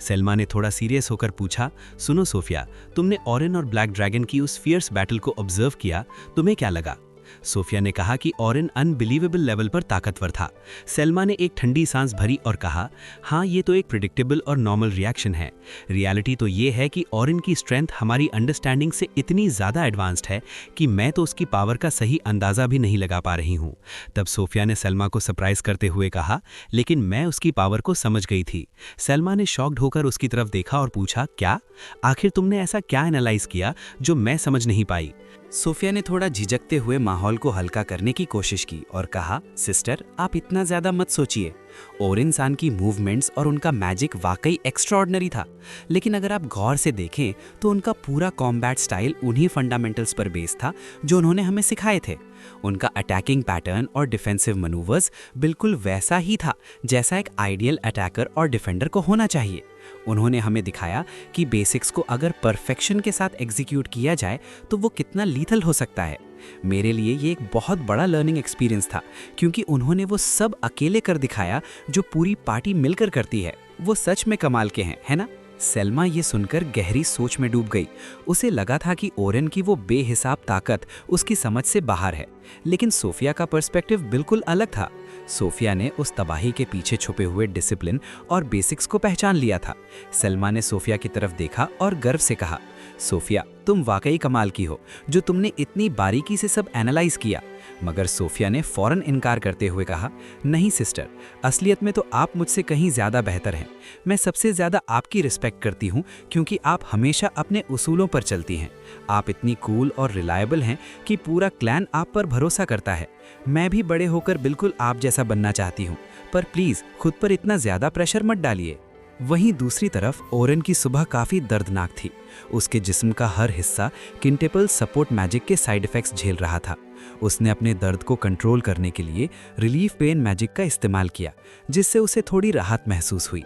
सेल्मा ने थोड़ा सीरियस होकर पूछा, सुनो सोफिया, तुमने ऑरेन और ब्लैक ड्रैगन की उस फियर्स बैटल को ऑब्जर्व किया, तुम्हें क्या लगा? सोफिया ने कहा कि ऑरेन अनबिलीवेबल लेवल पर ताकतवर था। सेल्मा ने एक ठंडी सांस भरी और कहा, हाँ ये तो एक प्रिडिक्टेबल और नॉर्मल रिएक्शन है। रियलिटी तो ये है कि ऑरेन की स्ट्रेंथ हमारी अंडरस्टैंडिंग से इतनी ज़्यादा एडवांस्ड है कि मैं तो उसकी पावर का सही अंदाज़ा भी नहीं लगा पा रही हूँ। तब सोफिया ने सेल्मा को सरप्राइज करते हुए कहा, लेकिन मैं उसकी पावर को समझ गई थी। सेल्मा ने शॉक्ड होकर उसकी तरफ देखा और पूछा, क्या? आखिर तुमने ऐसा क्या एनालाइज किया जो मैं समझ नहीं पाई? सोफिया ने थोड़ा झिझकते हुए माहौल को हल्का करने की कोशिश की और कहा, सिस्टर आप इतना ज़्यादा मत सोचिए। ओरेन सान की मूवमेंट्स और उनका मैजिक वाकई एक्स्ट्राऑर्डिनरी था, लेकिन अगर आप गौर से देखें तो उनका पूरा कॉम्बैट स्टाइल उन्हीं फंडामेंटल्स पर बेस्ड था जो उन्होंने हमें सिखाए थे। उनका अटैकिंग पैटर्न और डिफेंसिव मनूवर्स बिल्कुल वैसा ही था जैसा एक आइडियल अटैकर और डिफेंडर को होना चाहिए। उन्होंने हमें दिखाया कि बेसिक्स को अगर परफेक्शन के साथ एग्जीक्यूट किया जाए तो वो कितना लीथल हो सकता है। मेरे लिए ये एक बहुत बड़ा लर्निंग एक्सपीरियंस था, क्योंकि उन्होंने वो सब अकेले कर दिखाया जो पूरी पार्टी मिलकर करती है। वो सच में कमाल के हैं, है ना? सेल्मा ये सुनकर गहरी सोच में डूब गई। उसे लगा था कि ओरेन की वो बेहिसाब ताकत उसकी समझ से बाहर है, लेकिन सोफिया का पर्सपेक्टिव बिल्कुल अलग था। सोफिया ने उस तबाही के पीछे छुपे हुए डिसिप्लिन और बेसिक्स को पहचान लिया था। सेल्मा ने सोफिया की तरफ देखा और गर्व से कहा, सोफिया तुम वाकई कमाल की हो जो तुमने इतनी बारीकी से सब एनालाइज किया। मगर सोफिया ने फौरन इनकार करते हुए कहा, नहीं सिस्टर, असलियत में तो आप मुझसे कहीं ज़्यादा बेहतर हैं। मैं सबसे ज़्यादा आपकी रिस्पेक्ट करती हूँ क्योंकि आप हमेशा अपने उसूलों पर चलती हैं। आप इतनी कूल और रिलायबल हैं कि पूरा क्लैन आप पर भरोसा करता है। मैं भी बड़े होकर बिल्कुल आप जैसा बनना चाहती हूँ, पर प्लीज़ खुद पर इतना ज़्यादा प्रेशर मत डालिए। वहीं दूसरी तरफ ओरेन की सुबह काफ़ी दर्दनाक थी। उसके जिस्म का हर हिस्सा किंटेपल सपोर्ट मैजिक के साइड इफ़ेक्ट्स झेल रहा था। उसने अपने दर्द को कंट्रोल करने के लिए रिलीफ पेन मैजिक का इस्तेमाल किया, जिससे उसे थोड़ी राहत महसूस हुई।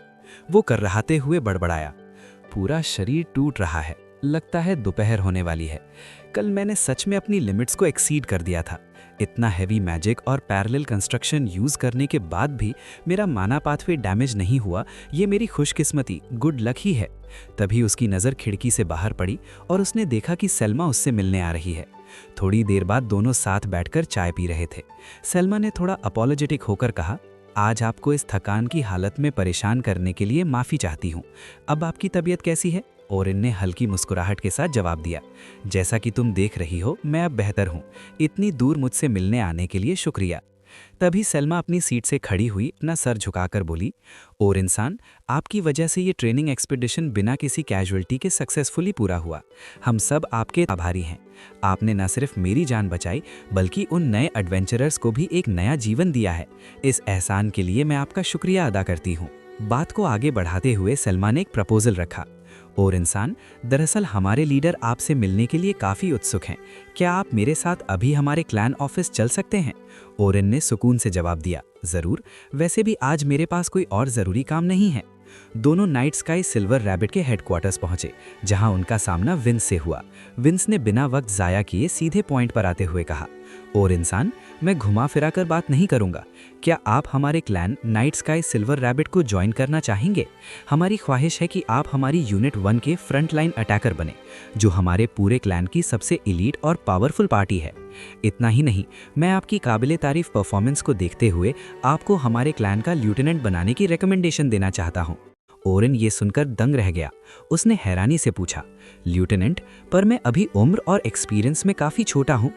वो कर्राहते हुए बड़बड़ाया, पूरा शरीर टूट रहा है, लगता है दोपहर होने वाली है। कल मैंने सच में अपनी लिमिट्स को एक्सीड कर दिया था। इतना हैवी मैजिक और पैरेलल कंस्ट्रक्शन यूज करने के बाद भी मेरा माना पाथवे डैमेज नहीं हुआ, ये मेरी खुशकिस्मती, गुड लक ही है। तभी उसकी नज़र खिड़की से बाहर पड़ी और उसने देखा कि सलमा उससे मिलने आ रही है। थोड़ी देर बाद दोनों साथ बैठकर चाय पी रहे थे। सलमा ने थोड़ा अपॉलोजेटिक होकर कहा, आज आपको इस थकान की हालत में परेशान करने के लिए माफ़ी चाहती हूँ। अब आपकी तबीयत कैसी है? ओरिन ने हल्की मुस्कुराहट के साथ जवाब दिया, जैसा कि तुम देख रही हो मैं अब बेहतर हूँ। इतनी दूर मुझसे मिलने आने के लिए शुक्रिया। तभी सलमा अपनी सीट से खड़ी हुई अपना सर झुकाकर बोली, और इंसान, आपकी वजह से ये ट्रेनिंग एक्सपीडिशन बिना किसी कैजुअल्टी के सक्सेसफुली पूरा हुआ। हम सब आपके आभारी हैं। आपने न सिर्फ मेरी जान बचाई बल्कि उन नए एडवेंचरर्स को भी एक नया जीवन दिया है। इस एहसान के लिए मैं आपका शुक्रिया अदा करती हूँ। बात को आगे बढ़ाते हुए सलमा ने एक प्रपोजल रखा, और इंसान, दरअसल हमारे लीडर आपसे मिलने के लिए काफ़ी उत्सुक हैं। क्या आप मेरे साथ अभी हमारे क्लैन ऑफिस चल सकते हैं? ओरिन ने सुकून से जवाब दिया, ज़रूर। वैसे भी आज मेरे पास कोई और ज़रूरी काम नहीं है। दोनों नाइट स्काई सिल्वर रैबिट के हेडक्वार्टर्स पहुंचे, जहां उनका सामना विंस से हुआ। विंस ने बिना वक्त ज़ाया किए सीधे पॉइंट पर आते हुए कहा, और इंसान, मैं घुमा फिरा कर बात नहीं करूंगा। क्या आप हमारे clan night sky silver rabbit को ज्वाइन करना चाहेंगे? हमारी ख्वाहिश है कि आप हमारी यूनिट 1 के फ्रंट लाइन अटैकर बने, जो हमारे पूरे क्लैन की सबसे एलीट और पावरफुल पार्टी है। इतना ही नहीं, मैं आपकी काबिले तारीफ परफॉर्मेंस को देखते हुए आपको हमारे क्लैन का ल्यूटेनेंट बनाने की रिकमेंडेशन देना चाहता हूँ। ओरिन ये सुनकर दंग रह गया। उसने हैरानी से पूछा, ल्यूटेनेंट, पर मैं अभी उम्र और एक्सपीरियंस में काफ़ी छोटा हूँ।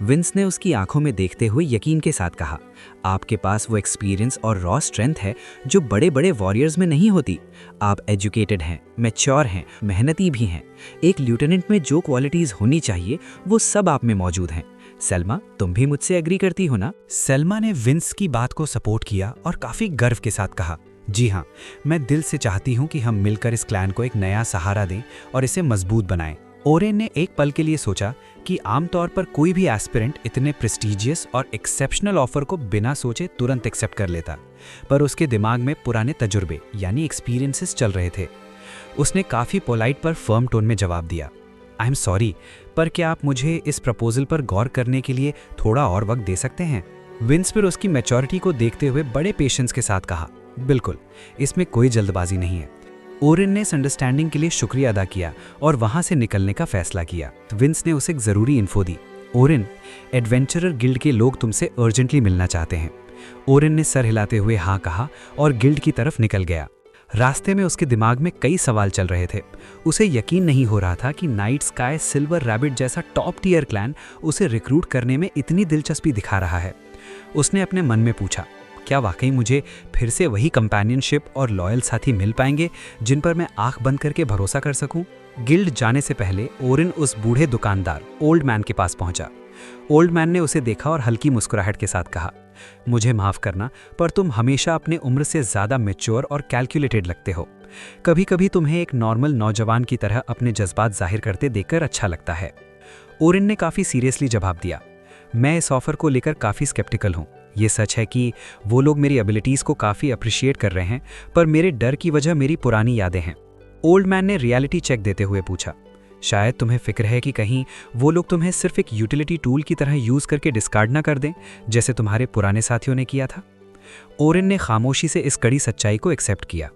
विंस ने उसकी आंखों में देखते हुए यकीन के साथ कहा, आपके पास वो एक्सपीरियंस और रॉ स्ट्रेंथ है जो बड़े बड़े वॉरियर्स में नहीं होती। आप एजुकेटेड हैं, मैच्योर हैं, मेहनती भी हैं। एक ल्यूटेनेंट में जो क्वालिटीज़ होनी चाहिए वो सब आप में मौजूद हैं। सलमा, तुम भी मुझसे एग्री करती हो ना? सलमा ने विंस की बात को सपोर्ट किया और काफ़ी गर्व के साथ कहा, जी हाँ, मैं दिल से चाहती हूँ कि हम मिलकर इस क्लैन को एक नया सहारा दें और इसे मजबूत बनाएं। ओरेन ने एक पल के लिए सोचा कि आमतौर पर कोई भी एस्पिरेंट इतने प्रेस्टीजियस और एक्सेप्शनल ऑफर को बिना सोचे तुरंत एक्सेप्ट कर लेता, पर उसके दिमाग में पुराने तजुर्बे यानी एक्सपीरियंसेस चल रहे थे। उसने काफ़ी पोलाइट पर फर्म टोन में जवाब दिया, आई एम सॉरी, पर क्या आप मुझे इस प्रपोजल पर गौर करने के लिए थोड़ा और वक्त दे सकते हैं? विंस फिर उसकी मैच्योरिटी को देखते हुए बड़े पेशेंस के साथ कहा, बिल्कुल, इसमें कोई जल्दबाजी नहीं है। ओरिन ने इस अंडरस्टैंडिंग के लिए शुक्रिया अदा किया और वहां से निकलने का फैसला किया। विंस ने उसे एक ज़रूरी इन्फो दी, ओरिन, एडवेंचरर गिल्ड के लोग तुमसे अर्जेंटली मिलना चाहते हैं। ओरिन ने सर हिलाते हुए हाँ कहा और गिल्ड की तरफ निकल गया। रास्ते में उसके दिमाग में कई सवाल चल रहे थे। उसे यकीन नहीं हो रहा था कि नाइट स्काई सिल्वर रैबिट जैसा टॉप टियर क्लैन उसे रिक्रूट करने में इतनी दिलचस्पी दिखा रहा है। उसने अपने मन में पूछा, क्या वाकई मुझे फिर से वही कंपेनियनशिप और लॉयल साथी मिल पाएंगे जिन पर मैं आंख बंद करके भरोसा कर सकूं? गिल्ड जाने से पहले ओरिन उस बूढ़े दुकानदार ओल्ड मैन के पास पहुंचा। ओल्ड मैन ने उसे देखा और हल्की मुस्कुराहट के साथ कहा, मुझे माफ़ करना, पर तुम हमेशा अपने उम्र से ज़्यादा मैच्योर और कैलकुलेटेड लगते हो। कभी कभी तुम्हें एक नॉर्मल नौजवान की तरह अपने जज्बात जाहिर करते देखकर अच्छा लगता है। ओरिन ने काफ़ी सीरियसली जवाब दिया, मैं इस ऑफ़र को लेकर काफ़ी स्केप्टिकल हूँ। ये सच है कि वो लोग मेरी एबिलिटीज़ को काफ़ी अप्रिशिएट कर रहे हैं, पर मेरे डर की वजह मेरी पुरानी यादें हैं। ओल्ड मैन ने रियलिटी चेक देते हुए पूछा, शायद तुम्हें फिक्र है कि कहीं वो लोग तुम्हें सिर्फ एक यूटिलिटी टूल की तरह यूज़ करके डिस्कार्ड ना कर दें, जैसे तुम्हारे पुराने साथियों ने किया था। ओरिन ने खामोशी से इस कड़ी सच्चाई को एक्सेप्ट किया।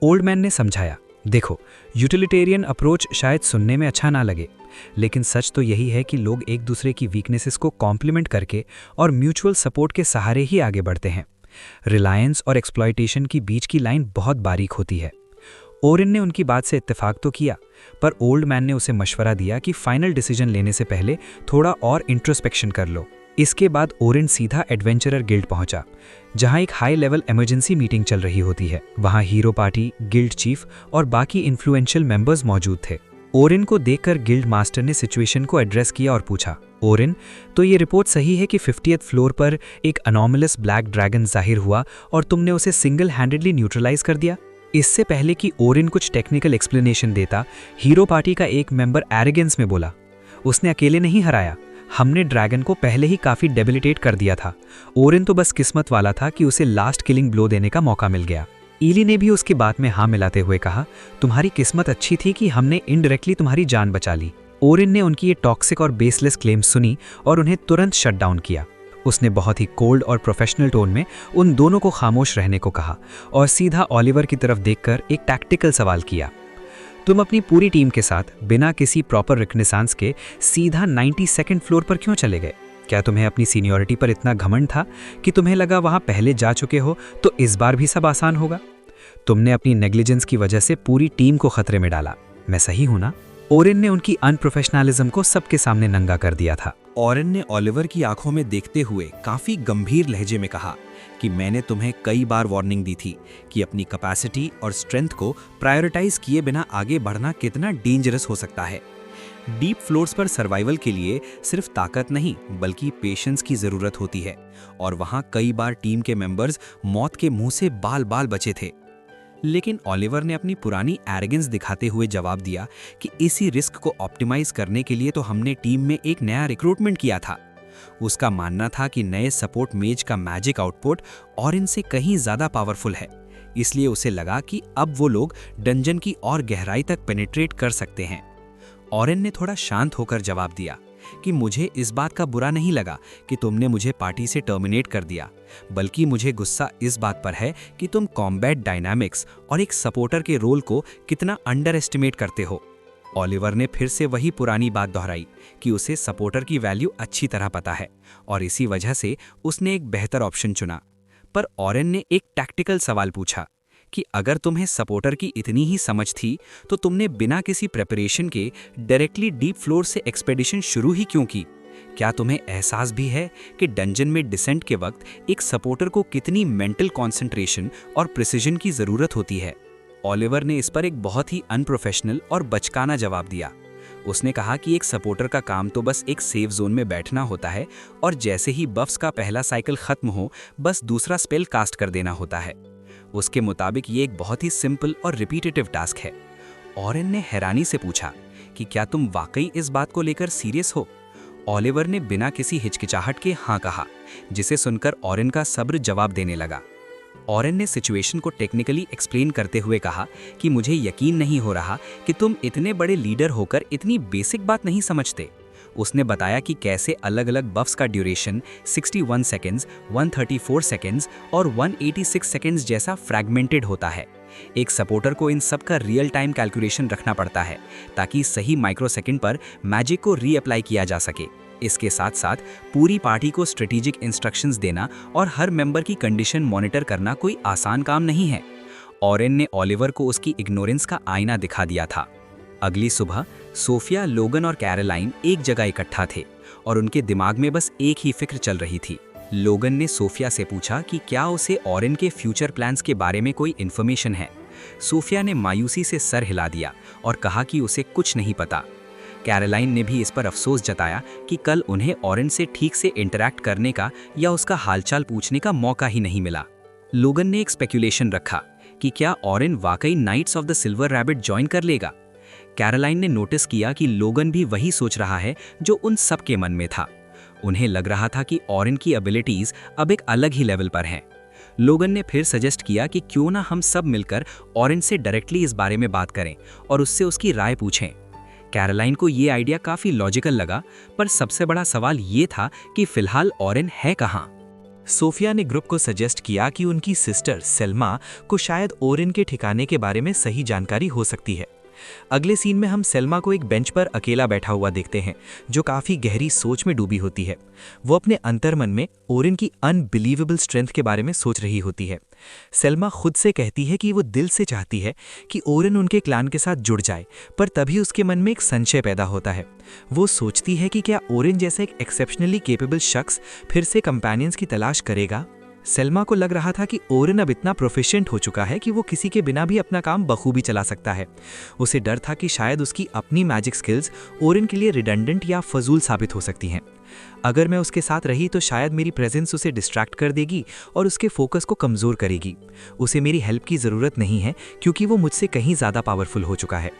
ओल्ड मैन ने समझाया, देखो, यूटिलिटेरियन अप्रोच शायद सुनने में अच्छा ना लगे, लेकिन सच तो यही है कि लोग एक दूसरे की वीकनेसेस को कॉम्प्लीमेंट करके और म्यूचुअल सपोर्ट के सहारे ही आगे बढ़ते हैं। रिलायंस और एक्सप्लॉयटेशन की बीच की लाइन बहुत बारीक होती है। ओरिन ने उनकी बात से इत्तेफाक तो किया, पर ओल्ड मैन ने उसे मशवरा दिया कि फाइनल डिसीजन लेने से पहले थोड़ा और इंट्रोस्पेक्शन कर लो। इसके बाद ओरिन सीधा एडवेंचरर गिल्ड पहुंचा, जहां एक हाई लेवल इमरजेंसी मीटिंग चल रही होती है। वहां हीरो पार्टी, गिल्ड चीफ और बाकी इन्फ्लुएंशियल मेंबर्स मौजूद थे। ओरिन को देखकर गिल्ड मास्टर ने सिचुएशन को एड्रेस किया और पूछा, ओरिन, तो ये रिपोर्ट सही है कि 50th फ्लोर पर एक अनोमलस ब्लैक ड्रैगन जाहिर हुआ और तुमने उसे सिंगल हैंडेडली न्यूट्रलाइज कर दिया? इससे पहले कि ओरिन कुछ टेक्निकल एक्सप्लेनेशन देता, हीरो पार्टी का एक मेंबर एरोगेंस में बोला, उसने अकेले नहीं हराया, हमने ड्रैगन को पहले ही काफ़ी डेबिलिटेट कर दिया था। ओरिन तो बस किस्मत वाला था कि उसे लास्ट किलिंग ब्लो देने का मौका मिल गया। ईली ने भी उसकी बात में हाँ मिलाते हुए कहा, तुम्हारी किस्मत अच्छी थी कि हमने इनडायरेक्टली तुम्हारी जान बचा ली। ओरिन ने उनकी ये टॉक्सिक और बेसलेस क्लेम्स सुनी और उन्हें तुरंत शट डाउन किया। उसने बहुत ही कोल्ड और प्रोफेशनल टोन में उन दोनों को खामोश रहने को कहा और सीधा ओलिवर की तरफ देखकर एक टैक्टिकल सवाल किया। तुम अपनी पूरी टीम के साथ बिना किसी प्रॉपर रिकनेसांस के सीधा 92nd फ्लोर पर क्यों चले गए? क्या तुम्हें अपनी सीनियरिटी पर इतना घमंड था कि तुम्हें लगा वहां पहले जा चुके हो तो इस बार भी सब आसान होगा? तुमने अपनी नेग्लिजेंस की वजह से पूरी टीम को खतरे में डाला। मैं सही हूं ना? ओरेन ने उनकी अनप्रोफेशनलिज्म को सबके सामने नंगा कर दिया था। ओरेन ने ओलिवर की आंखों में देखते हुए काफी गंभीर लहजे में कहा कि मैंने तुम्हें कई बार वार्निंग दी थी कि अपनी कैपेसिटी और स्ट्रेंथ को प्रायोरिटाइज किए बिना आगे बढ़ना कितना डेंजरस हो सकता है। डीप फ्लोर्स पर सर्वाइवल के लिए सिर्फ ताकत नहीं बल्कि पेशेंस की जरूरत होती है और वहां कई बार टीम के मेंबर्स मौत के मुंह से बाल बाल बचे थे। लेकिन ओलिवर ने अपनी पुरानी एरोगेंस दिखाते हुए जवाब दिया कि इसी रिस्क को ऑप्टिमाइज करने के लिए तो हमने टीम में एक नया रिक्रूटमेंट किया था। उसका मानना था कि नए सपोर्ट मेज का मैजिक आउटपुट और इनसे कहीं ज्यादा पावरफुल है, इसलिए उसे लगा कि अब वो लोग डंजन की और गहराई तक पेनिट्रेट कर सकते हैं। ओरेन ने थोड़ा शांत होकर जवाब दिया कि मुझे इस बात का बुरा नहीं लगा कि तुमने मुझे पार्टी से टर्मिनेट कर दिया, बल्कि मुझे गुस्सा इस बात पर है कि तुम कॉम्बैट डायनामिक्स और एक सपोर्टर के रोल को कितना अंडर एस्टिमेट करते हो। ओलिवर ने फिर से वही पुरानी बात दोहराई कि उसे सपोर्टर की वैल्यू अच्छी तरह पता है और इसी वजह से उसने एक बेहतर ऑप्शन चुना। पर ओरेन ने एक टैक्टिकल सवाल पूछा कि अगर तुम्हें सपोर्टर की इतनी ही समझ थी तो तुमने बिना किसी प्रिपरेशन के डायरेक्टली डीप फ्लोर से एक्सपेडिशन शुरू ही क्यों की? क्या तुम्हें एहसास भी है कि डंजन में डिसेंट के वक्त एक सपोर्टर को कितनी मेंटल कंसंट्रेशन और प्रिसिजन की जरूरत होती है? ओलिवर ने इस पर एक बहुत ही अनप्रोफेशनल और बचकाना जवाब दिया। उसने कहा कि एक सपोर्टर का काम तो बस एक सेफ जोन में बैठना होता है और जैसे ही बफ्स का पहला साइकिल खत्म हो बस दूसरा स्पेल कास्ट कर देना होता है। उसके मुताबिक ये एक बहुत ही सिंपल और रिपीटेटिव टास्क है। ओरेन ने हैरानी से पूछा कि क्या तुम वाकई इस बात को लेकर सीरियस हो? ओलिवर ने बिना किसी हिचकिचाहट के हाँ कहा, जिसे सुनकर ओरेन का सब्र जवाब देने लगा। ओरेन ने सिचुएशन को टेक्निकली एक्सप्लेन करते हुए कहा कि मुझे यकीन नहीं हो रहा कि तुम इतने बड़े लीडर होकर इतनी बेसिक बात नहीं समझते। उसने बताया कि कैसे अलग अलग बफ्स का ड्यूरेशन 61 सेकेंड्स, 134 सेकेंड्स और 186 सेकेंड्स जैसा फ्रैगमेंटेड होता है। एक सपोर्टर को इन सब का रियल टाइम कैलकुलेशन रखना पड़ता है ताकि सही माइक्रोसेकंड पर मैजिक को रीअप्लाई किया जा सके। इसके साथ साथ पूरी पार्टी को स्ट्रेटेजिक इंस्ट्रक्शंस देना और हर मेंबर की कंडीशन मॉनिटर करना कोई आसान काम नहीं है। ओरेन ने ओलिवर को उसकी इग्नोरेंस का आईना दिखा दिया था। अगली सुबह सोफिया, लोगन और कैरोलाइन एक जगह इकट्ठा थे और उनके दिमाग में बस एक ही फिक्र चल रही थी। लोगन ने सोफिया से पूछा कि क्या उसे ओरेन के फ्यूचर प्लान्स के बारे में कोई इन्फॉर्मेशन है। सोफिया ने मायूसी से सर हिला दिया और कहा कि उसे कुछ नहीं पता। कैरोलाइन ने भी इस पर अफसोस जताया कि कल उन्हें ओरेन से ठीक से इंटरैक्ट करने का या उसका हालचाल पूछने का मौका ही नहीं मिला। लोगन ने एक स्पेकुलेशन रखा कि क्या ओरेन वाकई knights of the silver rabbit join कर लेगा। कैरोलाइन ने नोटिस किया कि लोगन भी वही सोच रहा है जो उन सब के मन में था। उन्हें लग रहा था कि ओरेन की एबिलिटीज अब एक अलग ही लेवल पर हैं। लोगन ने फिर सजेस्ट किया कि क्यों ना हम सब मिलकर ओरेन से डायरेक्टली इस बारे में बात करें और उससे उसकी राय पूछें। कैरोलाइन को ये आइडिया काफी लॉजिकल लगा, पर सबसे बड़ा सवाल ये था कि फिलहाल ओरेन है कहाँ। सोफिया ने ग्रुप को सजेस्ट किया कि उनकी सिस्टर सेल्मा को शायद ओरेन के ठिकाने के बारे में सही जानकारी हो सकती है। अगले सीन में हम सेल्मा को एक बेंच पर अकेला बैठा हुआ देखते हैं, जो काफी गहरी सोच में डूबी होती है। वो अपने अंतर्मन में ओरेन की अनबिलीवेबल स्ट्रेंथ के बारे में सोच रही होती है। सेल्मा खुद से कहती है कि वो दिल से चाहती है कि ओरेन उनके क्लान के साथ जुड़ जाए, पर तभी उसके मन में एक संशय पैदा होता है। वो सोचती है कि क्या ओरेन जैसा एक एक्सेप्शनली केपेबल शख्स फिर से कंपेनियंस की तलाश करेगा। सेल्मा को लग रहा था कि ओरेन अब इतना प्रोफिशिएंट हो चुका है कि वो किसी के बिना भी अपना काम बखूबी चला सकता है। उसे डर था कि शायद उसकी अपनी मैजिक स्किल्स ओरेन के लिए रिडंडेंट या फजूल साबित हो सकती हैं। अगर मैं उसके साथ रही तो शायद मेरी प्रेजेंस उसे डिस्ट्रैक्ट कर देगी और उसके फोकस को कमज़ोर करेगी। उसे मेरी हेल्प की ज़रूरत नहीं है क्योंकि वो मुझसे कहीं ज़्यादा पावरफुल हो चुका है।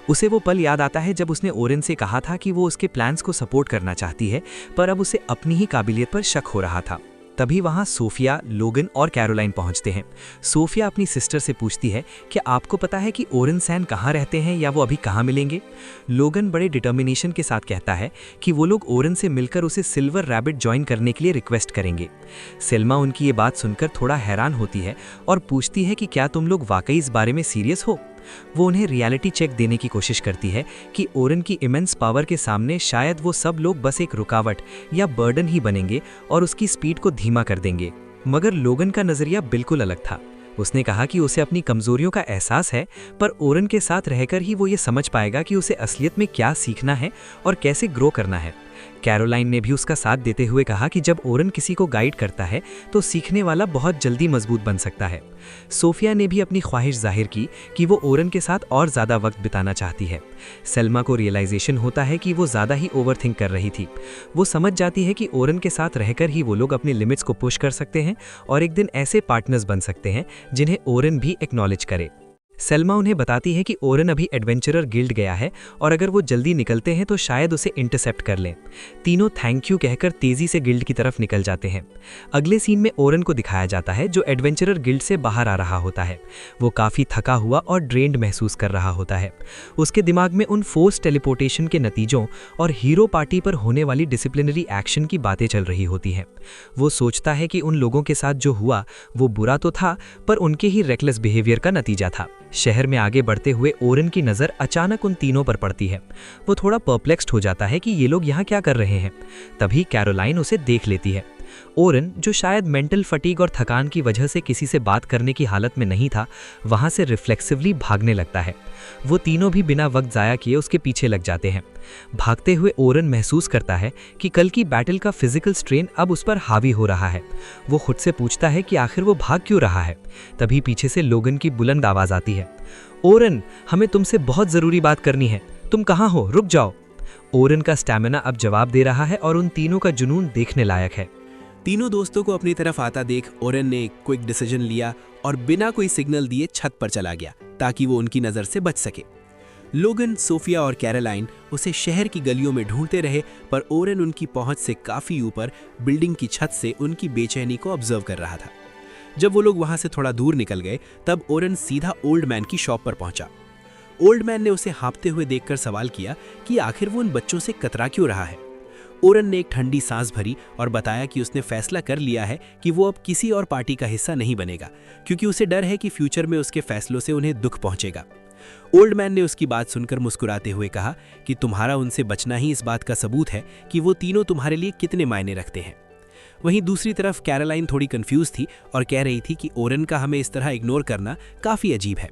उसे वो पल याद आता है जब उसने ओरेन से कहा था कि वो उसके प्लान्स को सपोर्ट करना चाहती है, पर अब उसे अपनी ही काबिलियत पर शक हो रहा था। तभी वहाँ सोफिया, लोगन और कैरोलाइन पहुँचते हैं। सोफिया अपनी सिस्टर से पूछती है कि आपको पता है कि ओरेन सैन कहाँ रहते हैं या वो अभी कहाँ मिलेंगे। लोगन बड़े डिटर्मिनेशन के साथ कहता है कि वो लोग ओरेन से मिलकर उसे सिल्वर रैबिट ज्वाइन करने के लिए रिक्वेस्ट करेंगे। सेल्मा उनकी ये बात सुनकर थोड़ा हैरान होती है और पूछती है कि क्या तुम लोग वाकई इस बारे में सीरियस हो। वो उन्हें रियलिटी चेक देने की कोशिश करती है कि ओरेन की इमेंस पावर के सामने शायद वो सब लोग बस एक रुकावट या बर्डन ही बनेंगे और उसकी स्पीड को धीमा कर देंगे। मगर लोगन का नज़रिया बिल्कुल अलग था। उसने कहा कि उसे अपनी कमजोरियों का एहसास है, पर ओरेन के साथ रहकर ही वो ये समझ पाएगा कि उसे असलियत में क्या सीखना है और कैसे ग्रो करना है। कैरोलाइन ने भी उसका साथ देते हुए कहा कि जब ओरेन किसी को गाइड करता है तो सीखने वाला बहुत जल्दी मजबूत बन सकता है। सोफिया ने भी अपनी ख्वाहिश जाहिर की कि वो ओरेन के साथ और ज़्यादा वक्त बिताना चाहती है। सेल्मा को रियलाइजेशन होता है कि वो ज़्यादा ही ओवरथिंक कर रही थी। वो समझ जाती है कि ओरेन के साथ रहकर ही वो लोग अपने लिमिट्स को पुश कर सकते हैं और एक दिन ऐसे पार्टनर्स बन सकते हैं जिन्हें ओरेन भी एक्नॉलेज करे। सेल्मा उन्हें बताती है कि ओरेन अभी एडवेंचरर गिल्ड गया है और अगर वो जल्दी निकलते हैं तो शायद उसे इंटरसेप्ट कर लें। तीनों थैंक यू कहकर तेजी से गिल्ड की तरफ निकल जाते हैं। अगले सीन में ओरेन को दिखाया जाता है जो एडवेंचरर गिल्ड से बाहर आ रहा होता है। वो काफ़ी थका हुआ और ड्रेन्ड महसूस कर रहा होता है। उसके दिमाग में उन फोर्स टेलीपोर्टेशन के नतीजों और हीरो पार्टी पर होने वाली डिसिप्लिनरी एक्शन की बातें चल रही होती हैं। वो सोचता है कि उन लोगों के साथ जो हुआ वो बुरा तो था, पर उनके ही रेकलेस बिहेवियर का नतीजा था। शहर में आगे बढ़ते हुए ओरेन की नज़र अचानक उन तीनों पर पड़ती है। वो थोड़ा परप्लेक्स्ड हो जाता है कि ये लोग यहाँ क्या कर रहे हैं। तभी कैरोलाइन उसे देख लेती है। ओरेन, जो शायद मेंटल फटीग और थकान की वजह से किसी से बात करने की हालत में नहीं था, वहाँ से रिफ्लेक्सिवली भागने लगता है। वो तीनों भी बिना वक्त ज़ाया किए उसके पीछे लग जाते हैं। भागते हुए ओरेन महसूस करता है कि कल की बैटल का फिजिकल स्ट्रेन अब उस पर हावी हो रहा है। वो खुद से पूछता है कि आखिर वो भाग क्यों रहा है। तभी पीछे से लोगन की बुलंद आवाज़ आती है, ओरेन, हमें तुमसे बहुत ज़रूरी बात करनी है। तुम कहाँ हो? रुक जाओ। ओरेन का स्टैमिना अब जवाब दे रहा है और उन तीनों का जुनून देखने लायक है। तीनों दोस्तों को अपनी तरफ आता देख ओरेन ने एक क्विक डिसीजन लिया और बिना कोई सिग्नल दिए छत पर चला गया ताकि वो उनकी नज़र से बच सके। लोगन, सोफिया और कैरोलाइन उसे शहर की गलियों में ढूंढते रहे, पर ओरेन उनकी पहुंच से काफ़ी ऊपर बिल्डिंग की छत से उनकी बेचैनी को ऑब्जर्व कर रहा था। जब वो लोग वहां से थोड़ा दूर निकल गए तब ओरेन सीधा ओल्ड मैन की शॉप पर पहुंचा। ओल्ड मैन ने उसे हाँफते हुए देखकर सवाल किया कि आखिर वो उन बच्चों से कतरा क्यों रहा है। ओरेन ने एक ठंडी सांस भरी और बताया कि उसने फैसला कर लिया है कि वो अब किसी और पार्टी का हिस्सा नहीं बनेगा, क्योंकि उसे डर है कि फ्यूचर में उसके फैसलों से उन्हें दुख पहुंचेगा। ओल्ड मैन ने उसकी बात सुनकर मुस्कुराते हुए कहा कि तुम्हारा उनसे बचना ही इस बात का सबूत है कि वो तीनों तुम्हारे लिए कितने मायने रखते हैं। वहीं दूसरी तरफ कैरोलाइन थोड़ी कंफ्यूज थी और कह रही थी कि ओरेन का हमें इस तरह इग्नोर करना काफ़ी अजीब है।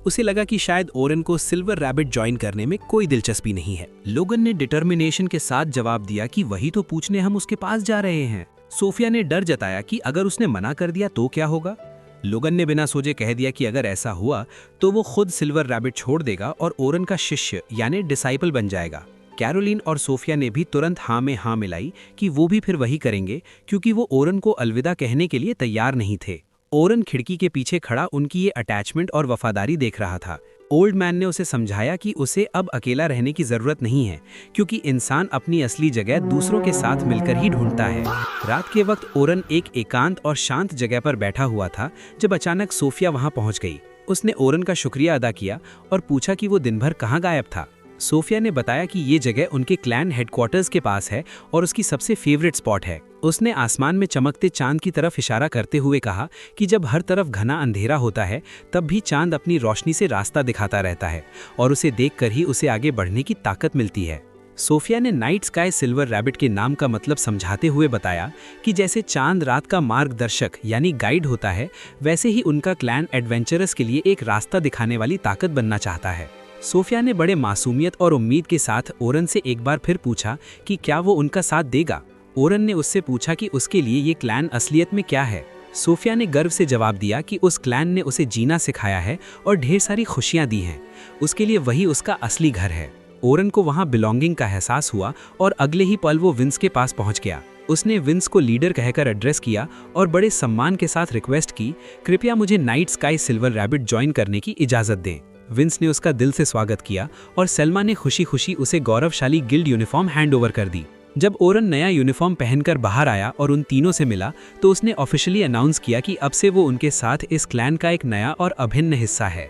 उसे लगा कि शायद ओरेन को सिल्वर रैबिट ज्वाइन करने में कोई दिलचस्पी नहीं है। लोगन ने डिटर्मिनेशन के साथ जवाब दिया कि वही तो पूछने हम उसके पास जा रहे हैं। सोफिया ने डर जताया कि अगर उसने मना कर दिया तो क्या होगा। लोगन ने बिना सोचे कह दिया कि अगर ऐसा हुआ तो वो खुद सिल्वर रैबिट छोड़ देगा और ओरेन का शिष्य यानी डिसाइपल बन जाएगा। कैरोलिन और सोफिया ने भी तुरंत हाँ में हाँ मिलाई कि वो भी फिर वही करेंगे, क्योंकि वो ओरेन को अलविदा कहने के लिए तैयार नहीं थे। ओरेन खिड़की के पीछे खड़ा उनकी ये अटैचमेंट और वफादारी देख रहा था। ओल्ड मैन ने उसे समझाया कि उसे अब अकेला रहने की जरूरत नहीं है, क्योंकि इंसान अपनी असली जगह दूसरों के साथ मिलकर ही ढूंढता है। रात के वक्त ओरेन एक एकांत और शांत जगह पर बैठा हुआ था जब अचानक सोफिया वहां पहुंच गई। उसने ओरेन का शुक्रिया अदा किया और पूछा कि वो दिन भर कहाँ गायब था। सोफिया ने बताया कि ये जगह उनके क्लैन हेडक्वार्टर्स के पास है और उसकी सबसे फेवरेट स्पॉट है। उसने आसमान में चमकते चांद की तरफ इशारा करते हुए कहा कि जब हर तरफ घना अंधेरा होता है तब भी चांद अपनी रोशनी से रास्ता दिखाता रहता है और उसे देखकर ही उसे आगे बढ़ने की ताकत मिलती है। सोफिया ने नाइट स्काई सिल्वर रैबिट के नाम का मतलब समझाते हुए बताया कि जैसे चांद रात का मार्गदर्शक यानी गाइड होता है, वैसे ही उनका क्लैन एडवेंचरस के लिए एक रास्ता दिखाने वाली ताकत बनना चाहता है। सोफिया ने बड़े मासूमियत और उम्मीद के साथ ओरेन से एक बार फिर पूछा कि क्या वो उनका साथ देगा। ओरेन ने उससे पूछा कि उसके लिए ये क्लैन असलियत में क्या है। सोफिया ने गर्व से जवाब दिया कि उस क्लैन ने उसे जीना सिखाया है और ढेर सारी खुशियां दी हैं। उसके लिए वही उसका असली घर है। ओरेन को वहां बिलोंगिंग का एहसास हुआ और अगले ही पल वो विंस के पास पहुंच गया। उसने विंस को लीडर कहकर एड्रेस किया और बड़े सम्मान के साथ रिक्वेस्ट की, कृपया मुझे night sky silver rabbit join करने की इजाज़त दें। विंस ने उसका दिल से स्वागत किया और सेल्मा ने खुशी खुशी उसे गौरवशाली गिल्ड यूनिफॉर्म हैंड ओवर कर दी। जब ओरन नया यूनिफॉर्म पहनकर बाहर आया और उन तीनों से मिला तो उसने ऑफिशियली अनाउंस किया कि अब से वो उनके साथ इस क्लैन का एक नया और अभिन्न हिस्सा है।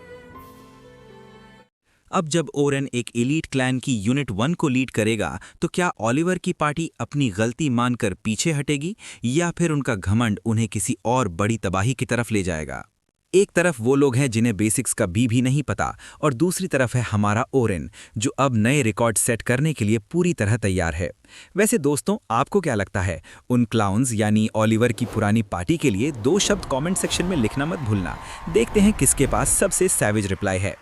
अब जब ओरेन एक एलीट क्लैन की यूनिट 1 को लीड करेगा तो क्या ओलिवर की पार्टी अपनी गलती मानकर पीछे हटेगी या फिर उनका घमंड उन्हें किसी और बड़ी तबाही की तरफ ले जाएगा? एक तरफ वो लोग हैं जिन्हें बेसिक्स का भी नहीं पता और दूसरी तरफ है हमारा ओरेन जो अब नए रिकॉर्ड सेट करने के लिए पूरी तरह तैयार है। वैसे दोस्तों, आपको क्या लगता है? उन क्लाउन्स यानी ओलिवर की पुरानी पार्टी के लिए 2 शब्द कमेंट सेक्शन में लिखना मत भूलना। देखते हैं किसके पास सबसे सैवेज रिप्लाई है।